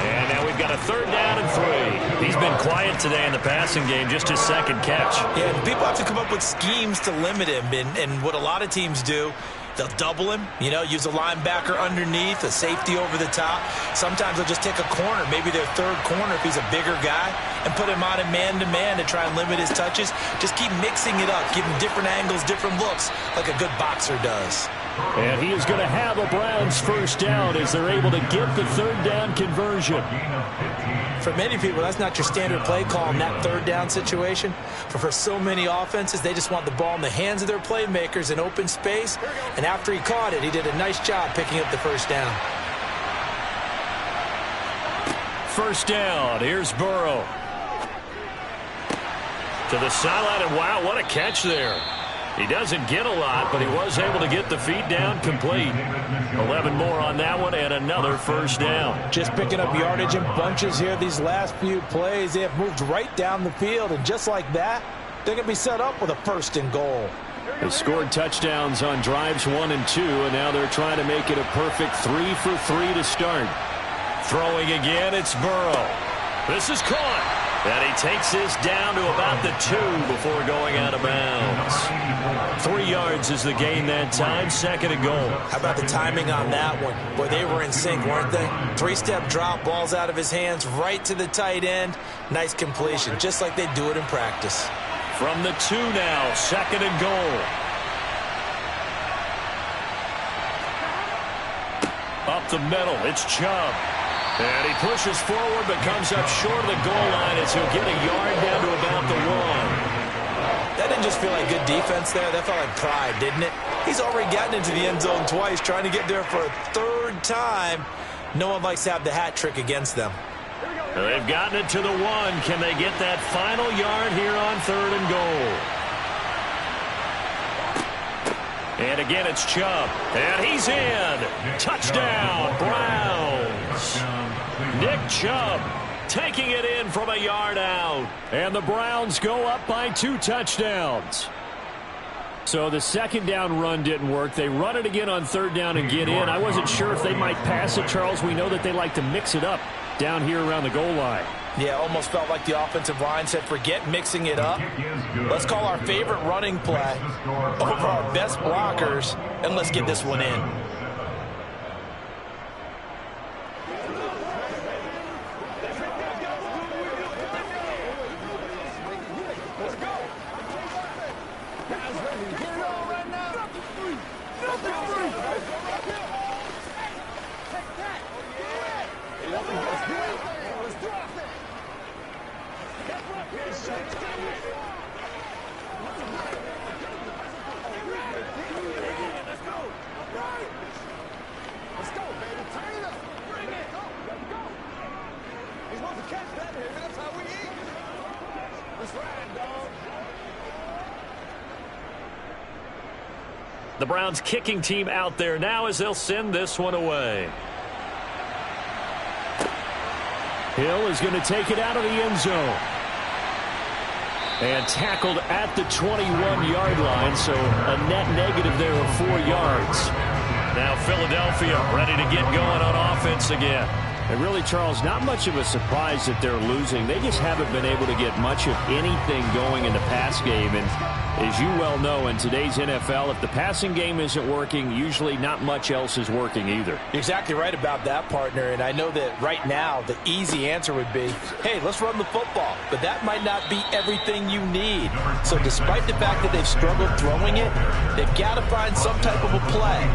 And now we've got a 3rd down and 3. He's been quiet today in the passing game, just his 2nd catch. Yeah, people have to come up with schemes to limit him. And what a lot of teams do, they'll double him, use a linebacker underneath, a safety over the top. Sometimes they'll just take a corner, maybe their 3rd corner if he's a bigger guy, and put him on a man-to-man to try and limit his touches. Just keep mixing it up, give him different angles, different looks, like a good boxer does. And he is going to have a Browns 1st down as they're able to get the 3rd down conversion. For many people, that's not your standard play call in that 3rd down situation. But for so many offenses, they just want the ball in the hands of their playmakers in open space. And after he caught it, he did a nice job picking up the 1st down. 1st down. Here's Burrow. To the sideline, and wow, what a catch there. He doesn't get a lot, but he was able to get the feet down complete. 11 more on that one and another first down. Just picking up yardage in bunches here these last few plays. They have moved right down the field, and just like that, they're going to be set up with a first and goal. They scored touchdowns on drives 1 and 2, and now they're trying to make it a perfect 3 for 3 to start. Throwing again, it's Burrow. This is caught. And he takes this down to about the 2 before going out of bounds. 3 yards is the gain that time, second and goal. How about the timing on that one? Boy, they were in sync, weren't they? 3-step drop, balls out of his hands, right to the tight end. Nice completion, just like they do it in practice. From the 2 now, second and goal. Up the middle, it's Chubb. And he pushes forward but comes up short of the goal line as he'll get a yard down to about the 1. That didn't just feel like good defense there. That felt like pride, didn't it? He's already gotten into the end zone twice, trying to get there for a 3rd time. No one likes to have the hat trick against them. They've gotten it to the 1. Can they get that final yard here on 3rd and goal? And again, it's Chubb. And he's in. Touchdown, Browns. Nick Chubb taking it in from a yard out. And the Browns go up by 2 touchdowns. So the second down run didn't work. They run it again on 3rd down and get in. I wasn't sure if they might pass it, Charles. We know that they like to mix it up down here around the goal line. Yeah, almost felt like the offensive line said, forget mixing it up. Let's call our favorite running play over our best blockers, and let's get this one in. The Browns kicking team out there now as they'll send this one away. Hill is going to take it out of the end zone. And tackled at the 21-yard line, so a net negative there of 4 yards. Now Philadelphia ready to get going on offense again. And really, Charles, not much of a surprise that they're losing. They just haven't been able to get much of anything going in the pass game. And as you well know, in today's NFL, if the passing game isn't working, usually not much else is working either. You're exactly right about that, partner. And I know that right now the easy answer would be, hey, let's run the football. But that might not be everything you need. So despite the fact that they've struggled throwing it, they've got to find some type of a play,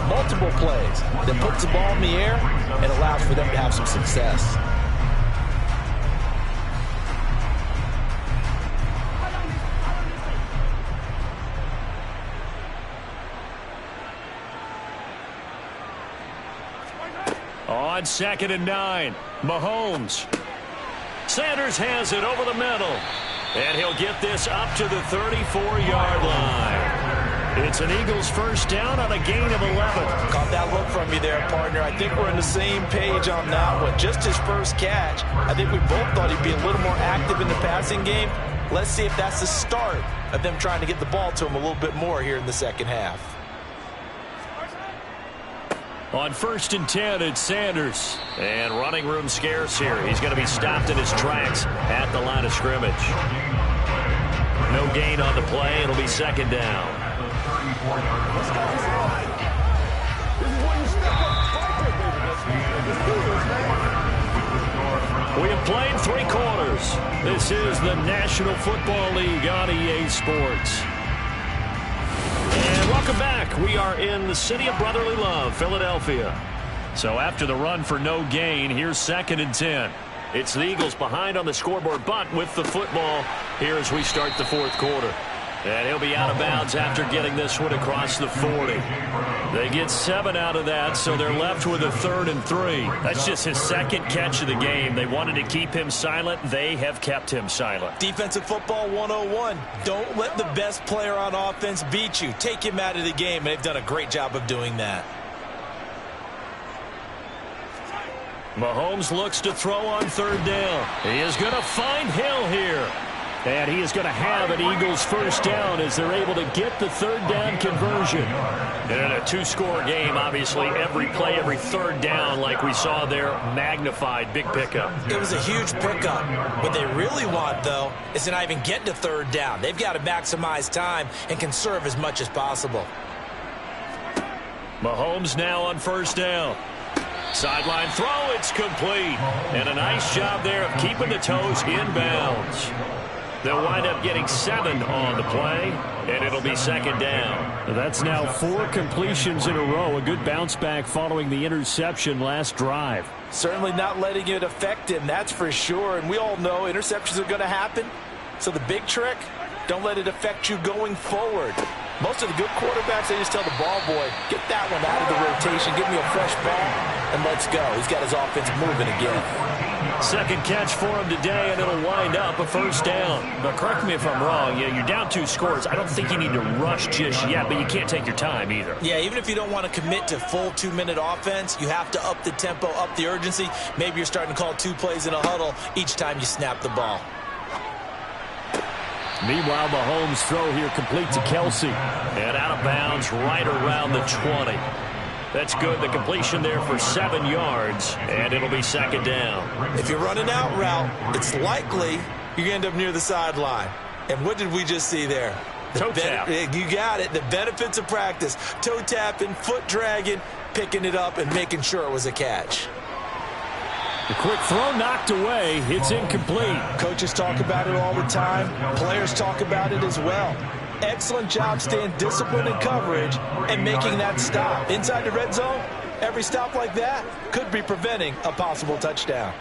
multiple plays, that puts the ball in the air and allows for them to have some success. On 2nd and 9, Mahomes. Sanders has it over the middle. And he'll get this up to the 34-yard line. It's an Eagles first down on a gain of 11. Caught that look from you there, partner. I think we're on the same page on that one. Just his first catch. I think we both thought he'd be a little more active in the passing game. Let's see if that's the start of them trying to get the ball to him a little bit more here in the second half. On 1st and 10, it's Sanders. And running room scarce here. He's going to be stopped in his tracks at the line of scrimmage. No gain on the play. It'll be 2nd down. We have played 3 quarters. This is the National Football League on EA Sports. And welcome back. We are in the city of brotherly love, Philadelphia. So after the run for no gain, here's 2nd and 10. It's the Eagles behind on the scoreboard, but with the football here as we start the 4th quarter. And he'll be out of bounds after getting this one across the 40. They get 7 out of that, so they're left with a 3rd and 3. That's just his 2nd catch of the game. They wanted to keep him silent. They have kept him silent. Defensive football 101. Don't let the best player on offense beat you. Take him out of the game, and they've done a great job of doing that. Mahomes looks to throw on 3rd down. He is going to find Hill here. And he is going to have an Eagles 1st down as they're able to get the 3rd down conversion. And in a 2-score game, obviously, every play, every 3rd down, like we saw there, magnified. Big pickup. It was a huge pickup. What they really want, though, is to not even get to 3rd down. They've got to maximize time and conserve as much as possible. Mahomes now on 1st down. Sideline throw, it's complete. And a nice job there of keeping the toes in bounds. They'll wind up getting 7 on the play, and it'll be 2nd down. That's now 4 completions in a row. A good bounce back following the interception last drive. Certainly not letting it affect him, that's for sure. And we all know interceptions are going to happen. So the big trick, don't let it affect you going forward. Most of the good quarterbacks, they just tell the ball boy, get that one out of the rotation, give me a fresh ball, and let's go. He's got his offense moving again. 2nd catch for him today, and it'll wind up a 1st down. But correct me if I'm wrong, you're down 2 scores. I don't think you need to rush just yet, but you can't take your time either. Yeah, even if you don't want to commit to full 2-minute offense, you have to up the tempo, up the urgency. Maybe you're starting to call 2 plays in a huddle each time you snap the ball. Meanwhile, Mahomes' throw here complete to Kelsey. And out of bounds right around the 20. That's good. The completion there for 7 yards, and it'll be 2nd down. If you're running out route, it's likely you're going to end up near the sideline. And what did we just see there? Toe tap. You got it. The benefits of practice. Toe tapping, foot dragging, picking it up, and making sure it was a catch. The quick throw knocked away. It's incomplete. Coaches talk about it all the time. Players talk about it as well. Excellent job staying disciplined in coverage and making that stop. Inside the red zone, every stop like that could be preventing a possible touchdown.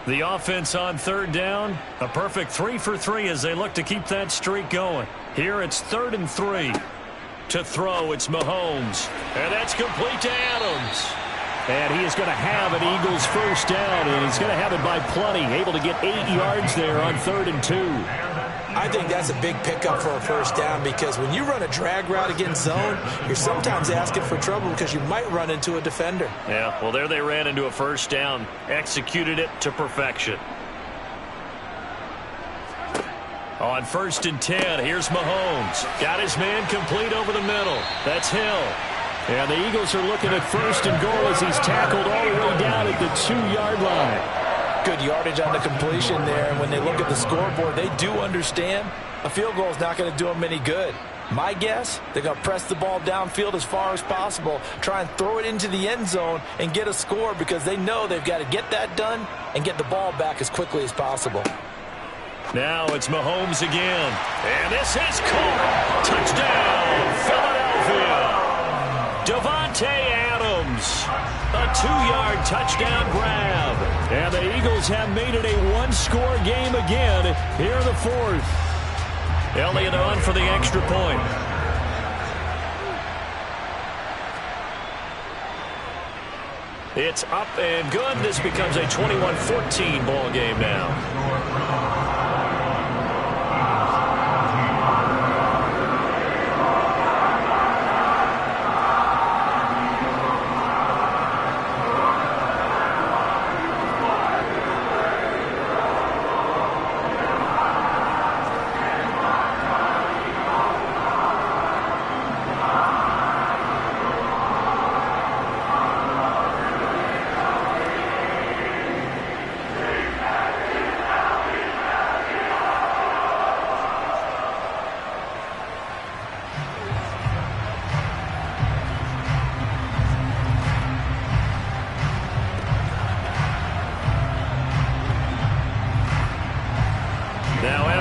The offense on 3rd down, a perfect 3 for 3 as they look to keep that streak going. Here it's 3rd and 3. To throw, it's Mahomes. And that's complete to Adams. And he is going to have an Eagles 1st down, and he's going to have it by plenty. Able to get 8 yards there on 3rd and 2. I think that's a big pickup for a 1st down because when you run a drag route against zone, you're sometimes asking for trouble because you might run into a defender. Yeah, well, there they ran into a 1st down. Executed it to perfection. On 1st and 10, here's Mahomes. Got his man complete over the middle. That's Hill. And the Eagles are looking at 1st and goal as he's tackled all the way down at the 2-yard line. Good yardage on the completion there. And when they look at the scoreboard, they do understand a field goal is not going to do them any good. My guess, they're going to press the ball downfield as far as possible, try and throw it into the end zone and get a score because they know they've got to get that done and get the ball back as quickly as possible. Now it's Mahomes again. And this is caught. Touchdown, Philadelphia. Davante Adams, a 2-yard touchdown grab. And the Eagles have made it a 1-score game again here in the 4th. Elliott on for the extra point. It's up and good. This becomes a 21-14 ball game now.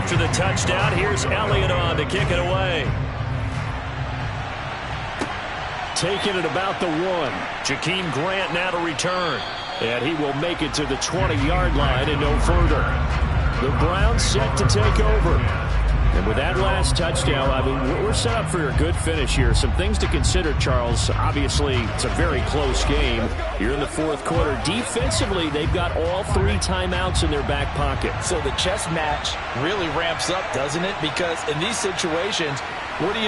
After the touchdown, here's Elliott on to kick it away. Taking it about the 1. Jakeem Grant now to return. And he will make it to the 20-yard line and no further. The Browns set to take over. And with that last touchdown, I mean, we're set up for a good finish here. Some things to consider, Charles. Obviously, it's a very close game. You're in the fourth quarter. Defensively, they've got all 3 timeouts in their back pocket. So the chess match really ramps up, doesn't it? Because in these situations, what do?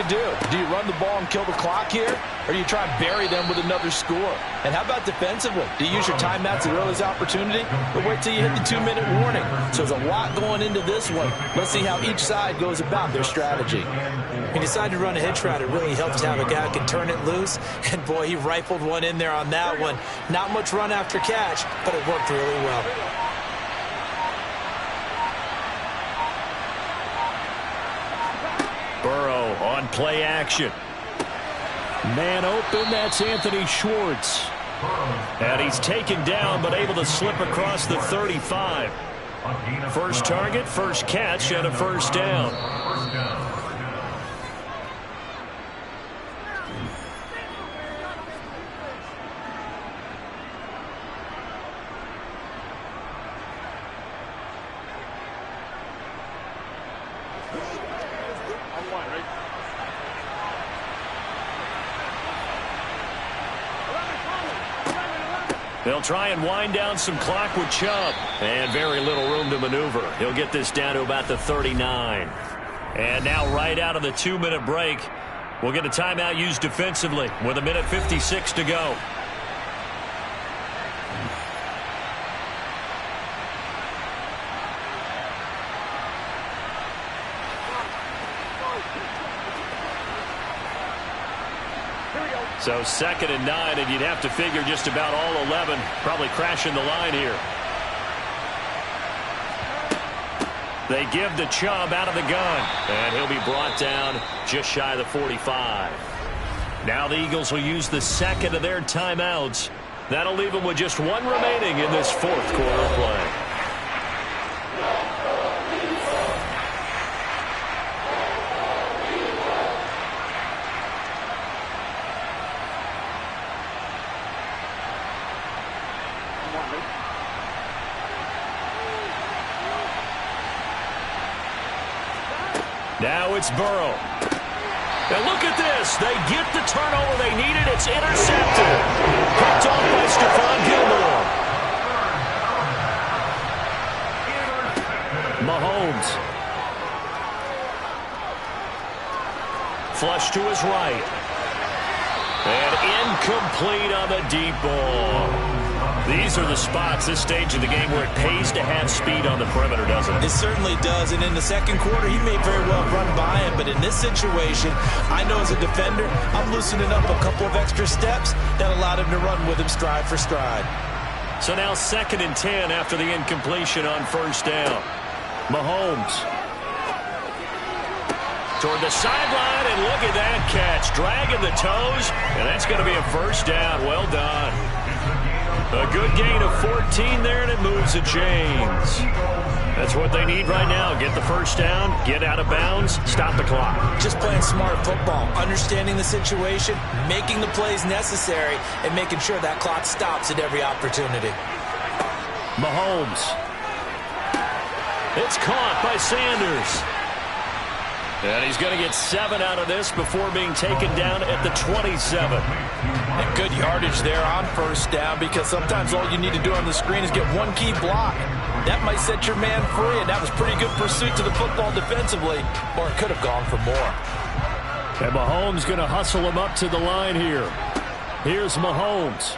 Do you run the ball and kill the clock here? Or do you try and bury them with another score? And how about defensively? Do you use your timeouts at earliest opportunity? Or wait till you hit the 2-minute warning? So there's a lot going into this one. Let's see how each side goes about their strategy. He decided to run a hitch route. It really helps to have a guy who can turn it loose. And, boy, he rifled one in there on that one. Not much run after catch, but it worked really well. Burrow on play action. Man open, that's Anthony Schwartz. And he's taken down, but able to slip across the 35. First target, first catch, and a first down. They'll try and wind down some clock with Chubb. And very little room to maneuver. He'll get this down to about the 39. And now right out of the 2-minute break, we'll get a timeout used defensively with 1:56 to go. So 2nd and 9, and you'd have to figure just about all 11 probably crashing the line here. They give to Chubb out of the gun, and he'll be brought down just shy of the 45. Now the Eagles will use the 2nd of their timeouts. That'll leave them with just 1 remaining in this 4th quarter of play. Now it's Burrow. And look at this. They get the turnover they needed. It's intercepted. Picked off by Stephon Gilmore. Mahomes. Flush to his right. And incomplete on the deep ball. These are the spots, this stage of the game, where it pays to have speed on the perimeter, doesn't it? It certainly does, and in the 2nd quarter, he may very well run by him, but in this situation, I know as a defender, I'm loosening up a couple of extra steps that allowed him to run with him stride for stride. So now 2nd and 10 after the incompletion on first down. Mahomes. Toward the sideline, and look at that catch. Dragging the toes, and that's going to be a first down. Well done. A good gain of 14 there, and it moves the chains. That's what they need right now. Get the first down, get out of bounds, stop the clock. Just playing smart football, understanding the situation, making the plays necessary, and making sure that clock stops at every opportunity. Mahomes. It's caught by Sanders. And he's going to get 7 out of this before being taken down at the 27. And good yardage there on first down, because sometimes all you need to do on the screen is get 1 key block. That might set your man free, and that was pretty good pursuit to the football defensively, or it could have gone for more. And Mahomes going to hustle him up to the line here. Here's Mahomes.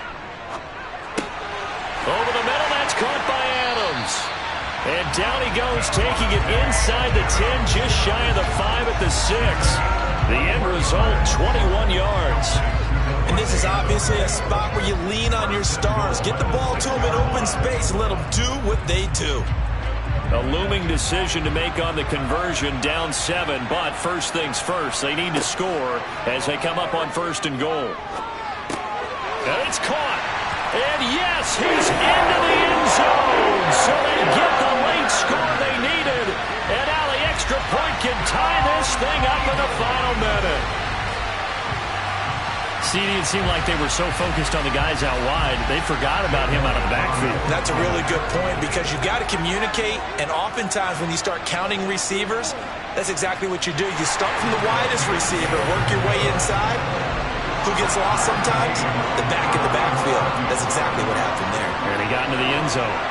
Over the middle, that's caught by Adams. And down he goes, taking it inside the 10, just shy of the 5 at the 6. The end result, 21 yards. And this is obviously a spot where you lean on your stars. Get the ball to them in open space and let them do what they do. A looming decision to make on the conversion, down 7. But first things first, they need to score as they come up on 1st and goal. And it's caught. And yes, he's into the end zone. So they get the late score they needed. And now the extra point can tie this thing up in the final minute. CD, it seemed like they were so focused on the guys out wide, they forgot about him out of the backfield. That's a really good point because you've got to communicate, and oftentimes when you start counting receivers, that's exactly what you do. You start from the widest receiver, work your way inside. Who gets lost sometimes? The back in the backfield. That's exactly what happened there. And he got into the end zone.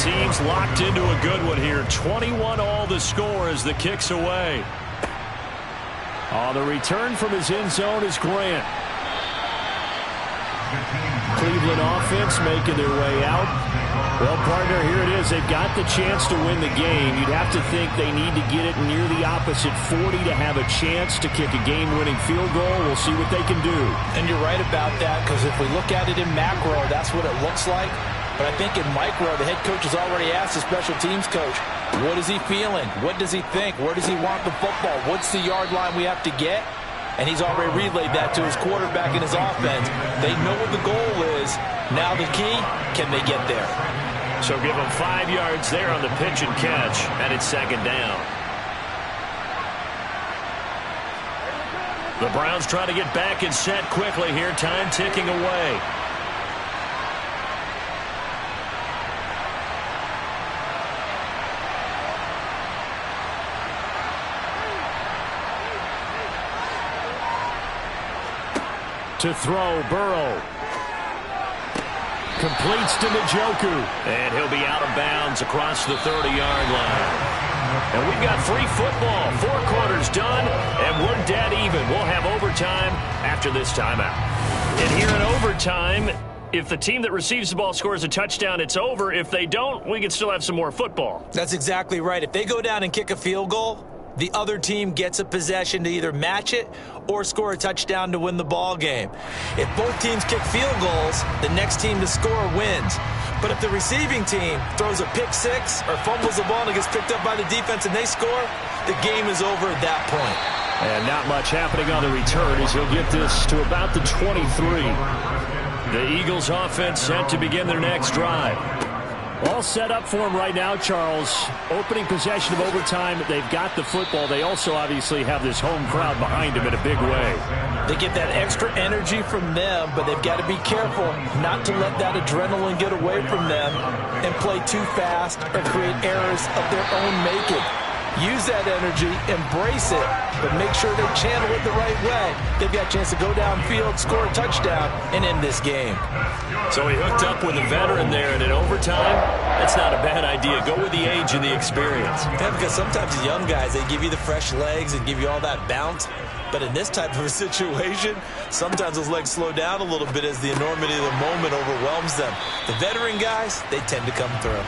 Teams locked into a good one here. 21 all the score as the kick's away. On the return from his end zone is Grant. Cleveland offense making their way out. Well, partner, here it is. They've got the chance to win the game. You'd have to think they need to get it near the opposite 40 to have a chance to kick a game-winning field goal. We'll see what they can do. And you're right about that, because if we look at it in macro, that's what it looks like. But I think in micro, the head coach has already asked the special teams coach, what is he feeling? What does he think? Where does he want the football? What's the yard line we have to get? And he's already relayed that to his quarterback and his offense. They know what the goal is. Now the key, can they get there? So give them 5 yards there on the pitch and catch, and it's second down. The Browns try to get back and set quickly here. Time ticking away. To throw, Burrow. Completes to Njoku. And he'll be out of bounds across the 30-yard line. And we've got free football. 4 quarters done, and we're dead even. We'll have overtime after this timeout. And here in overtime, if the team that receives the ball scores a touchdown, it's over. If they don't, we can still have some more football. That's exactly right. If they go down and kick a field goal, the other team gets a possession to either match it or score a touchdown to win the ball game. If both teams kick field goals, the next team to score wins. But if the receiving team throws a pick six or fumbles the ball and it gets picked up by the defense and they score, the game is over at that point. And not much happening on the return as he'll get this to about the 23. The Eagles offense set to begin their next drive. All set up for him right now, Charles. Opening possession of overtime. They've got the football. They also obviously have this home crowd behind them in a big way. They get that extra energy from them, but they've got to be careful not to let that adrenaline get away from them and play too fast or create errors of their own making. Use that energy, embrace it, but make sure they channel it the right way. They've got a chance to go downfield, score a touchdown, and end this game. So he hooked up with a veteran there, and in overtime, that's not a bad idea. Go with the age and the experience. Yeah, because sometimes the young guys, they give you the fresh legs and give you all that bounce. But in this type of a situation, sometimes those legs slow down a little bit as the enormity of the moment overwhelms them. The veteran guys, they tend to come through.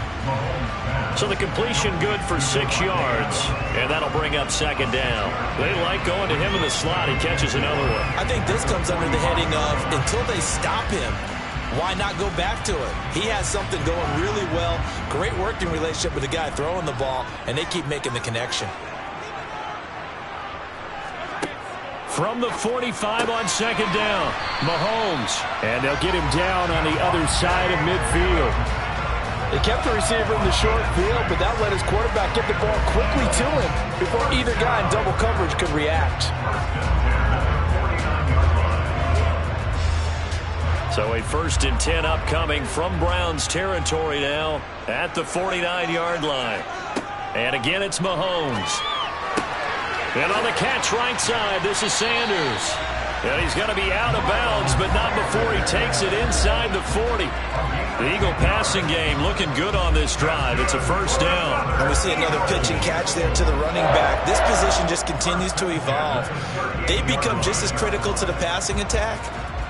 So the completion good for 6 yards, and that'll bring up second down. They like going to him in the slot. He catches another one. I think this comes under the heading of until they stop him, why not go back to it? He has something going really well. Great working relationship with the guy throwing the ball, and they keep making the connection. From the 45 on second down, Mahomes. And they'll get him down on the other side of midfield. They kept the receiver in the short field, but that let his quarterback get the ball quickly to him before either guy in double coverage could react. So a 1st and 10 upcoming from Browns territory now at the 49-yard line. And again, it's Mahomes. And on the catch right side, this is Sanders. And he's going to be out of bounds, but not before he takes it inside the 40. The Eagle passing game looking good on this drive. It's a 1st down. And we see another pitch and catch there to the running back. This position just continues to evolve. They become just as critical to the passing attack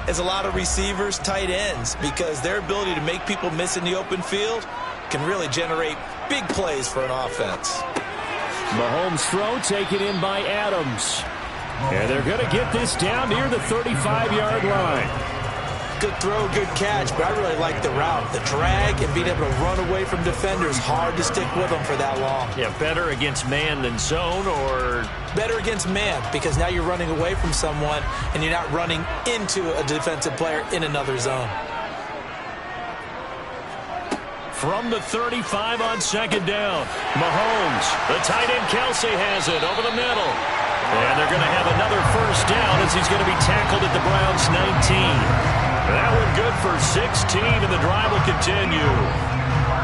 is a lot of receivers, tight ends, because their ability to make people miss in the open field can really generate big plays for an offense. Mahomes' throw taken in by Adams. And they're going to get this down near the 35-yard line. Good throw, good catch, but I really like the route. The drag and being able to run away from defenders, hard to stick with them for that long. Yeah, better against man than zone, or better against man, because now you're running away from someone and you're not running into a defensive player in another zone. From the 35 on second down, Mahomes, the tight end Kelsey has it over the middle. And they're going to have another first down as he's going to be tackled at the Browns' 19. That one good for 16, and the drive will continue.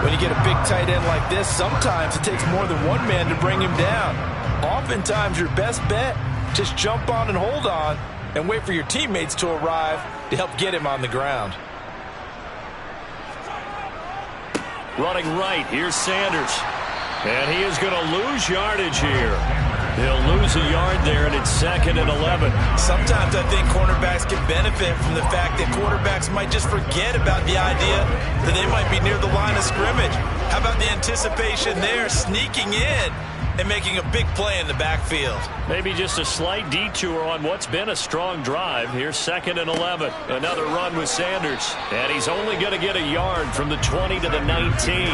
When you get a big tight end like this, sometimes it takes more than one man to bring him down. Oftentimes, your best bet, just jump on and hold on and wait for your teammates to arrive to help get him on the ground. Running right, here's Sanders. And he is going to lose yardage here. He'll lose a yard there, and it's 2nd and 11. Sometimes I think cornerbacks can benefit from the fact that quarterbacks might just forget about the idea that they might be near the line of scrimmage. How about the anticipation there, sneaking in and making a big play in the backfield? Maybe just a slight detour on what's been a strong drive. Here's 2nd and 11. Another run with Sanders. And he's only going to get a yard from the 20 to the 19.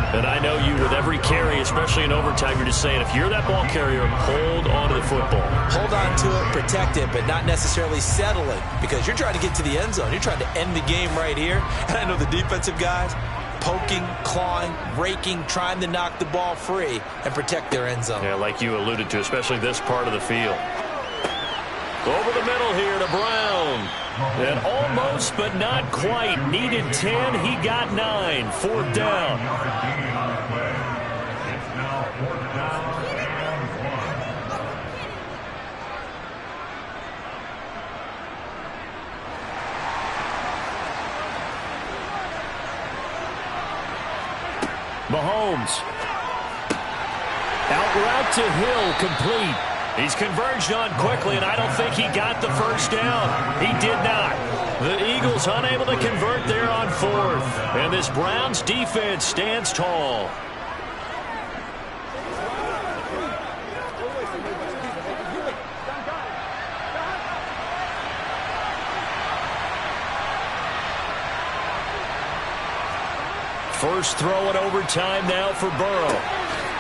And I know you, with every carry, especially in overtime, you're just saying, if you're that ball carrier, hold on to the football. Hold on to it, protect it, but not necessarily settle it, because you're trying to get to the end zone. You're trying to end the game right here. And I know the defensive guys poking, clawing, raking, trying to knock the ball free and protect their end zone. Yeah, like you alluded to, especially this part of the field. Over the middle here to Brown. And almost, but not quite. Needed 10. He got 9. 4th down. It's now 4th down and 1. Mahomes. Out route to Hill, complete. He's converged on quickly, and I don't think he got the first down. He did not. The Eagles unable to convert there on 4th. And this Browns defense stands tall. First throw in overtime now for Burrow.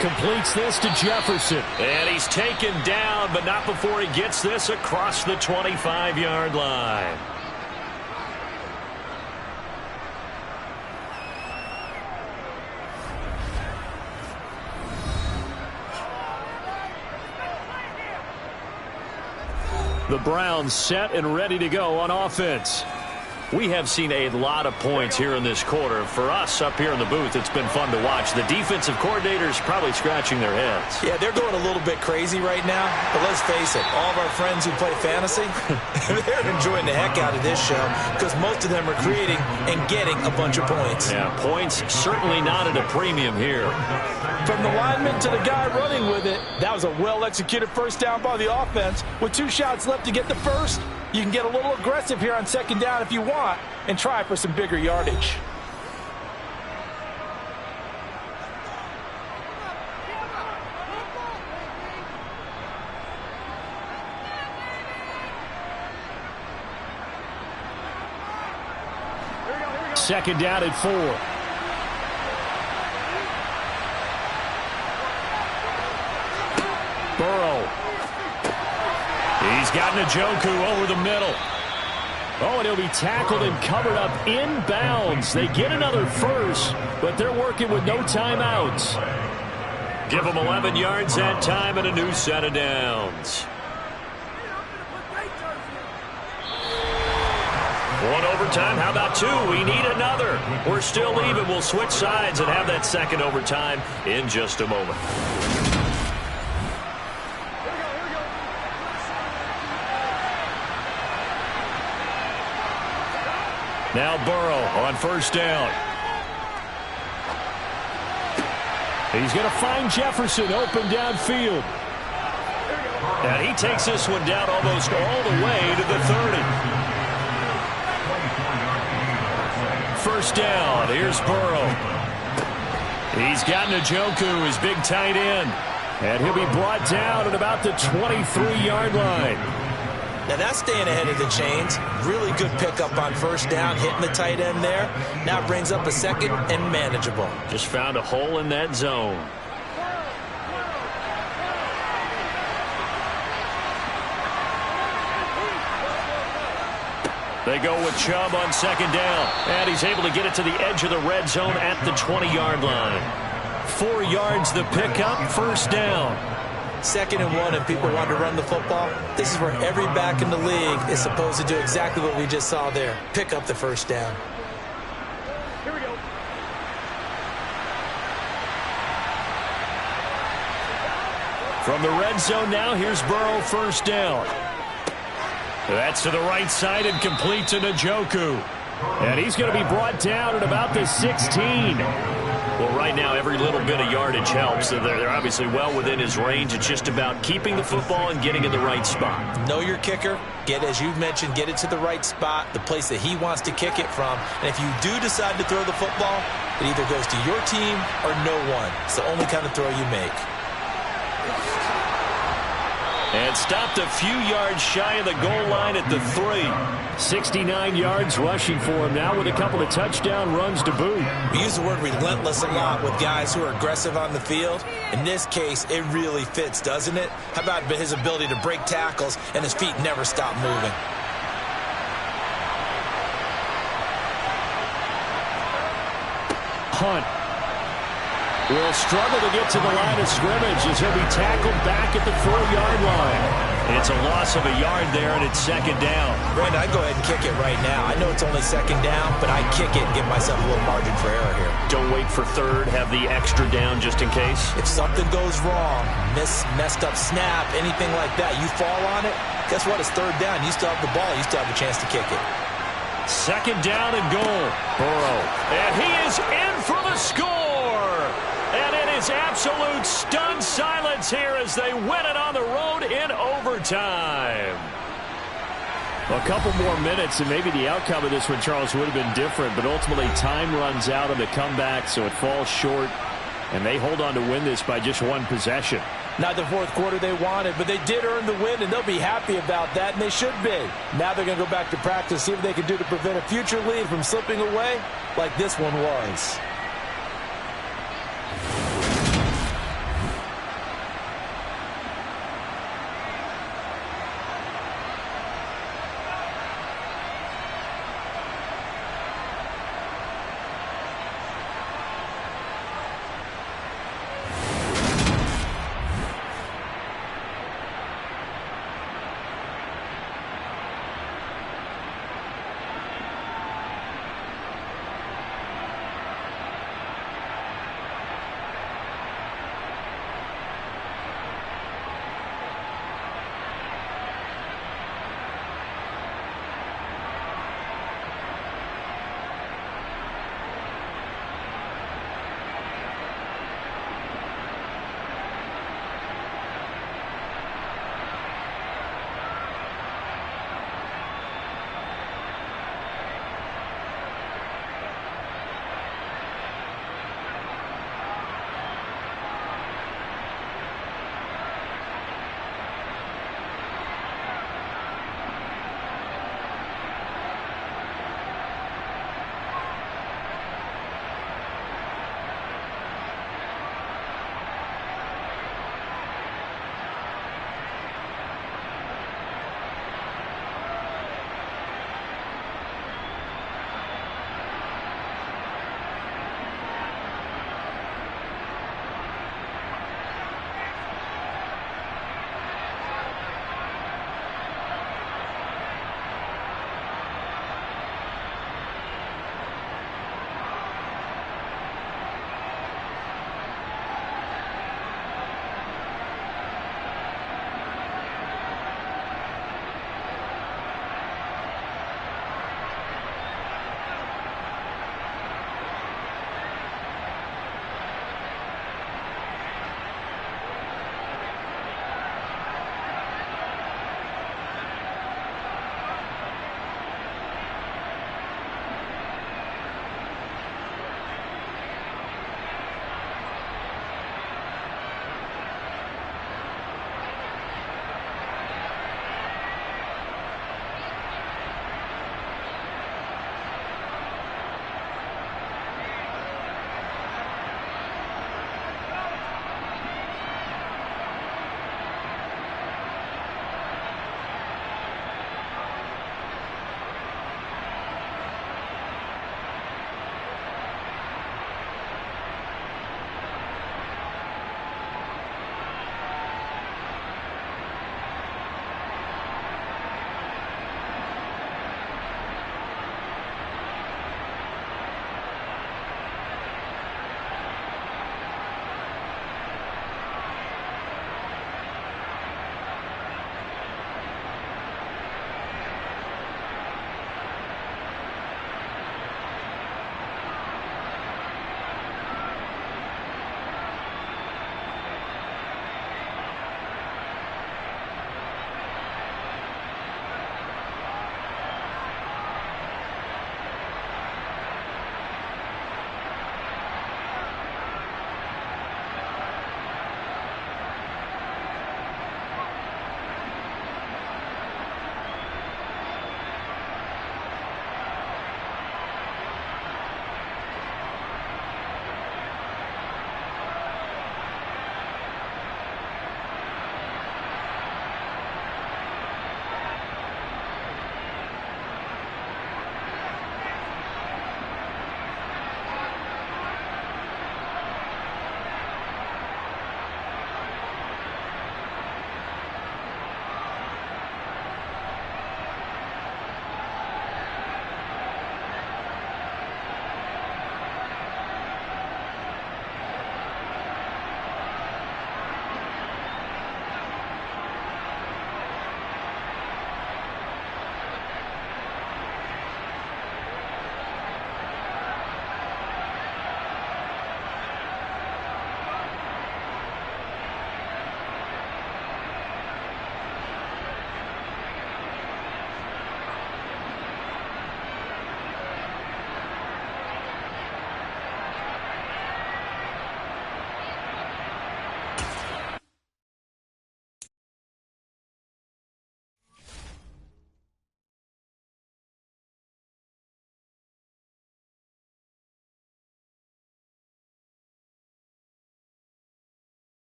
Completes this to Jefferson. And he's taken down, but not before he gets this across the 25-yard line. The Browns set and ready to go on offense. We have seen a lot of points here in this quarter. For us up here in the booth, it's been fun to watch. The defensive coordinators probably scratching their heads. Yeah, they're going a little bit crazy right now. But let's face it, all of our friends who play fantasy, they're enjoying the heck out of this show because most of them are creating and getting a bunch of points. Yeah, points certainly not at a premium here. From the lineman to the guy running with it, that was a well-executed first down by the offense. With 2 shots left to get the first, you can get a little aggressive here on second down if you want and try for some bigger yardage. Second down at 4. Burrow. He's got Njoku over the middle. Oh, and he'll be tackled and covered up inbounds. They get another first, but they're working with no timeouts. Give them 11 yards that time and a new set of downs. 1 overtime. How about 2? We need another. We're still even. We'll switch sides and have that second overtime in just a moment. Now Burrow on first down. He's going to find Jefferson open downfield. And he takes this one down almost all the way to the 30. first down. Here's Burrow. He's got Njoku, his big tight end. And he'll be brought down at about the 23-yard line. Now that's staying ahead of the chains. Really good pickup on first down, hitting the tight end there. Now brings up a second and manageable. Just found a hole in that zone. They go with Chubb on second down. And he's able to get it to the edge of the red zone at the 20-yard line. 4 yards the pickup, first down. 2nd and 1 and people want to run the football. This is where every back in the league is supposed to do exactly what we just saw there. Pick up the first down. Here we go. From the red zone now, here's Burrow, first down. That's to the right side and complete to Njoku. And he's going to be brought down at about the 16. Well, right now, every little bit of yardage helps. They're obviously well within his range. It's just about keeping the football and getting in the right spot. Know your kicker. As you mentioned, get it to the right spot, the place that he wants to kick it from. And if you do decide to throw the football, it either goes to your team or no one. It's the only kind of throw you make. And stopped a few yards shy of the goal line at the 3. 69 yards rushing for him now with a couple of touchdown runs to boot. We use the word relentless a lot with guys who are aggressive on the field. In this case, it really fits, doesn't it? How about his ability to break tackles and his feet never stop moving? Hunt will struggle to get to the line of scrimmage as he'll be tackled back at the 4-yard line. It's a loss of a yard there, and it's second down. Brandon, I'd go ahead and kick it right now. I know it's only second down, but I'd kick it and give myself a little margin for error here. Don't wait for third. Have the extra down just in case. If something goes wrong, messed up snap, anything like that, you fall on it, guess what? It's third down. You still have the ball. You still have a chance to kick it. Second down and goal. Burrow. And he is in for the score. And it is absolute stunned silence here as they win it on the road in overtime. A couple more minutes and maybe the outcome of this one, Charles, would have been different. But ultimately time runs out on the comeback, so it falls short. And they hold on to win this by just 1 possession. Not the fourth quarter they wanted, but they did earn the win, and they'll be happy about that, and they should be. Now they're going to go back to practice, see what they can do to prevent a future lead from slipping away like this one was.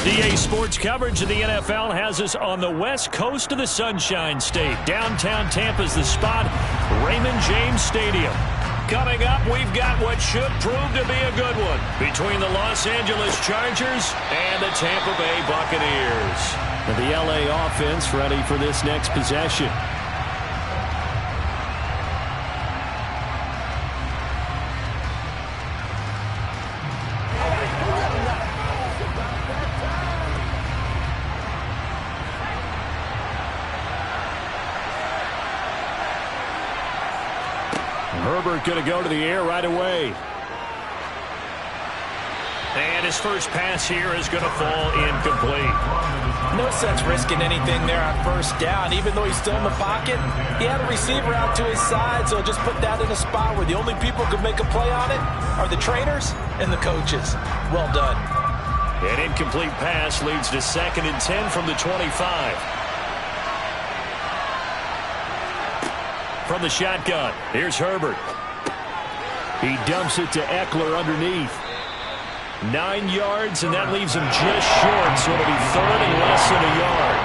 DA Sports coverage of the NFL has us on the west coast of the Sunshine State. Downtown Tampa's the spot, Raymond James Stadium. Coming up, we've got what should prove to be a good one between the Los Angeles Chargers and the Tampa Bay Buccaneers. And the LA offense ready for this next possession. Herbert going to go to the air right away. And his first pass here is going to fall incomplete. No sense risking anything there on first down. Even though he's still in the pocket, he had a receiver out to his side, so just put that in a spot where the only people who can make a play on it are the trainers and the coaches. Well done. An incomplete pass leads to 2nd and 10 from the 25. From the shotgun, here's Herbert. He dumps it to Eckler underneath. 9 yards, and that leaves him just short, so it'll be 3rd and less than a yard.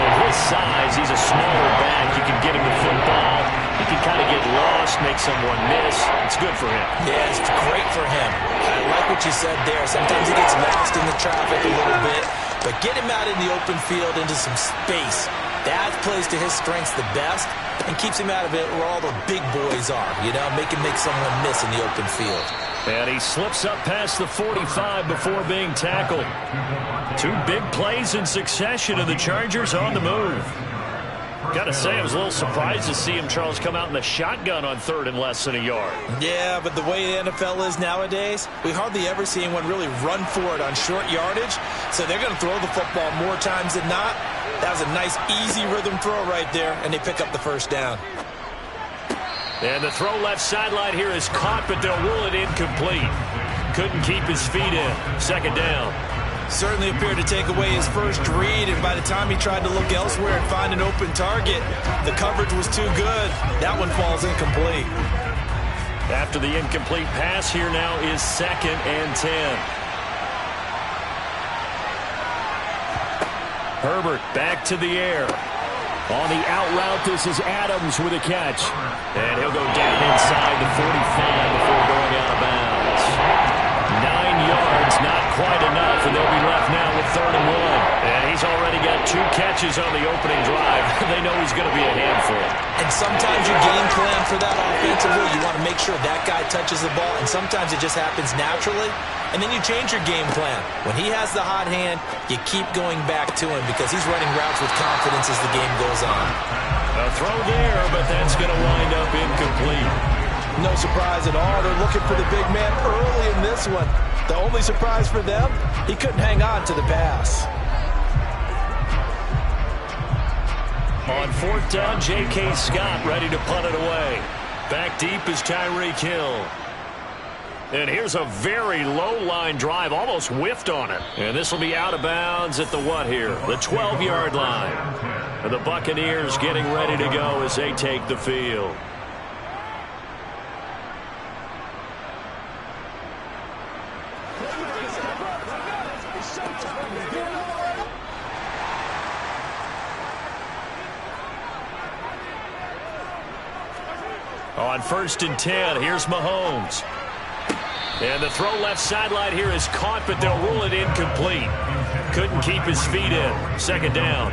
At his size, he's a smaller back. You can get him the football. He can kind of get lost, make someone miss. It's good for him. Yeah, it's great for him. I like what you said there. Sometimes he gets lost in the traffic a little bit, but get him out in the open field into some space. That plays to his strengths the best and keeps him out of it where all the big boys are, you know, make someone miss in the open field. And he slips up past the 45 before being tackled. 2 big plays in succession, and the Chargers on the move. Got to say, I was a little surprised to see him, Charles, come out in the shotgun on 3rd and less than a yard. Yeah, but the way the NFL is nowadays, we hardly ever see anyone really run for it on short yardage, so they're going to throw the football more times than not. That was a nice, easy rhythm throw right there, and they pick up the first down. And the throw left sideline here is caught, but they'll rule it incomplete. Couldn't keep his feet in. 2nd down. Certainly appeared to take away his first read, and by the time he tried to look elsewhere and find an open target, the coverage was too good. That one falls incomplete. After the incomplete pass, here now is 2nd and 10. Herbert back to the air. On the out route, this is Adams with a catch. And he'll go down inside the 45 before going out of bounds. 9 yards, not quite enough, and they'll be left now with 3rd and 1. And he's already got 2 catches on the opening drive. They know he's going to be a handful. And sometimes you game plan for that offensively. You want to make sure that guy touches the ball, and sometimes it just happens naturally. And then you change your game plan. When he has the hot hand, you keep going back to him because he's running routes with confidence as the game goes on. A throw there, but that's going to wind up incomplete. No surprise at all. They're looking for the big man early in this one. The only surprise for them, he couldn't hang on to the pass. On 4th down, J.K. Scott ready to punt it away. Back deep is Tyreek Hill. And here's a very low line drive, almost whiffed on it. And this will be out of bounds at the what here? The 12-yard line. And the Buccaneers getting ready to go as they take the field. On 1st and 10, here's Mahomes. And the throw left sideline here is caught, but they'll rule it incomplete. Couldn't keep his feet in. 2nd down.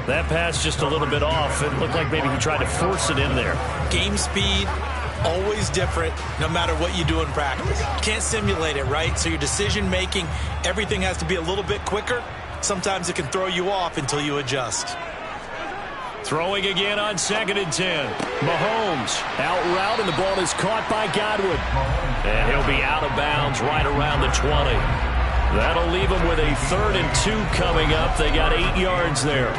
That pass just a little bit off. It looked like maybe he tried to force it in there. Game speed, always different, no matter what you do in practice. You can't simulate it, right? So your decision-making, everything has to be a little bit quicker. Sometimes it can throw you off until you adjust. Throwing again on 2nd and 10. Mahomes out route, and the ball is caught by Godwin. And he'll be out of bounds right around the 20. That'll leave him with a 3rd and 2 coming up. They got 8 yards there.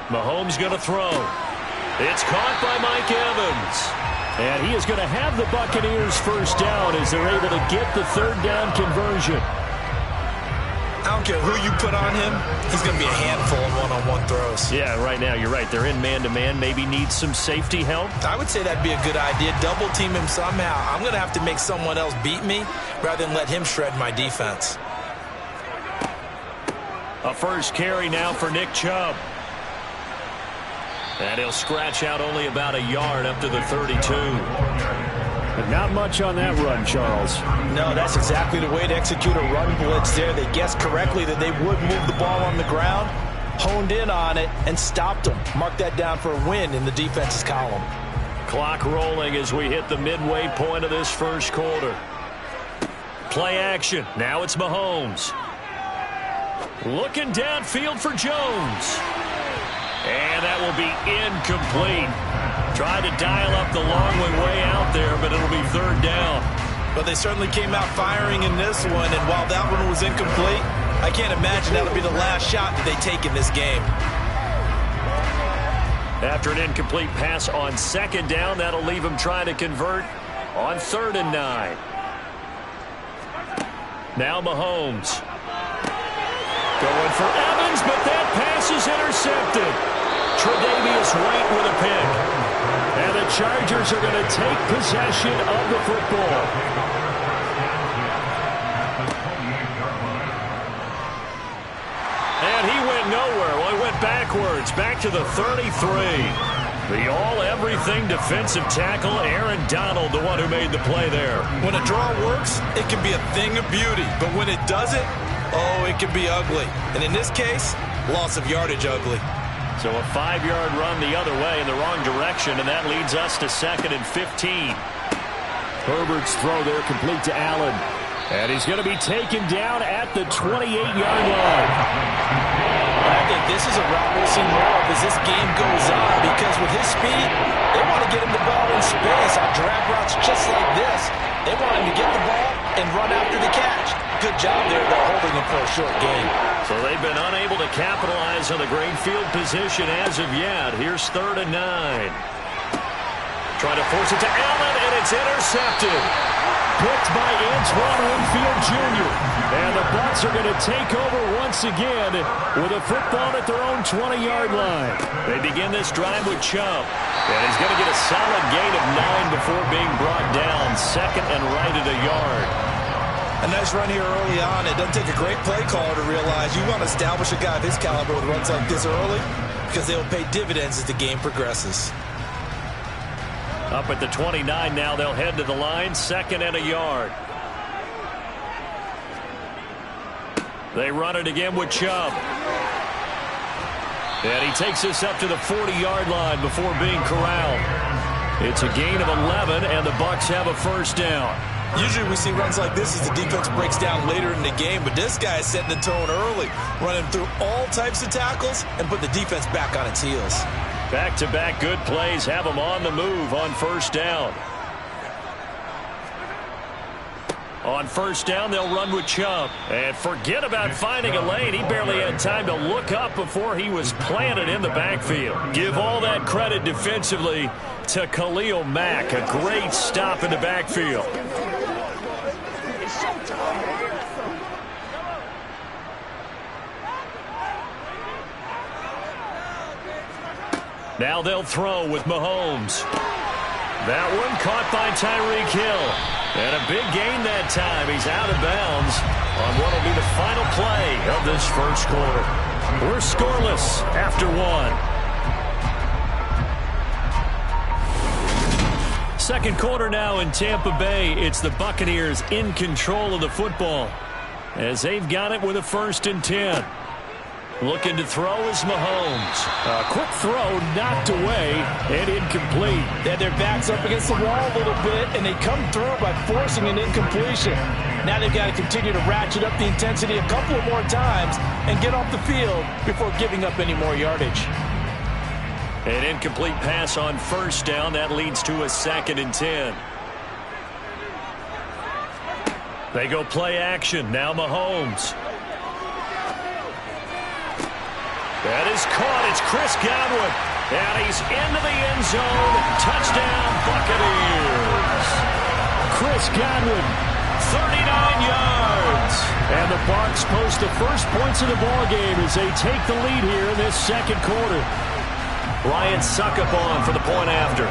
Mahomes going to throw. It's caught by Mike Evans. And he is going to have the Buccaneers first down as they're able to get the 3rd down conversion. I don't look at who you put on him, he's going to be a handful of one-on-one throws. Yeah, right now you're right. They're in man-to-man. Maybe needs some safety help. I would say that'd be a good idea. Double team him somehow. I'm going to have to make someone else beat me rather than let him shred my defense. A first carry now for Nick Chubb. And he'll scratch out only about a yard up to the 32. But not much on that run, Charles. No, that's exactly the way to execute a run blitz there. They guessed correctly that they would move the ball on the ground, honed in on it, and stopped them. Mark that down for a win in the defense's column. Clock rolling as we hit the midway point of this first quarter. Play action. Now it's Mahomes. Looking downfield for Jones. And that will be incomplete. Tried to dial up the long way out there, but it'll be third down. But they certainly came out firing in this one, and while that one was incomplete, I can't imagine that'll be the last shot that they take in this game. After an incomplete pass on second down, that'll leave them trying to convert on 3rd and 9. Now Mahomes. Going for Evans, but that pass is intercepted. Tre'Davious White with a pick. And the Chargers are going to take possession of the football. And he went nowhere. Well, he went backwards, back to the 33. The all-everything defensive tackle, Aaron Donald, the one who made the play there. When a draw works, it can be a thing of beauty. But when it doesn't, oh, it can be ugly. And in this case, loss of yardage ugly. So a 5-yard run the other way in the wrong direction, and that leads us to 2nd and 15. Herbert's throw there complete to Allen. And he's going to be taken down at the 28-yard line. I think this is a route we'll see more of as this game goes on, because with his speed, they want to get him the ball in space on drag routes just like this. They want him to get the ball and run after the catch. Good job there, though, holding him for a short gain. So they've been unable to capitalize on the great field position as of yet. Here's 3rd and 9. Trying to force it to Allen, and it's intercepted. Picked by Antoine Winfield Jr. And the Bucs are going to take over once again with a football at their own 20-yard line. They begin this drive with Chubb. And he's going to get a solid gain of 9 before being brought down. 2nd and right at a yard. A nice run here early on. It doesn't take a great play caller to realize you want to establish a guy of his caliber with runs like this early, because they will pay dividends as the game progresses. Up at the 29 now, they'll head to the line, 2nd and a yard. They run it again with Chubb. And he takes this up to the 40-yard line before being corralled. It's a gain of 11, and the Bucs have a first down. Usually we see runs like this as the defense breaks down later in the game, but this guy is setting the tone early, running through all types of tackles and put the defense back on its heels. Back-to-back good plays have them on the move on first down. On first down, they'll run with Chubb. And forget about finding a lane. He barely had time to look up before he was planted in the backfield. Give all that credit defensively to Khalil Mack. A great stop in the backfield. Now they'll throw with Mahomes. That one caught by Tyreek Hill. And a big gain that time. He's out of bounds on what will be the final play of this first quarter. We're scoreless after 1. Second quarter now in Tampa Bay. It's the Buccaneers in control of the football as they've got it with a 1st and 10. Looking to throw is Mahomes. A quick throw knocked away and incomplete. They had their backs up against the wall a little bit, and they come through by forcing an incompletion. Now they've got to continue to ratchet up the intensity a couple of more times and get off the field before giving up any more yardage. An incomplete pass on first down. That leads to a 2nd and 10. They go play action. Now Mahomes. That is caught. It's Chris Godwin. And he's into the end zone. Touchdown, Buccaneers. Chris Godwin 39 yards. And the Bucs post the first points of the ball game as they take the lead here in this second quarter. Ryan Succop for the point after.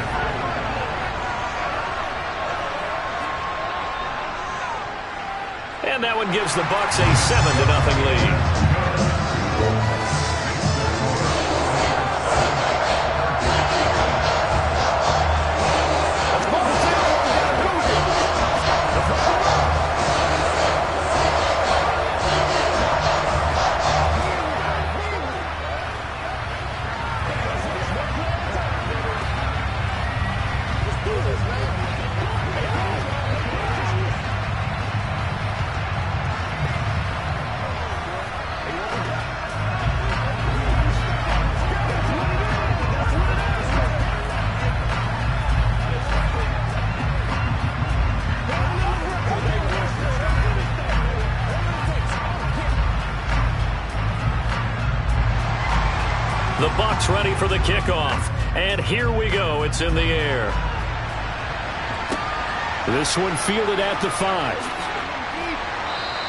And that one gives the Bucs a 7-0 lead. The Bucs ready for the kickoff. And here we go. It's in the air. This one fielded at the 5.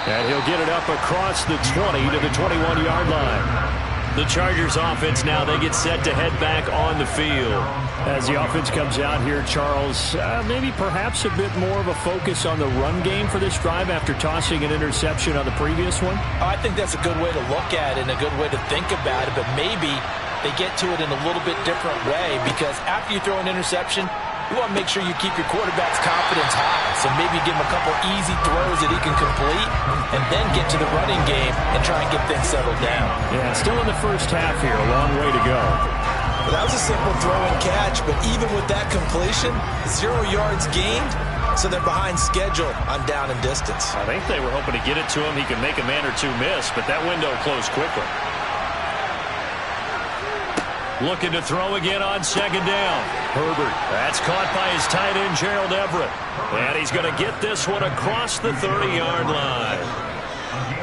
And he'll get it up across the 20 to the 21-yard line. The Chargers offense now, they get set to head back on the field. As the offense comes out here, Charles, maybe perhaps a bit more of a focus on the run game for this drive after tossing an interception on the previous one? I think that's a good way to look at it and a good way to think about it, but maybe they get to it in a little bit different way, because after you throw an interception, you want to make sure you keep your quarterback's confidence high. So maybe give him a couple easy throws that he can complete and then get to the running game and try and get things settled down. Yeah, still in the first half here. A long way to go. Well, that was a simple throw and catch, but even with that completion, 0 yards gained, so they're behind schedule on down and distance. I think they were hoping to get it to him. He could make a man or two miss, but that window closed quickly. Looking to throw again on second down. Herbert. That's caught by his tight end, Gerald Everett. And he's going to get this one across the 30-yard line.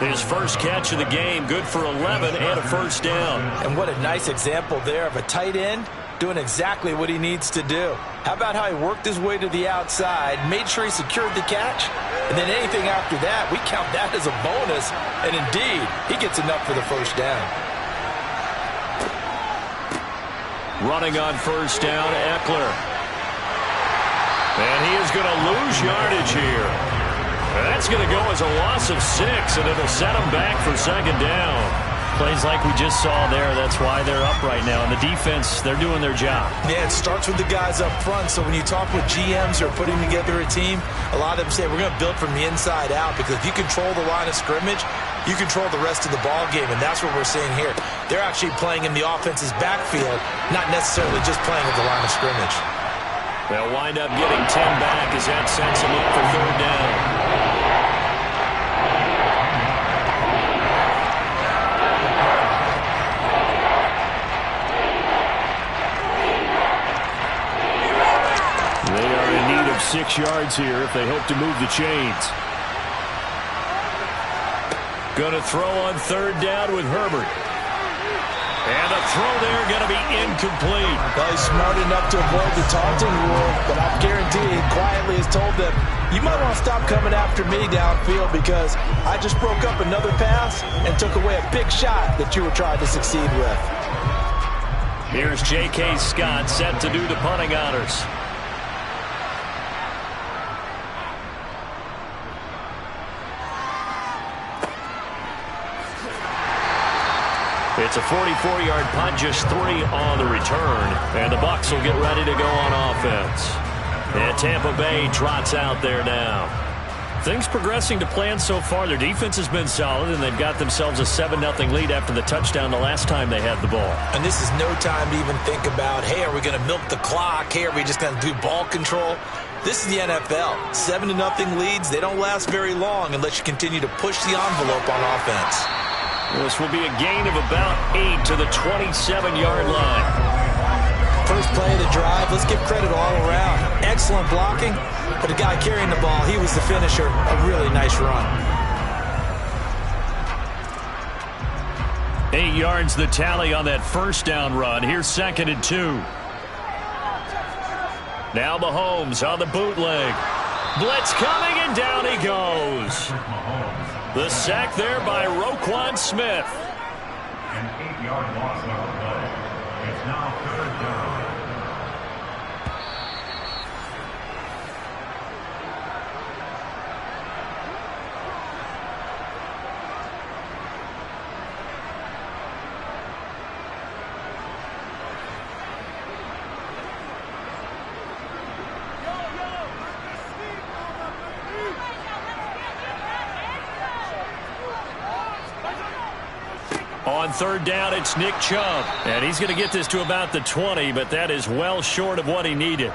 His first catch of the game, good for 11 and a first down. And what a nice example there of a tight end doing exactly what he needs to do. How about how he worked his way to the outside, made sure he secured the catch, and then anything after that, we count that as a bonus. And indeed, he gets enough for the first down. Running on first down, Eckler. And he is going to lose yardage here. That's going to go as a loss of 6, and it'll set him back for second down. Plays like we just saw there. That's why they're up right now. And the defense, they're doing their job. Yeah, it starts with the guys up front. So when you talk with GMs who are putting together a team, a lot of them say we're going to build from the inside out, because if you control the line of scrimmage, you control the rest of the ball game, and that's what we're seeing here. They're actually playing in the offense's backfield, not necessarily just playing at the line of scrimmage. They'll wind up getting 10 back as that sets them up for third down. They are in need of 6 yards here if they hope to move the chains. Going to throw on third down with Herbert. And the throw there going to be incomplete. Well, he's smart enough to avoid the taunting rule, but I guarantee he quietly has told them, you might want to stop coming after me downfield, because I just broke up another pass and took away a big shot that you were trying to succeed with. Here's J.K. Scott set to do the punting honors. It's a 44-yard punt, just 3 on the return. And the Bucs will get ready to go on offense. And Tampa Bay trots out there now. Things progressing to plan so far. Their defense has been solid, and they've got themselves a 7-0 lead after the touchdown the last time they had the ball. And this is no time to even think about, hey, are we going to milk the clock? Hey, are we just going to do ball control? This is the NFL. 7-0 leads, they don't last very long unless you continue to push the envelope on offense. This will be a gain of about 8 to the 27-yard line. First play of the drive, let's give credit all around. Excellent blocking, but the guy carrying the ball, he was the finisher. A really nice run. 8 yards the tally on that first down run. Here's 2nd and 2. Now Mahomes on the bootleg. Blitz coming, and down he goes. The sack there by Roquan Smith. An 8-yard loss on the play. It's now 3rd down. On 3rd down, it's Nick Chubb. And he's going to get this to about the 20, but that is well short of what he needed.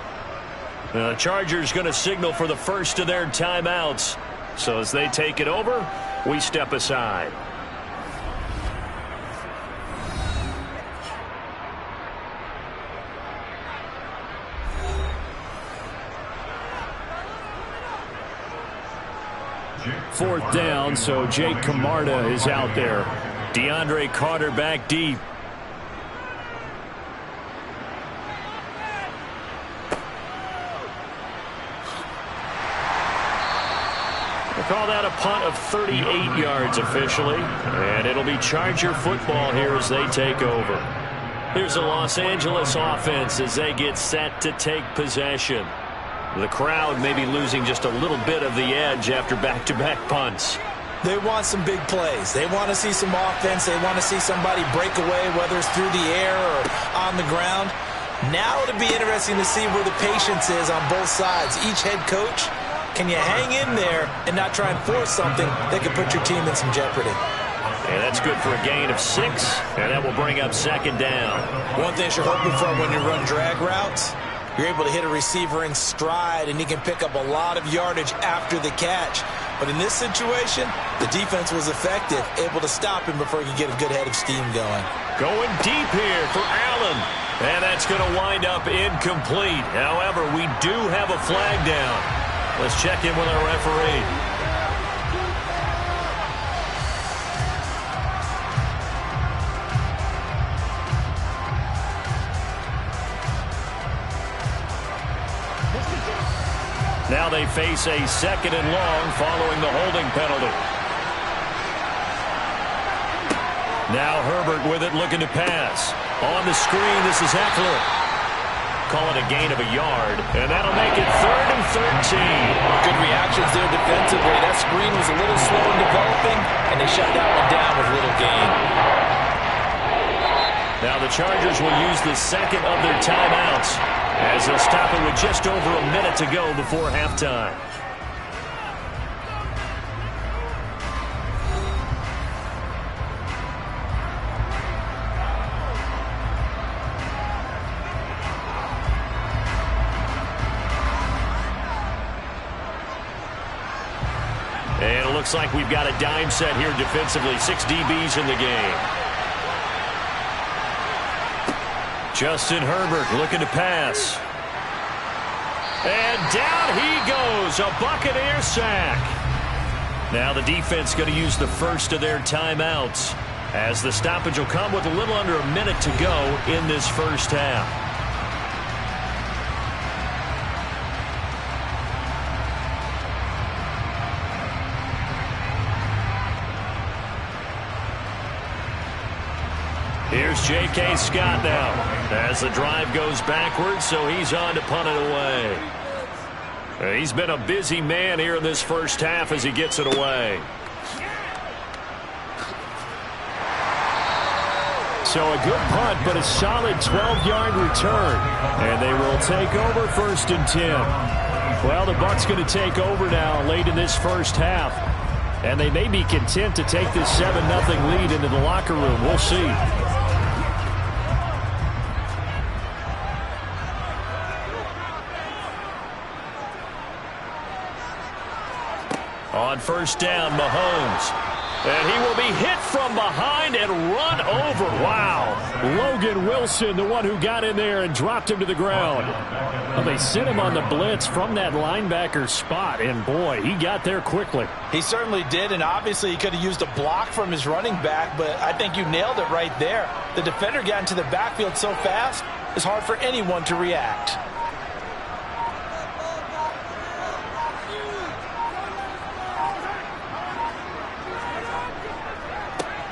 The Chargers going to signal for the first of their timeouts. So as they take it over, we step aside. Fourth down, so Jake Camarda is out there. DeAndre Carter back deep. We'll call that a punt of 38 yards officially. And it'll be Charger football here as they take over. Here's the Los Angeles offense as they get set to take possession. The crowd may be losing just a little bit of the edge after back-to-back punts. They want some big plays. They want to see some offense. They want to see somebody break away, whether it's through the air or on the ground. Now it'll be interesting to see where the patience is on both sides. Each head coach, can you hang in there and not try and force something that could put your team in some jeopardy? And that's good for a gain of 6, and that will bring up 2nd down. One thing you're hoping for when you run drag routes, you're able to hit a receiver in stride, and he can pick up a lot of yardage after the catch. But in this situation, the defense was effective, able to stop him before he could get a good head of steam going. Going deep here for Allen. And that's going to wind up incomplete. However, we do have a flag down. Let's check in with our referee. Now they face a 2nd and long following the holding penalty. Now Herbert with it, looking to pass. On the screen, this is Eckler. Call it a gain of a yard, and that'll make it 3rd and 13. Good reactions there defensively. That screen was a little slow in developing, and they shut that one down with little gain. Now the Chargers will use the 2nd of their timeouts, as they'll stop it with just over a minute to go before halftime. And it looks like we've got a dime set here defensively. 6 DBs in the game. Justin Herbert looking to pass. And down he goes. A Buccaneer sack. Now the defense going to use the first of their timeouts, as the stoppage will come with a little under a minute to go in this first half. Here's J.K. Scott now as the drive goes backwards, so he's on to punt it away. He's been a busy man here in this first half as he gets it away. So a good punt, but a solid 12-yard return. And they will take over 1st and 10. Well, the Bucs going to take over now late in this first half. And they may be content to take this 7-0 lead into the locker room. We'll see. On 1st down, Mahomes. And he will be hit from behind and run over. Wow. Logan Wilson, the one who got in there and dropped him to the ground. Well, they sent him on the blitz from that linebacker spot, and boy, he got there quickly. He certainly did, and obviously he could have used a block from his running back, but I think you nailed it right there. The defender got into the backfield so fast, it's hard for anyone to react.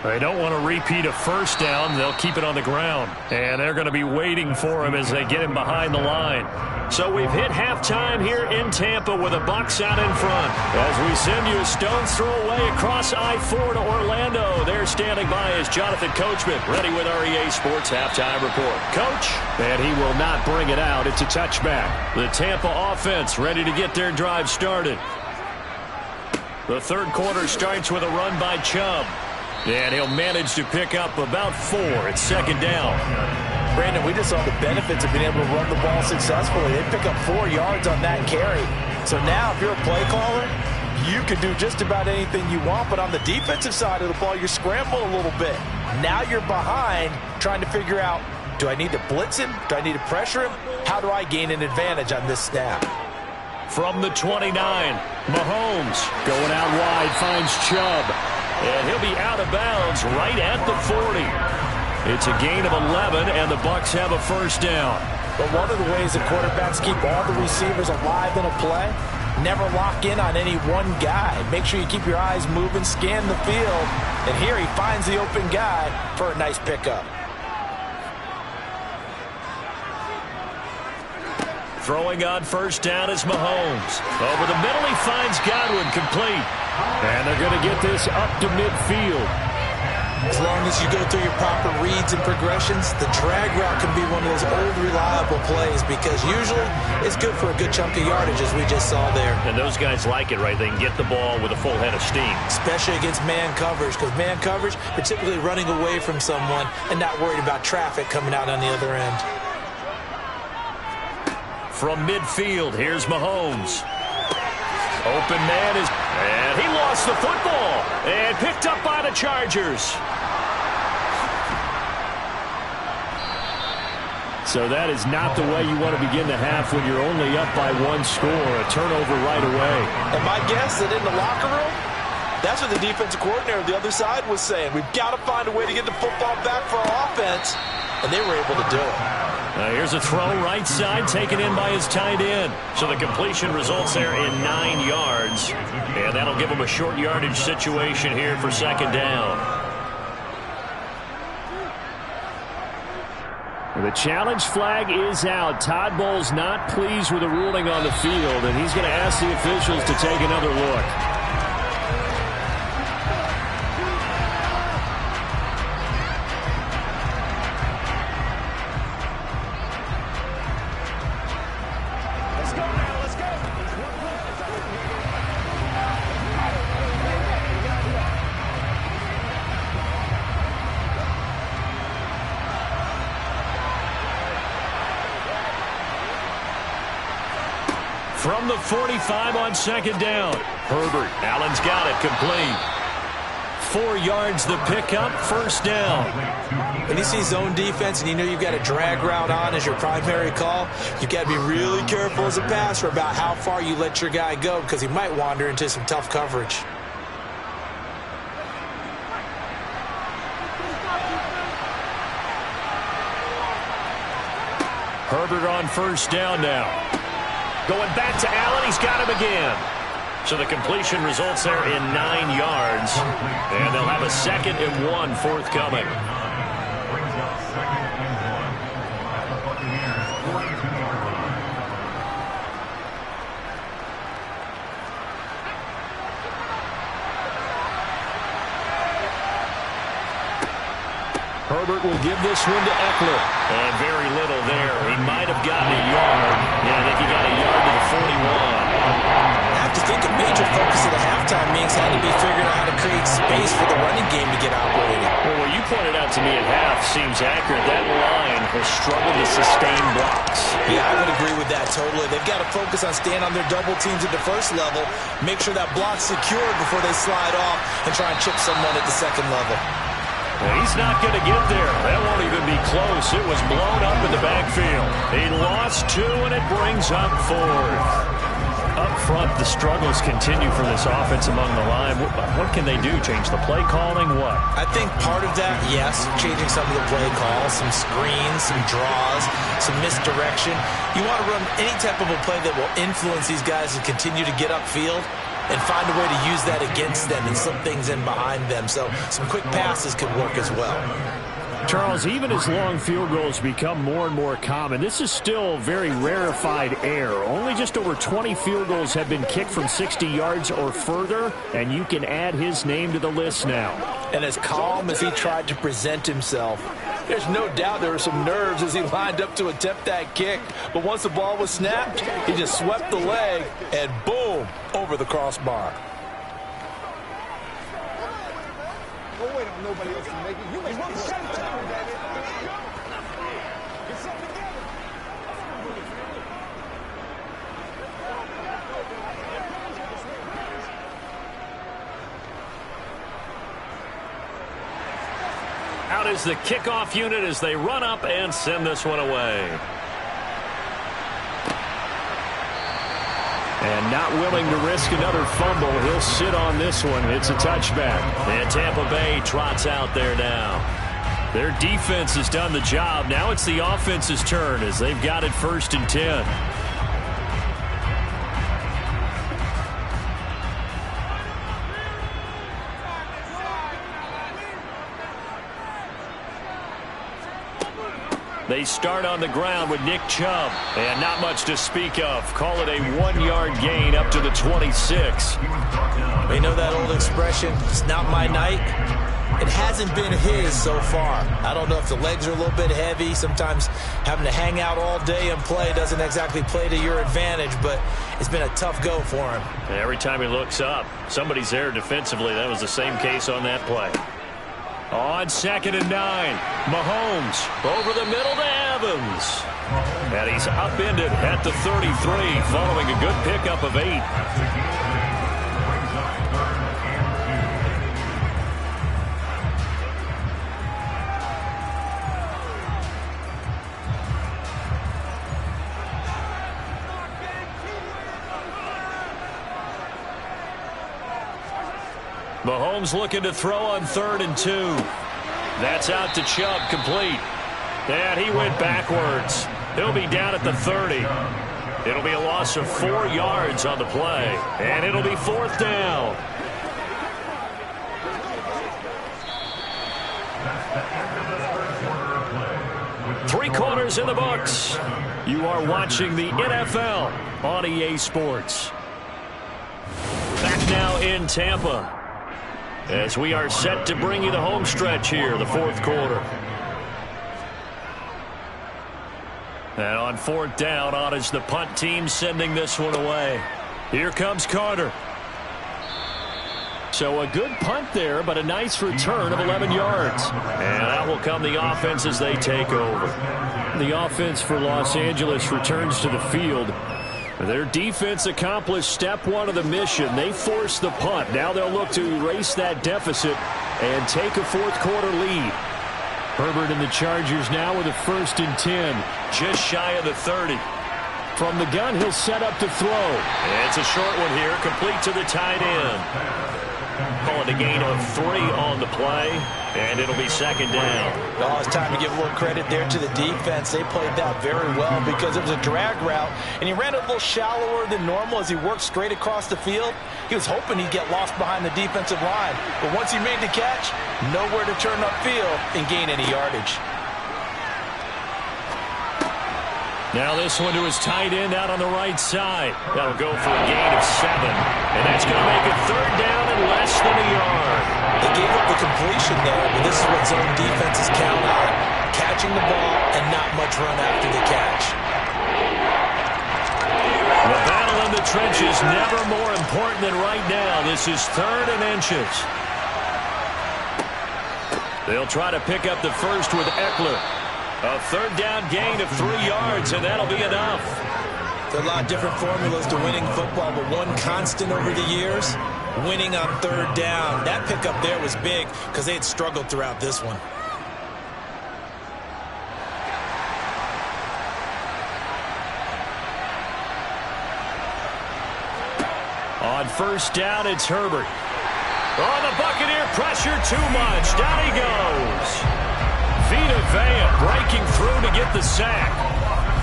They don't want to repeat a first down. They'll keep it on the ground. And they're going to be waiting for him as they get him behind the line. So we've hit halftime here in Tampa with the Bucs out in front. As we send you a stone's throw away across I-4 to Orlando. There standing by is Jonathan Coachman, ready with our EA Sports Halftime Report. Coach. And he will not bring it out. It's a touchback. The Tampa offense ready to get their drive started. The third quarter starts with a run by Chubb. And he'll manage to pick up about 4. It's second down. Brandon, we just saw the benefits of being able to run the ball successfully. They pick up 4 yards on that carry. So now if you're a play caller, you can do just about anything you want. But on the defensive side of the ball, you scramble a little bit. Now you're behind trying to figure out, do I need to blitz him? Do I need to pressure him? How do I gain an advantage on this snap? From the 29, Mahomes going out wide, finds Chubb. And he'll be out of bounds right at the 40. It's a gain of 11, and the Bucs have a first down. But one of the ways that quarterbacks keep all the receivers alive in a play, never lock in on any one guy. Make sure you keep your eyes moving, scan the field. And here he finds the open guy for a nice pickup. Throwing on first down is Mahomes. Over the middle, he finds Godwin, complete. And they're going to get this up to midfield. As long as you go through your proper reads and progressions, the drag route can be one of those old reliable plays because usually it's good for a good chunk of yardage, as we just saw there. And those guys like it, right? They can get the ball with a full head of steam. Especially against man coverage, because man coverage, they're typically running away from someone and not worried about traffic coming out on the other end. From midfield, here's Mahomes. Open man is... And he lost the football. And picked up by the Chargers. So that is not the way you want to begin the half when you're only up by 1 score. A turnover right away. And my guess that in the locker room, that's what the defensive coordinator on the other side was saying. We've got to find a way to get the football back for our offense. And they were able to do it. Here's a throw right side taken in by his tight end. So the completion results there in 9 yards. And that'll give him a short yardage situation here for second down. The challenge flag is out. Todd Bowles not pleased with the ruling on the field, and he's going to ask the officials to take another look. From the 45 on second down. Herbert. Allen's got it, complete. 4 yards the pickup, first down. When you see zone defense and you know you've got a drag route on as your primary call, you've got to be really careful as a passer about how far you let your guy go because he might wander into some tough coverage. Herbert on first down now. Going back to Allen, he's got him again. So the completion results there in 9 yards. And they'll have a 2nd and 1 forthcoming. Brings up 2nd and 1 at the Buccaneers' 42-yard line. Herbert will give this one to Eckler. And very little there. He might have gotten a yard. Yeah, I think he got a yard to the 41. I have to think a major focus of the halftime meetings had to be figuring out how to create space for the running game to get operating. Well, what you pointed out to me at half seems accurate. That line has struggled to sustain blocks. Yeah, I would agree with that totally. They've got to focus on staying on their double teams at the first level, make sure that block's secured before they slide off and try and chip someone at the second level. Well, he's not going to get there. That won't even be close. It was blown up in the backfield. He lost 2, and it brings up 4th. Up front, the struggles continue for this offense among the line. What can they do? Change the play calling? What? I think part of that, yes, changing some of the play calls, some screens, some draws, some misdirection. You want to run any type of a play that will influence these guys and continue to get upfield. and find a way to use that against them and slip things in behind them. So some quick passes could work as well. Charles, even as long field goals become more and more common, this is still very rarefied air. Only just over 20 field goals have been kicked from 60 yards or further, and you can add his name to the list now. And as calm as he tried to present himself, there's no doubt there were some nerves as he lined up to attempt that kick. But once the ball was snapped, he just swept the leg, and boom, over the crossbar. Don't wait on nobody else to make it. You make it. Showtime, baby. Get something together. Out is the kickoff unit as they run up and send this one away. And not willing to risk another fumble, he'll sit on this one. It's a touchback. And Tampa Bay trots out there now. Their defense has done the job. Now it's the offense's turn as they've got it 1st and 10. They start on the ground with Nick Chubb. And not much to speak of. Call it a 1-yard gain up to the 26. You know that old expression, it's not my night? It hasn't been his so far. I don't know if the legs are a little bit heavy. Sometimes having to hang out all day and play doesn't exactly play to your advantage, but it's been a tough go for him. And every time he looks up, somebody's there defensively. That was the same case on that play. On 2nd and 9, Mahomes over the middle to Evans. And he's upended at the 33 following a good pickup of 8. Mahomes looking to throw on 3rd and 2. That's out to Chubb, complete. And he went backwards. He'll be down at the 30. It'll be a loss of 4 yards on the play. And it'll be 4th down. Three quarters in the books. You are watching the NFL on EA Sports. Back now in Tampa, as we are set to bring you the home stretch here, the 4th quarter. And on 4th down, on is the punt team sending this one away. Here comes Carter. So a good punt there, but a nice return of 11 yards. And out will come the offense as they take over. The offense for Los Angeles returns to the field. Their defense accomplished step 1 of the mission. They forced the punt. Now they'll look to erase that deficit and take a 4th quarter lead. Herbert and the Chargers now with a 1st and 10. Just shy of the 30. From the gun, he'll set up to throw. And it's a short one here, complete to the tight end. Call it a gain of 3 on the play, and it'll be 2nd down. Oh, it's time to give a little credit there to the defense. They played that very well because it was a drag route, and he ran it a little shallower than normal as he worked straight across the field. He was hoping he'd get lost behind the defensive line, but once he made the catch, nowhere to turn upfield and gain any yardage. Now this one to his tight end out on the right side. That'll go for a gain of 7. And that's going to make it 3rd down and less than a yard. They gave up the completion there, but this is what zone defenses count on. Catching the ball and not much run after the catch. The battle in the trenches never more important than right now. This is 3rd and inches. They'll try to pick up the first with Eckler. A 3rd down gain of 3 yards, and that'll be enough. There are a lot of different formulas to winning football, but one constant over the years, winning on 3rd down. That pickup there was big because they had struggled throughout this one. On 1st down, it's Herbert. Oh, the Buccaneer pressure too much. Down he goes. Vita Vea breaking through to get the sack.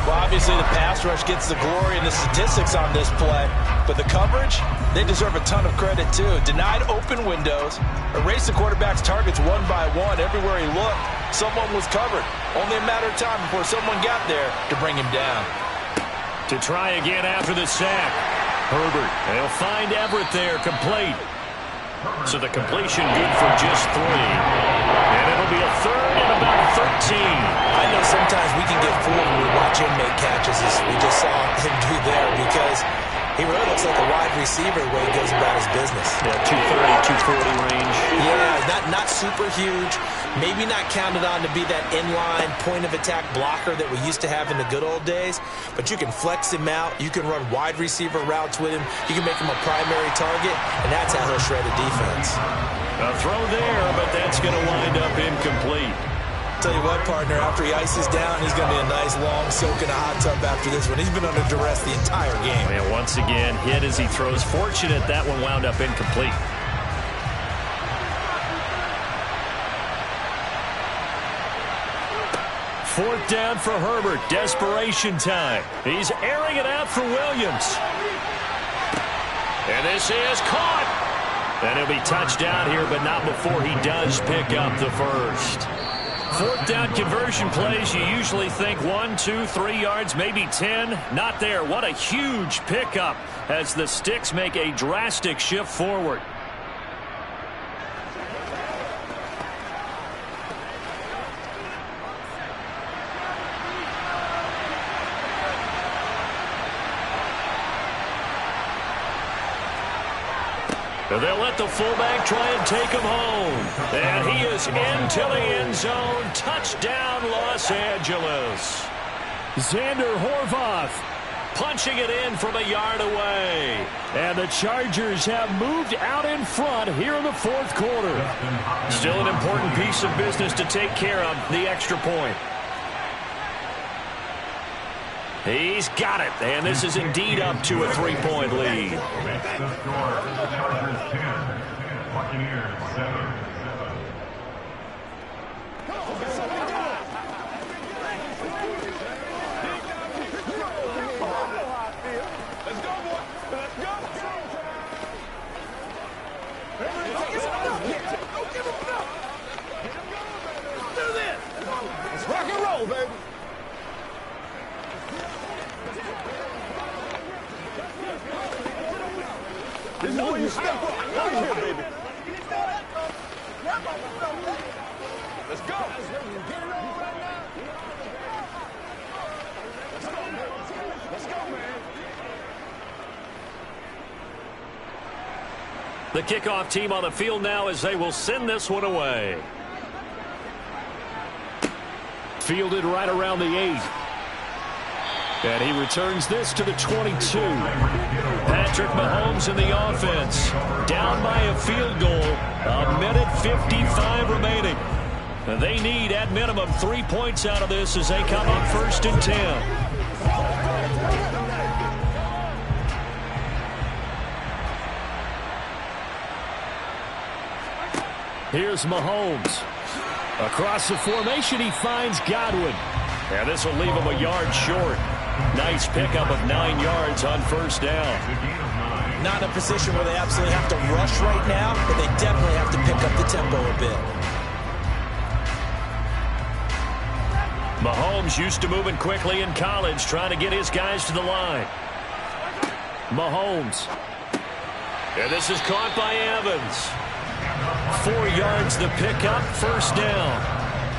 Well, Obviously, the pass rush gets the glory and the statistics on this play, but the coverage, they deserve a ton of credit too. Denied open windows, erased the quarterback's targets one by one. Everywhere he looked, someone was covered. Only a matter of time before someone got there to bring him down. To try again after the sack. Herbert, they'll find Everett there, complete. So the completion good for just 3. And it'll be a third and about 13. I know sometimes we can get fooled when we watch him make catches, as we just saw him do there, because he really looks like a wide receiver the way he goes about his business. Yeah, 230, 240 range. Yeah, not super huge. Maybe not counted on to be that inline point-of-attack blocker that we used to have in the good old days, but you can flex him out. You can run wide receiver routes with him. You can make him a primary target, and that's how he'll shred a defense. A throw there, but that's going to wind up incomplete. Tell you what, partner, after he ices down, he's going to be a nice long soak in a hot tub after this one. He's been under duress the entire game. And once again, hit as he throws. Fortunate that one wound up incomplete. Fourth down for Herbert. Desperation time. He's airing it out for Williams. And this is caught. And he'll be touchdown here, but not before he does pick up the first. Fourth down conversion plays, you usually think 1, 2, 3 yards, maybe 10. Not there. What a huge pickup as the Sticks make a drastic shift forward. They'll let the fullback try and take him home. And he is into the end zone. Touchdown, Los Angeles. Xander Horvath punching it in from a yard away. And the Chargers have moved out in front here in the fourth quarter. Still an important piece of business to take care of, the extra point. He's got it, and this is indeed up to a 3-point lead. The score, Chargers 10, Buccaneers 7. Let's rock and roll, baby. This is where you step up. Right here, baby. Let's go. Get it on right now. Let's go, man. Let's go, man. The kickoff team on the field now as they will send this one away. Fielded right around the 8. And he returns this to the 22. Patrick Mahomes in the offense. Down by a field goal. 1:55 remaining. And they need, at minimum, 3 points out of this as they come up 1st and 10. Here's Mahomes. Across the formation, he finds Godwin. And this will leave him a yard short. Nice pickup of 9 yards on 1st down. Not in a position where they absolutely have to rush right now, but they definitely have to pick up the tempo a bit. Mahomes used to moving quickly in college, trying to get his guys to the line. Mahomes. And this is caught by Evans. 4 yards the pickup, 1st down.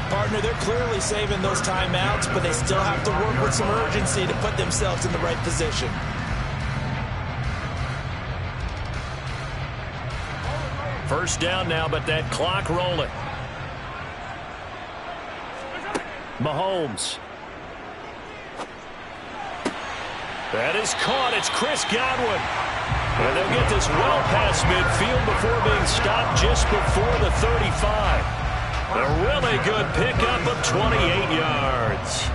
Partner, they're clearly saving those timeouts, but they still have to work with some urgency to put themselves in the right position. First down now, but that clock rolling. Mahomes. That is caught. It's Chris Godwin. And they'll get this well past midfield before being stopped just before the 35. A really good pickup of 28 yards.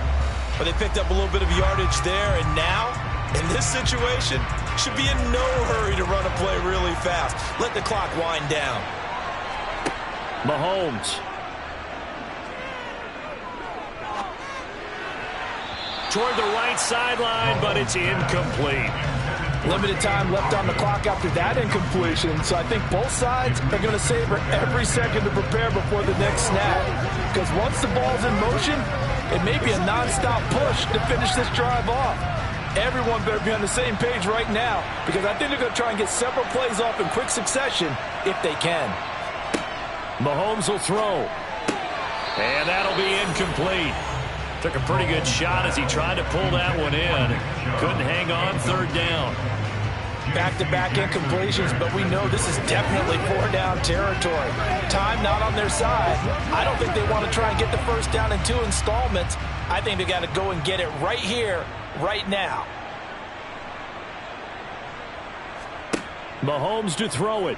But they picked up a little bit of yardage there, and now, in this situation, should be in no hurry to run a play really fast. Let the clock wind down. Mahomes. toward the right sideline, but it's incomplete. Limited time left on the clock after that incompletion, so I think both sides are going to savor every second to prepare before the next snap. Because once the ball's in motion, it may be a nonstop push to finish this drive off. Everyone better be on the same page right now, because I think they're going to try and get several plays off in quick succession if they can. Mahomes will throw. And that'll be incomplete. Took a pretty good shot as he tried to pull that one in. Couldn't hang on, third down. Back-to-back incompletions, but we know this is definitely four-down territory. Time not on their side. I don't think they want to try and get the first down in 2 installments. I think they got to go and get it right here, right now. Mahomes to throw it.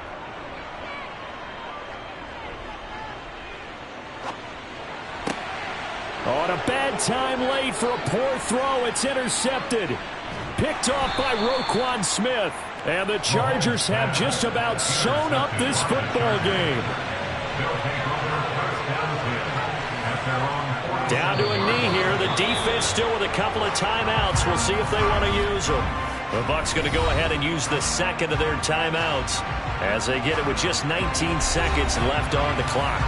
On a bad time late for a poor throw. It's intercepted. Picked off by Roquan Smith. And the Chargers have just about sewn up this football game. Down to a knee here. The defense still with a couple of timeouts. We'll see if they want to use them. The Bucs going to go ahead and use the second of their timeouts as they get it with just 19 seconds left on the clock.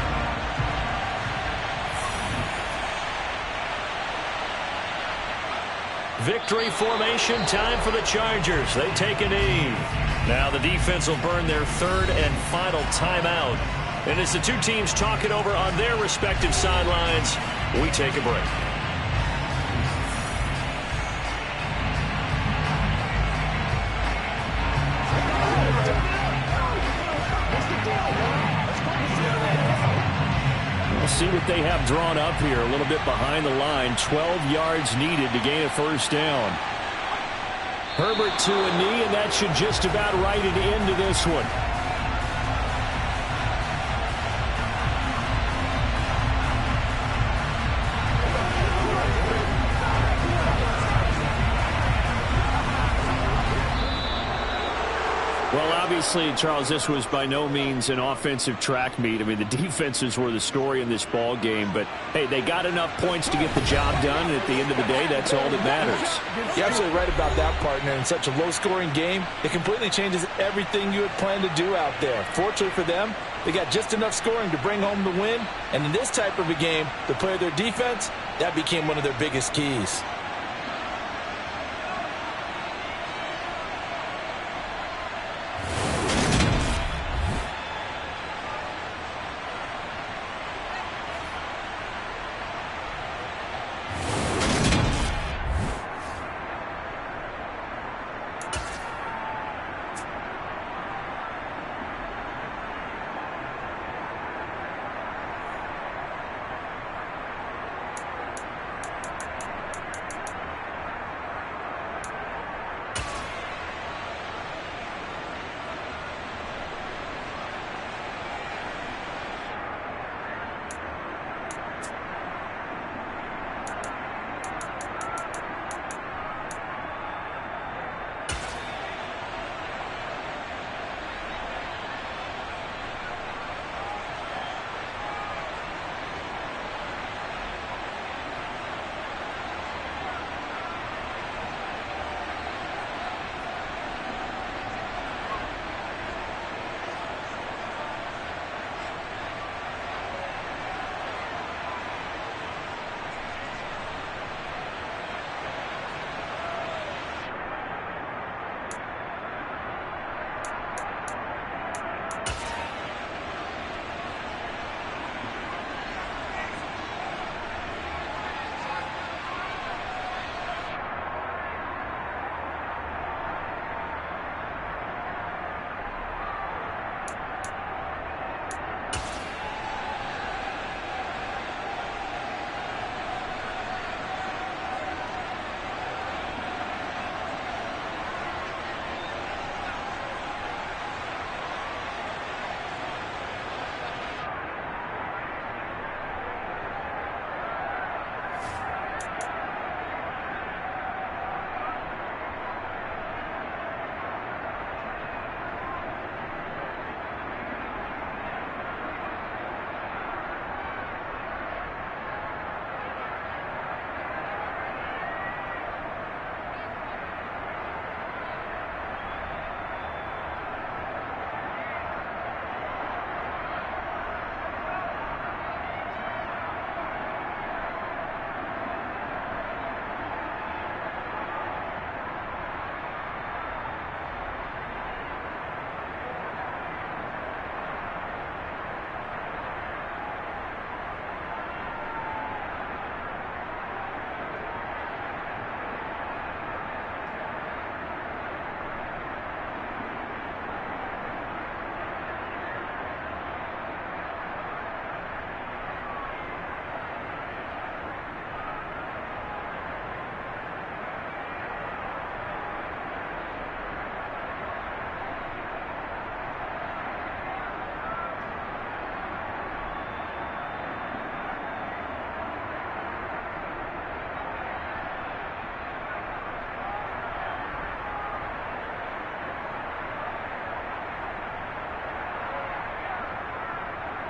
Victory formation time for the Chargers. They take a knee. Now the defense will burn their third and final timeout. And as the two teams talk it over on their respective sidelines, we take a break. See what they have drawn up here. A little bit behind the line. 12 yards needed to gain a first down. Herbert to a knee, and that should just about write it into this one. Well, obviously, Charles, this was by no means an offensive track meet. I mean, the defenses were the story in this ball game. But, hey, they got enough points to get the job done. And at the end of the day, that's all that matters. You're absolutely right about that, partner. In such a low-scoring game, it completely changes everything you had planned to do out there. Fortunately for them, they got just enough scoring to bring home the win. And in this type of a game, to play their defense, that became one of their biggest keys.